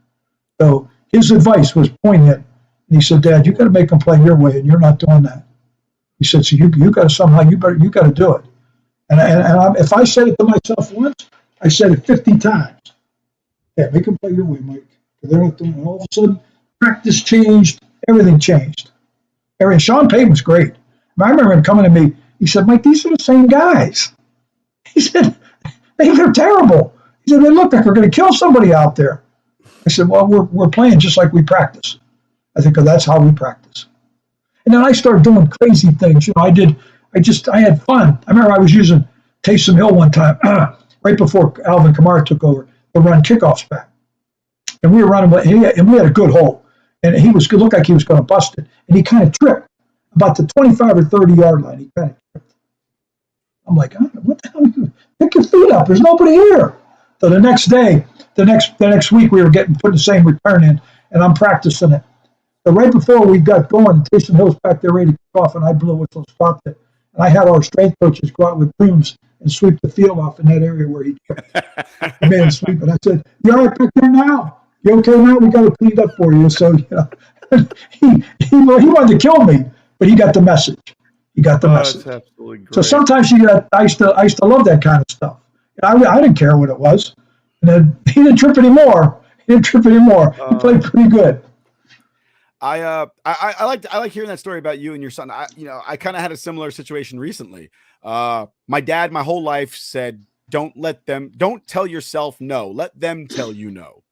So his advice was poignant. And he said, Dad, you got to make them play your way, and you're not doing that. He said, so you got to somehow, you got to do it. And if I said it to myself once, I said it 50 times. Yeah, make them play your way, Mike. They're not doing it. All of a sudden, practice changed. Everything changed. Sean Payton was great. I remember him coming to me. He said, Mike, these are the same guys. He said, they're terrible. He said, they look like we're going to kill somebody out there. I said, well, we're playing just like we practice. I think, oh, that's how we practice. And then I started doing crazy things. I had fun. I remember I was using Taysom Hill one time, right before Alvin Kamara took over, to run kickoffs back. And we were running, and we had a good hole. And he looked like he was going to bust it. And he kind of tripped about the 25 or 30-yard line. He kind of tripped. I'm like, what the hell are you doing? Pick your feet up. There's nobody here. So the next day, the next week, we were putting the same return in, and I'm practicing it. But right before we got going, Taysom Hill's back there ready to kick off, and I blew a whistle, stopped it. And I had our strength coaches go out with brooms and sweep the field off in that area where he tripped. He made him sweep it. I said, you all right back there now? You okay now? We got it cleaned up for you. So he wanted to kill me, but he got the message. He got the message. That's absolutely great. So sometimes I used to love that kind of stuff. I didn't care what it was. And then he didn't trip anymore. He played pretty good. I like hearing that story about you and your son. I kind of had a similar situation recently. My dad, my whole life said, don't tell yourself no. Let them tell you no.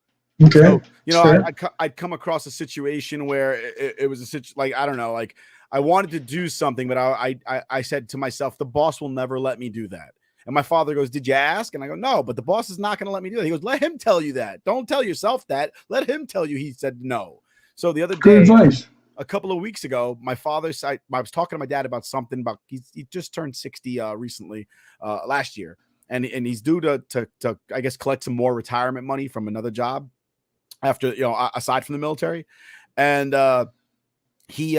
Okay. So, I'd come across a situation where it was I don't know, like I wanted to do something, but I said to myself, the boss will never let me do that. And my father goes, did you ask? And I go, no, but the boss is not going to let me do that. He goes, let him tell you that. Don't tell yourself that. Let him tell you he said no. So the other day, a couple of weeks ago, my father said, I was talking to my dad about something about he just turned 60 recently, last year. And he's due to I guess collect some more retirement money from another job after, aside from the military. And he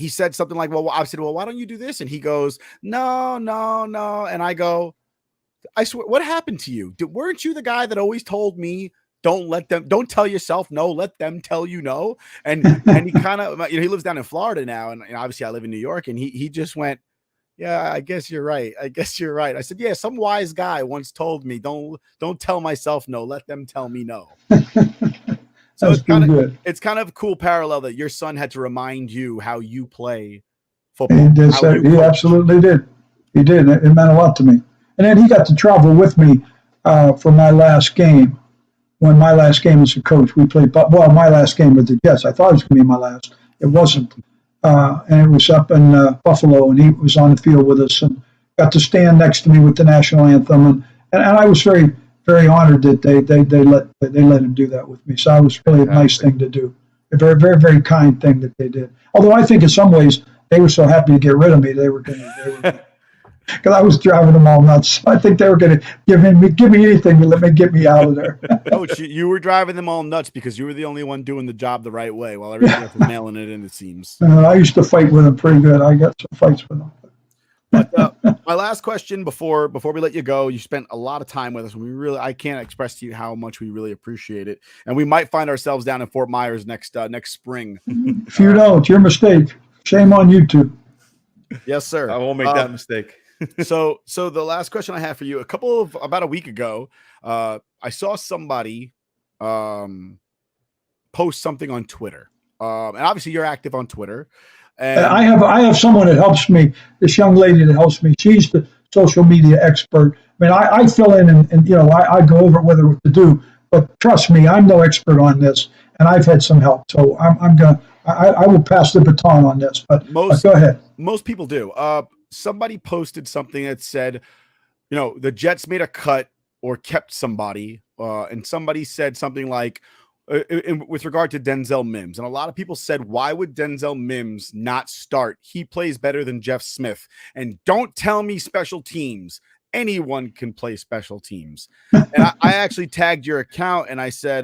said something like, well, I said, well, why don't you do this? And he goes, no. And I go, I swear, what happened to you? Weren't you the guy that always told me, don't tell yourself no, let them tell you no? And he kind of, he lives down in Florida now. And obviously I live in New York, and he just went, yeah, I guess you're right. I said, yeah, some wise guy once told me, don't tell myself no, let them tell me no. So it's kind of a cool parallel that your son had to remind you how you play football. He absolutely did. He did. It meant a lot to me. And then he got to travel with me for my last game. When my last game as a coach, we played. Well, my last game with the Jets. I thought it was going to be my last. It wasn't. And it was up in Buffalo, and he was on the field with us and got to stand next to me with the national anthem. And I was very, very honored that they let him do that with me. So it was really a nice thing to do. A very, very, very kind thing that they did. Although I think in some ways they were so happy to get rid of me, they were because I was driving them all nuts. I think they were going to give me anything to let me get me out of there. Coach, you were driving them all nuts because you were the only one doing the job the right way, while everybody else was mailing it in. It seems. I used to fight with them pretty good. I got some fights with them. But my last question before we let you go, you spent a lot of time with us, and I can't express to you how much we really appreciate it. And we might find ourselves down in Fort Myers next spring. If you don't, it's your mistake. Shame on you two. Yes, sir. I won't make that mistake. So the last question I have for you, about a week ago, I saw somebody post something on Twitter. And obviously you're active on Twitter. And I have someone that helps me, this young lady that helps me. She's the social media expert. I mean, I fill in and I go over whether what to do, but trust me, I'm no expert on this, and I've had some help. So I will pass the baton on this, but go ahead. Most people do. Somebody posted something that said, the Jets made a cut or kept somebody, and somebody said something like, with regard to Denzel Mims, and a lot of people said, why would Denzel Mims not start? He plays better than Jeff Smith. And don't tell me special teams. Anyone can play special teams. And I actually tagged your account, and I said,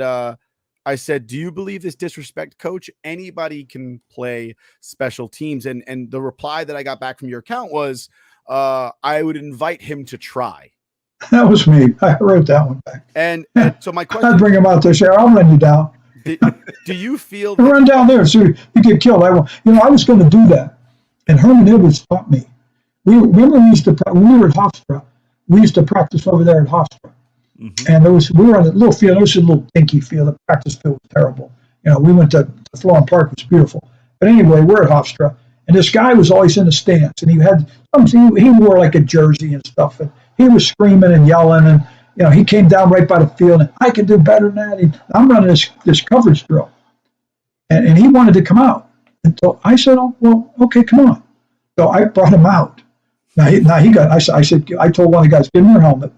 I said, do you believe this disrespect, coach? Anybody can play special teams. And the reply that I got back from your account was, I would invite him to try. That was me. I wrote that one back. And so my question, I'd bring him out there, say, I'll run you down. Do you feel that run down there so you get killed? I was going to do that. And Herman Edwards taught me. When we were at Hofstra, we used to practice over there at Hofstra. And we were on a little field. It was a little dinky field. The practice field was terrible. We went to Florham Park. It was beautiful. But anyway, we're at Hofstra, and this guy was always in the stands, and he wore like a jersey and stuff, and he was screaming and yelling, and he came down right by the field, and I can do better than that. And I'm running this coverage drill, and he wanted to come out, and so I said, "Oh, well, okay, come on." So I brought him out. I told one of the guys, "Give him your helmet."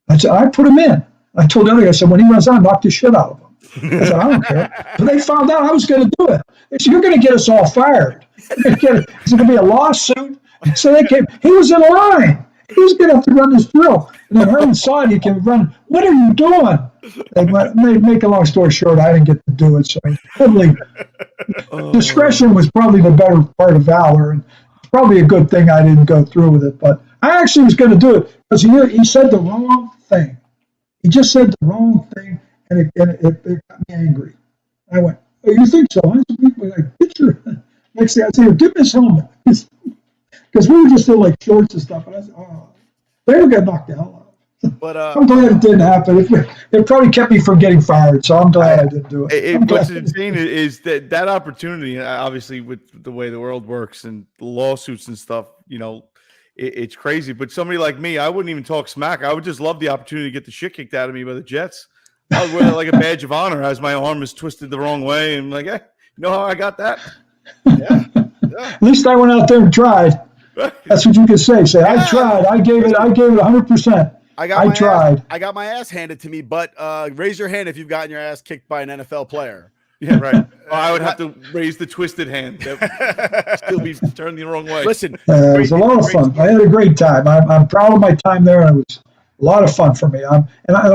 I said, I put him in. I told the other guy, I said, when he runs out, knock the shit out of him. I said, I don't care. But they found out I was going to do it. They said, you're going to get us all fired. It's going to be a lawsuit. So they came. He was in line. He was going to have to run this drill. And then Herman saw it. He came run. What are you doing? Make a long story short, I didn't get to do it. So discretion was probably the better part of valor. And it's probably a good thing I didn't go through with it. But I actually was going to do it because he said the wrong thing. He just said the wrong thing, and it got me angry. I went, "Oh, you think so?" I said, "Get your..." Next thing I said, "Give me his helmet," because we were just in like shorts and stuff. And I said, "Oh, they were gonna knock the hell out." But I'm glad it didn't happen. It probably kept me from getting fired, so I'm glad I didn't do it. What's insane is that opportunity, obviously, with the way the world works and lawsuits and stuff, it's crazy. But somebody like me, I wouldn't even talk smack. I would just love the opportunity to get the shit kicked out of me by the Jets. I would wear that like a badge of honor as my arm is twisted the wrong way. And like, hey, you know how I got that? Yeah. At least I went out there and tried. That's what you can say. Say, I tried. I gave it 100%. I tried. I got my ass handed to me, but raise your hand if you've gotten your ass kicked by an NFL player. Yeah, right. I would have to raise the twisted hand. Still be turned the wrong way. Listen, it was a lot of fun. I had a great time. I'm proud of my time there, and it was a lot of fun for me. I'm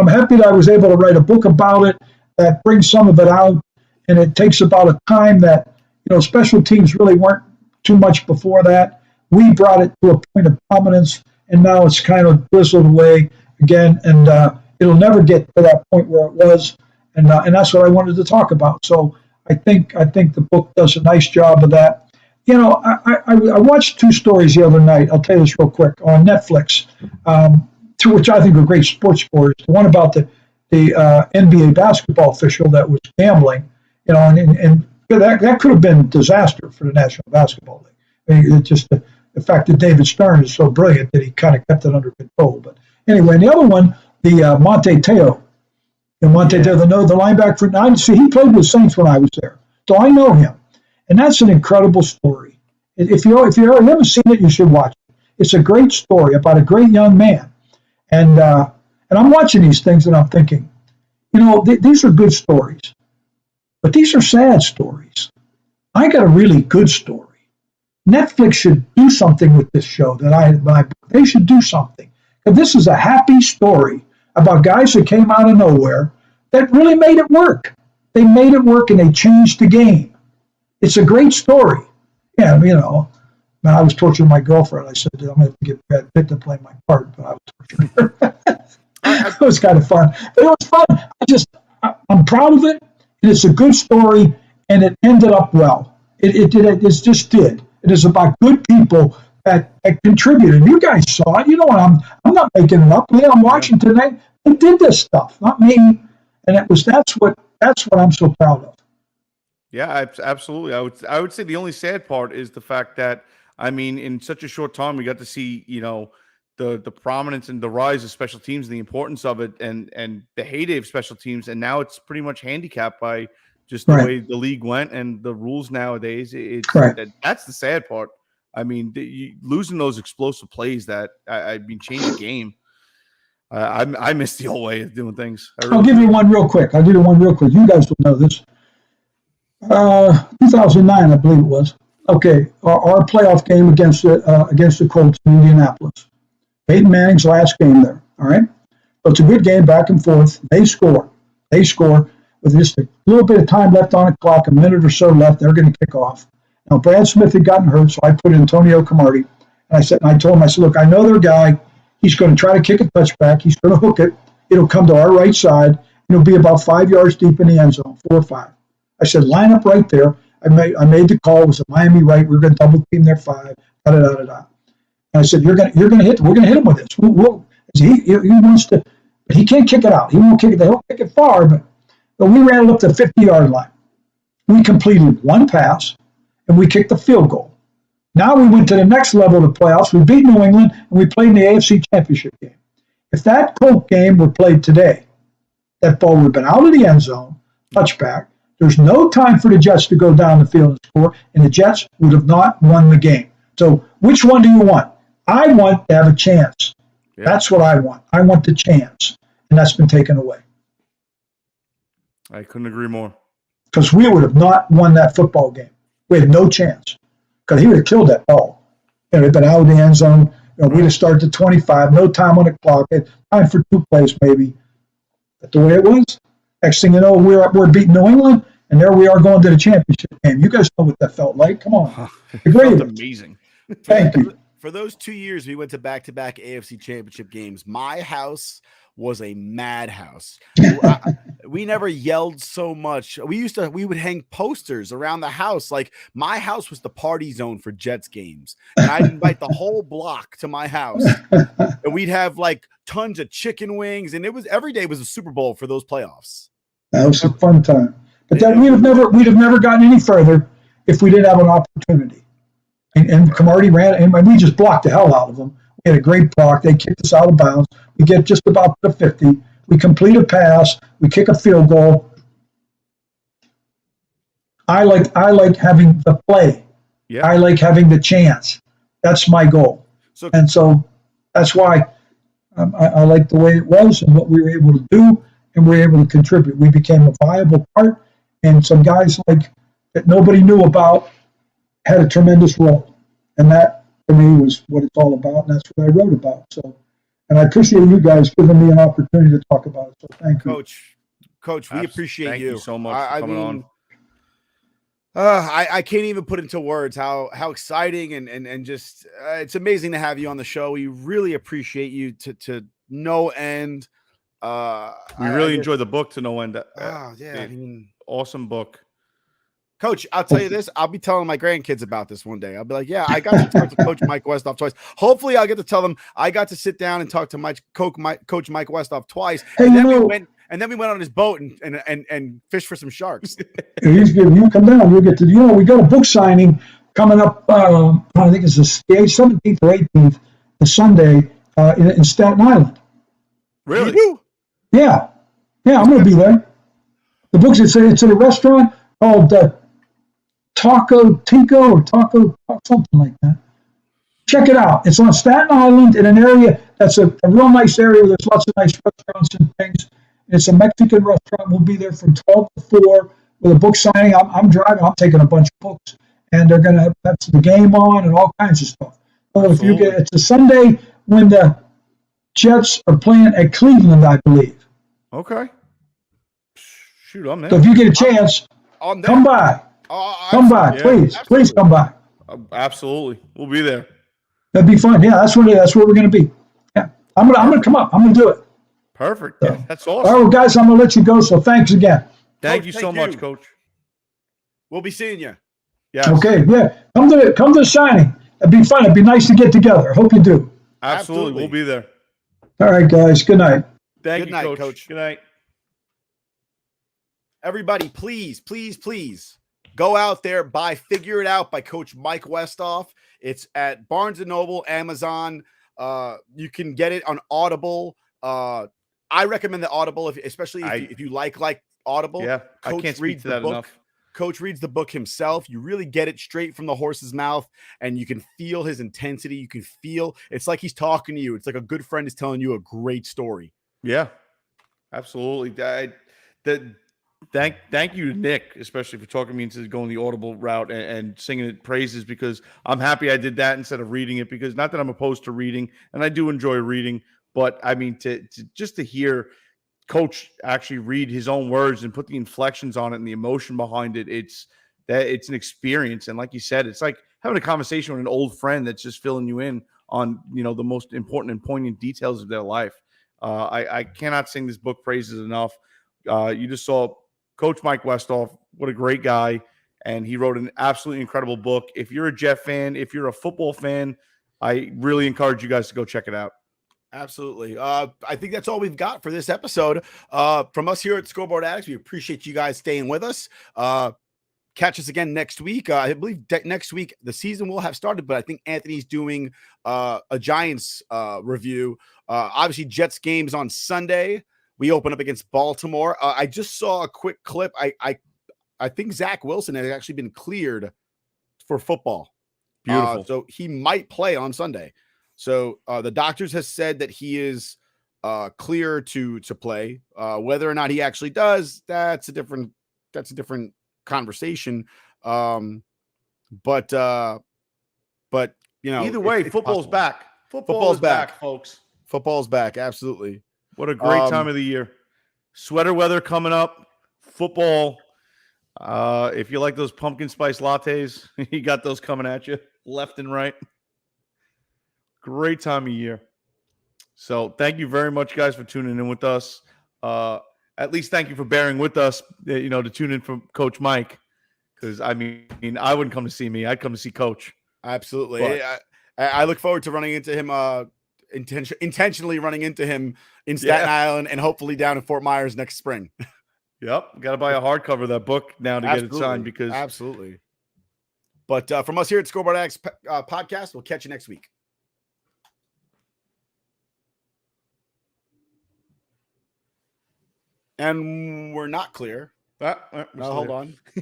happy that I was able to write a book about it that brings some of it out, and it takes about a time that special teams really weren't too much before that. We brought it to a point of prominence, and now it's kind of drizzled away again, and it'll never get to that point where it was. And that's what I wanted to talk about. So I think the book does a nice job of that. I watched two stories the other night. I'll tell you this real quick on Netflix, two which I think are great sports stories. The one about the NBA basketball official that was gambling, and that could have been a disaster for the National Basketball League. I mean, it's just the fact that David Stern is so brilliant that he kind of kept it under control. But anyway, and the other one, the Monte Teo. And Monte Teo, the linebacker for 9. See, he played with Saints when I was there, so I know him. And that's an incredible story. If you haven't seen it, you should watch it. It's a great story about a great young man. And I'm watching these things and I'm thinking, these are good stories, but these are sad stories. I got a really good story. Netflix should do something with this show. They should do something. Because this is a happy story about guys that came out of nowhere that really made it work. They made it work and they changed the game. It's a great story. Yeah, I was torturing my girlfriend. I said, I'm going to have to get Brad Pitt to play my part, but I was torturing her. It was kind of fun. But it was fun. I'm proud of it, and it's a good story, and it ended up well. It just did. It is about good people that contributed. You guys saw it. I'm not making it up. I'm watching tonight. They did this stuff, not me. And that's what I'm so proud of. Yeah, absolutely. I would say the only sad part is the fact that, in such a short time, we got to see, the prominence and the rise of special teams, the importance of it, and the heyday of special teams. And now it's pretty much handicapped by just the way the league went and the rules nowadays. That's the sad part. Losing those explosive plays that change the game. I miss the old way of doing things. I'll give you one real quick. You guys will know this. 2009, I believe it was. Okay, our playoff game against the Colts in Indianapolis. Peyton Manning's last game there. All right, but it's a good game, back and forth. They score with with just a little bit of time left on the clock, a minute or so left, they're going to kick off. Now, Brad Smith had gotten hurt, so I put Antonio Camardi. And I told him, I said, look, I know their guy. He's going to try to kick a touchback. He's going to hook it. It'll come to our right side. And it'll be about 5 yards deep in the end zone, 4 or 5. I said, line up right there. I made the call. It was a Miami right. We were going to double team their 5. And I said, you're going to hit. We're going to hit him with this. He wants to, but he can't kick it out. He won't kick it. They won't kick it far, but we ran it up to the 50-yard line. We completed one pass, and we kicked the field goal. Now we went to the next level of the playoffs. We beat New England, and we played in the AFC Championship game. If that Colt game were played today, that ball would have been out of the end zone, touchback. There's no time for the Jets to go down the field and score, and the Jets would have not won the game. So which one do you want? I want to have a chance. Yeah. That's what I want. I want the chance, and that's been taken away. I couldn't agree more. Because we would have not won that football game. We had no chance. Because he would have killed that ball. It had been out of the end zone. We'd have started at 25, no time on the clock, time for 2 plays maybe. But the way it was, next thing you know, we're beating New England, and there we are going to the championship game. You guys know what that felt like. Come on. It felt amazing. Thank you. For those 2 years, we went to back-to-back AFC championship games. My house was a madhouse. We never yelled so much. We would hang posters around the house. Like, my house was the party zone for Jets games. And I'd invite the whole block to my house. And we'd have like tons of chicken wings. And every day was a Super Bowl for those playoffs. That was a fun time. But we'd have never gotten any further if we didn't have an opportunity. And Camardi ran, and we just blocked the hell out of them. We had a great block. They kicked us out of bounds. We get just about to 50. We complete a pass. We kick a field goal. I like having the play. Yeah. I like having the chance. That's my goal. So that's why I like the way it was and what we were able to do, and we were able to contribute. We became a viable part, and some guys like that nobody knew about had a tremendous role, and that for me was what it's all about, and that's what I wrote about. So, and I appreciate you guys giving me an opportunity to talk about it. So thank you, Coach. We appreciate you. Thank you so much for coming on. I can't even put into words how exciting and just it's amazing to have you on the show. We really appreciate you to no end. We really enjoyed the book to no end. Yeah, awesome book. Coach, I'll tell you this. I'll be telling my grandkids about this one day. I'll be like, yeah, I got to talk to Coach Mike Westhoff twice. Hopefully, I'll get to tell them I got to sit down and talk to Coach Mike Westhoff twice. Hey, and then we went on his boat and fished for some sharks. You come down, you'll get to, we got a book signing coming up, I think it's the 17th or 18th, the Sunday in Staten Island. Really? Yeah, I'm going to be there. The book's, it's at a restaurant called Taco Tico or Taco, something like that. Check it out. It's on Staten Island in an area that's a real nice area where there's lots of nice restaurants and things. It's a Mexican restaurant. We'll be there from 12 to 4 with a book signing. I'm driving. I'm taking a bunch of books, and they're going to have the game on and all kinds of stuff. So if it's a Sunday when the Jets are playing at Cleveland, I believe. Okay. Shoot, I'm there. So if you get a chance, come by. Come by, yeah, please. Absolutely. Please come by. Absolutely, we'll be there. That'd be fun. Yeah, that's where we're going to be. Yeah, I'm gonna come up. I'm gonna do it. Perfect. Yeah, that's awesome. All right, well, guys, I'm gonna let you go. So thanks again. Thank you so much, Coach. We'll be seeing you. Yeah. Okay. Yeah. Come to the signing. It'd be fun. It'd be nice to get together. I hope you do. Absolutely. We'll be there. All right, guys. Good night. Good night, Coach. Good night. Everybody, please go out there, buy Figure It Out by Coach Mike Westhoff. It's at Barnes & Noble, Amazon. You can get it on Audible. I recommend the Audible, especially if you like Audible. Yeah, Coach I can't speak to that enough. Coach reads the book himself. You really get it straight from the horse's mouth, and you can feel his intensity. You can feel it's like he's talking to you. It's like a good friend is telling you a great story. Yeah, absolutely. Thank you to Nick, especially for talking me into going the Audible route and singing it praises, because I'm happy I did that instead of reading it, because not that I'm opposed to reading, and I do enjoy reading, but I mean, to hear coach actually read his own words and put the inflections on it and the emotion behind it, it's an experience. And like you said, it's like having a conversation with an old friend that's just filling you in on, the most important and poignant details of their life. I cannot sing this book praises enough. You just saw Coach Mike Westhoff. What a great guy. And he wrote an absolutely incredible book. If you're a Jet fan, if you're a football fan, I really encourage you guys to go check it out. Absolutely. I think that's all we've got for this episode. From us here at Scoreboard Addicts, we appreciate you guys staying with us. Catch us again next week. I believe next week the season will have started, but I think Anthony's doing a Giants review. Obviously, Jets games on Sunday. We open up against Baltimore. I just saw a quick clip. I think Zach Wilson has actually been cleared for football. Beautiful. So he might play on Sunday. So the doctors has said that he is clear to play. Whether or not he actually does, that's a different conversation. But either way, football's back. Football's back, folks. Football's back. Absolutely. What a great time of the year. Sweater weather coming up. Football. If you like those pumpkin spice lattes, you got those coming at you left and right. Great time of year. So thank you very much, guys, for tuning in with us. At least thank you for bearing with us, to tune in from Coach Mike. Because, I wouldn't come to see me. I'd come to see Coach. Absolutely. But I look forward to running into him, intentionally running into him in Staten Island and hopefully down in Fort Myers next spring. Yep. Got to buy a hardcover of that book now to get it signed. Because Absolutely. But from us here at Scoreboard Addicts podcast, we'll catch you next week. And we're not clear. We're hold on.